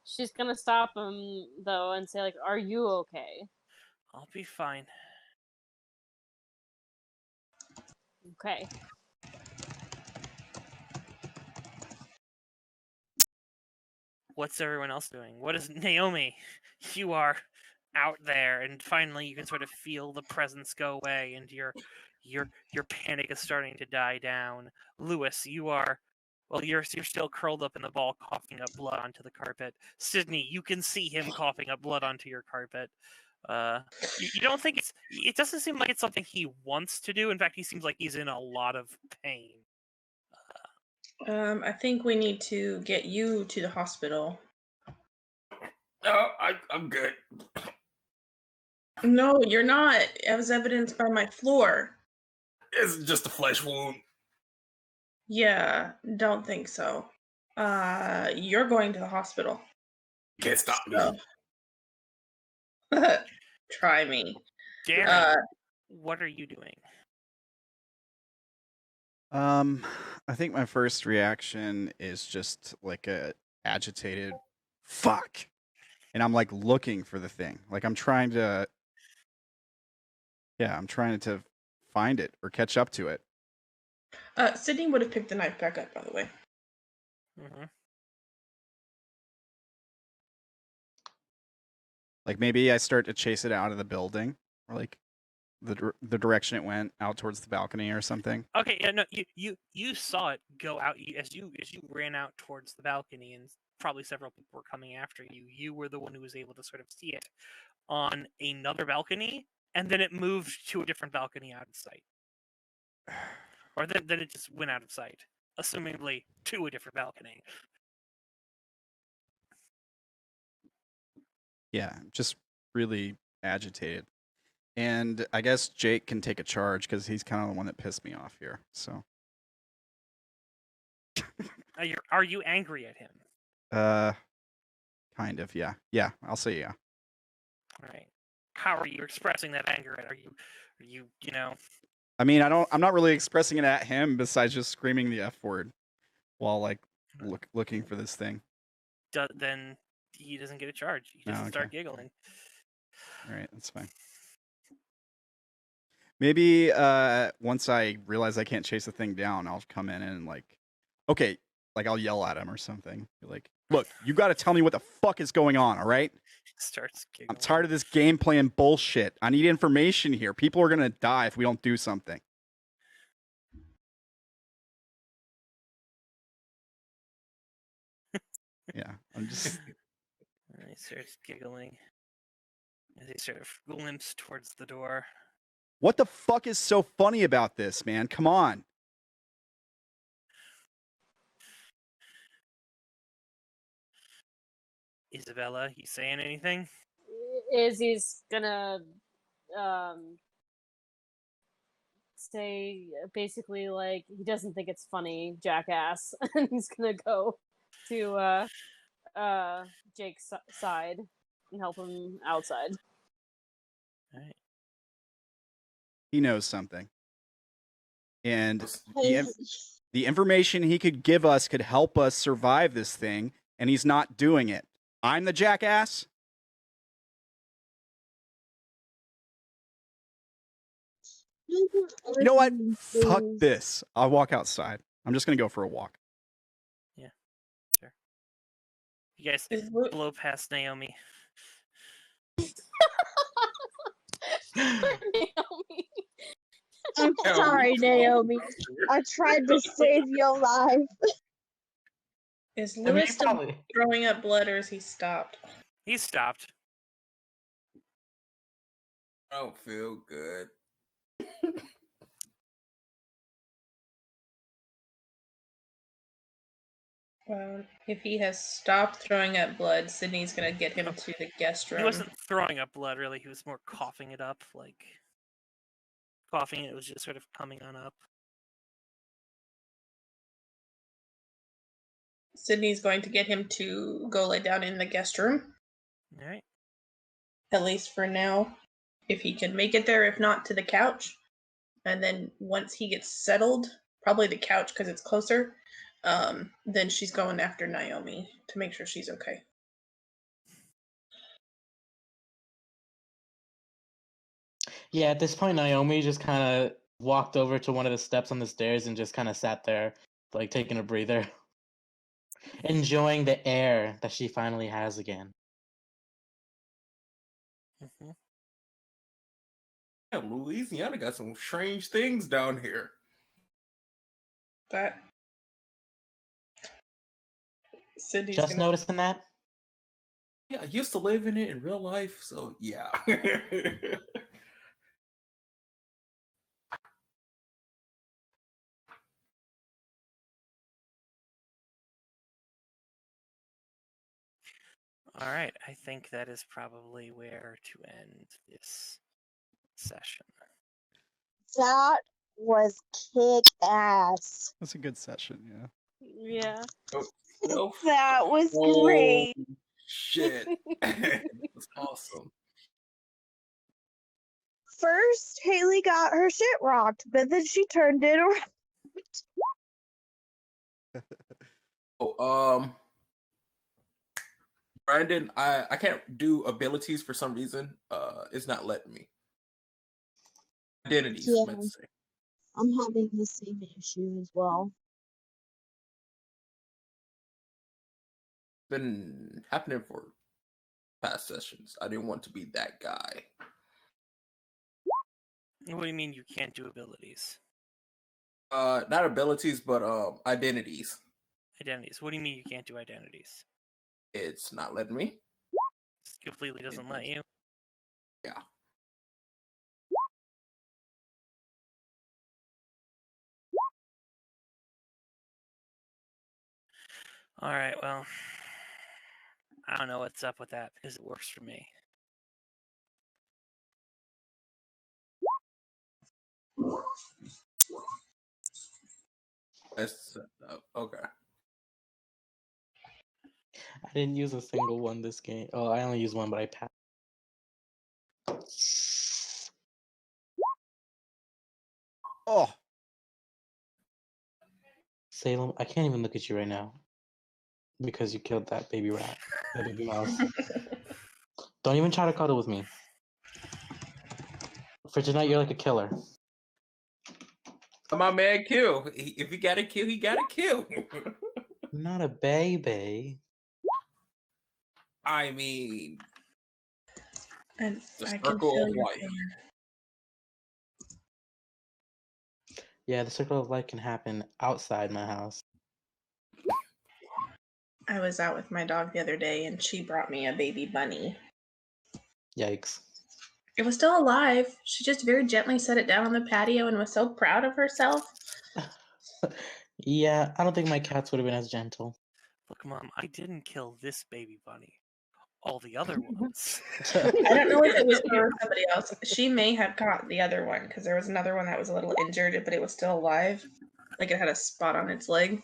She's gonna stop him though and say, like, "Are you okay?" "I'll be fine." Okay. What's everyone else doing? What is Naomi? You are out there, and finally you can sort of feel the presence go away, and your panic is starting to die down. Lewis, you are. Well, you're still curled up in the ball, coughing up blood onto the carpet. Sydney, you can see him coughing up blood onto your carpet. You don't think it doesn't seem like it's something he wants to do. In fact, he seems like he's in a lot of pain. I think we need to get you to the hospital. No, I'm good. No, you're not, as evidenced by my floor. It's just a flesh wound. Yeah, don't think so. You're going to the hospital. Can't stop me. Try me. Darren, what are you doing? I think my first reaction is just like a agitated fuck. And I'm like looking for the thing. Like I'm trying to find it or catch up to it. Sydney would have picked the knife back up, by the way. Mm-hmm. Like maybe I start to chase it out of the building, or like the direction it went out towards the balcony or something. Okay, yeah, no, you saw it go out as you ran out towards the balcony, and probably several people were coming after you. You were the one who was able to sort of see it on another balcony, and then it moved to a different balcony out of sight, or then it just went out of sight, assumingly to a different balcony. Yeah, just really agitated. And I guess Jake can take a charge because he's kind of the one that pissed me off here. So, Are you angry at him? kind of, yeah. Yeah, I'll say yeah. All right. How are you expressing that anger? Are you I mean, I'm not really expressing it at him besides just screaming the F word while like looking for this thing. Then he doesn't get a charge. He doesn't start giggling. All right, that's fine. Maybe once I realize I can't chase the thing down, I'll come in and like, okay, like I'll yell at him or something. Be like, look, you got to tell me what the fuck is going on, all right? Starts giggling. I'm tired of this game playing bullshit. I need information here. People are gonna die if we don't do something. Yeah, I'm just. And he starts giggling as he sort of limps towards the door. What the fuck is so funny about this, man? Come on. Isabella, you saying anything? Izzy's gonna say basically like he doesn't think it's funny, jackass, and he's gonna go to Jake's side and help him outside. All right. He knows something. And the information he could give us could help us survive this thing, and he's not doing it. I'm the jackass? You know what? Fuck this. I'll walk outside. I'm just gonna go for a walk. You guys Is Lu- blow past Naomi. Naomi. I'm sorry, Naomi. I tried to save your life. Is I mean, Lewis still probably. throwing up blood, or is he stopped? He stopped. I don't feel good. Well, if he has stopped throwing up blood, Sydney's gonna get him to the guest room. He wasn't throwing up blood, really. He was more coughing it up, like coughing. It was just sort of coming on up. Sydney's going to get him to go lay down in the guest room, All right. at least for now. If he can make it there, if not, to the couch. And then once he gets settled, probably the couch because it's closer, then she's going after Naomi to make sure she's okay. Yeah, at this point, Naomi just kind of walked over to one of the steps on the stairs and just kind of sat there, like taking a breather, enjoying the air that she finally has again. Mm-hmm. Yeah, Louisiana got some strange things down here. That Sydney's Just gonna noticing that? Yeah, I used to live in it in real life, so yeah. All right. I think that is probably where to end this session. That was kick ass. That's a good session, yeah. Yeah. No. That was Oh, great. shit. That's awesome. First, Haley got her shit rocked, but then she turned it around. Oh, Brandon, I can't do abilities for some reason. It's not letting me. Identities, Yeah. let's say. I'm having the same issue as well. Been happening for past sessions. I didn't want to be that guy. What do you mean you can't do abilities? Not abilities, but identities. Identities. What do you mean you can't do identities? It's not letting me. It completely doesn't let you. Yeah. All right. Well, I don't know what's up with that because it works for me. That's okay. I didn't use a single one this game. Oh, I only used one, but I passed. Oh, Salem, I can't even look at you right now because you killed that baby rat, that baby mouse. Don't even try to cuddle with me. For tonight, you're like a killer. My man, kill. If he got to kill, he got to kill. Not a baby. I mean, and the I can circle feel of your life. pain. Yeah, the circle of life can happen outside my house. I was out with my dog the other day, and she brought me a baby bunny. Yikes. It was still alive. She just very gently set it down on the patio and was so proud of herself. Yeah, I don't think my cats would have been as gentle. Look, Mom, I didn't kill this baby bunny. All the other ones. I don't know if it was her or somebody else. She may have caught the other one because there was another one that was a little injured, but it was still alive. Like it had a spot on its leg,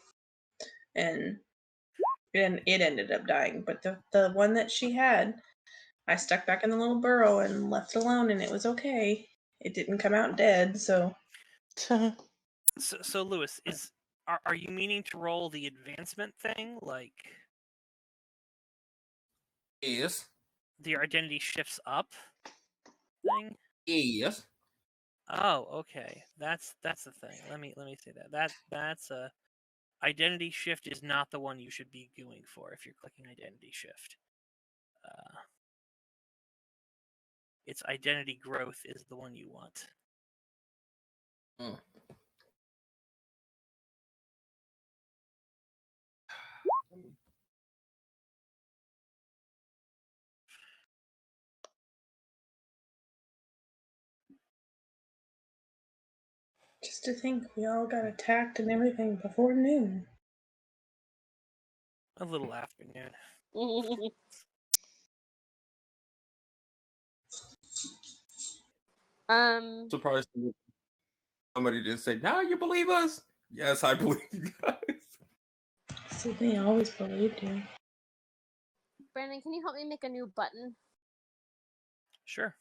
and it ended up dying. But the one that she had, I stuck back in the little burrow and left it alone, and it was okay. It didn't come out dead, so So Lewis, are you meaning to roll the advancement thing, like Yes. the identity shifts up thing? Yes. Oh, okay. That's the thing. Let me say that. That's a identity shift is not the one you should be going for if you're clicking identity shift. It's identity growth is the one you want. Mm. Just to think we all got attacked and everything before noon. A little afternoon. Surprised somebody just say, "Now you believe us?" Yes, I believe you guys. Sydney always believed you. Brandon, can you help me make a new button? Sure.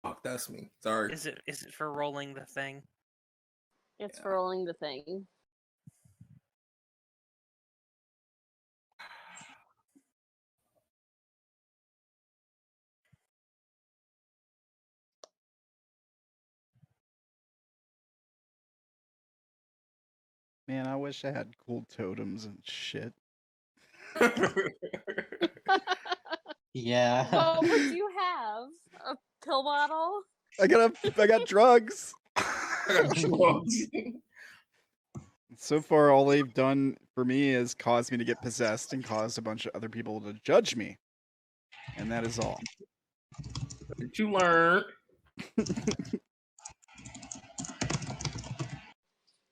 Fuck, that's me. Sorry. Is it for rolling the thing? It's for rolling the thing. Man, I wish I had cool totems and shit. Yeah. Well, what do you have? A pill bottle? I got drugs. So far, all they've done for me is cause me to get possessed and cause a bunch of other people to judge me. And that is all. Did you learn?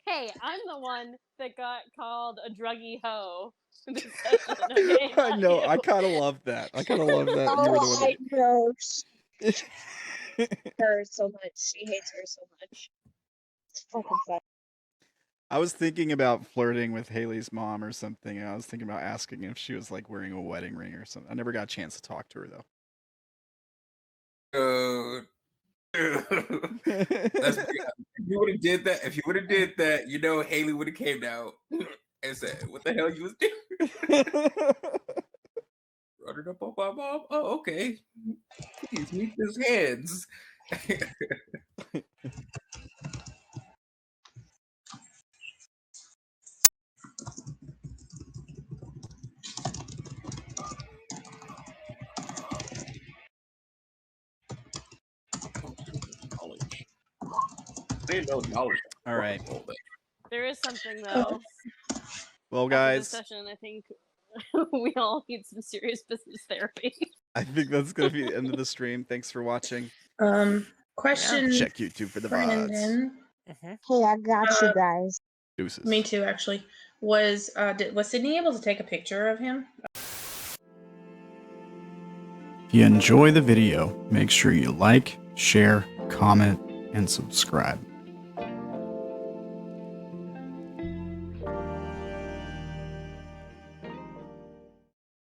Hey, I'm the one that got called a druggy hoe. This session, okay, I not know. you. I kind of love that. I kind of love that. You were the Oh, one I know. that... Her so much. She hates her so much. It's fucking fun. I was thinking about flirting with Haley's mom or something. And I was thinking about asking if she was like wearing a wedding ring or something. I never got a chance to talk to her though. If you would have did that, you know, Haley would have came out and said, "What the hell you was doing?" Running up on my mom. Oh, okay. Please meet his hands. They know knowledge. All right. There is something though. Well, After guys, this session, I think we all need some serious business therapy. I think that's gonna be the end of the stream. Thanks for watching. Question. Check YouTube for the VODs. Brandon. Hey, I got you guys. Deuces. Me too, actually. Was Sydney able to take a picture of him? If you enjoy the video, make sure you like, share, comment, and subscribe.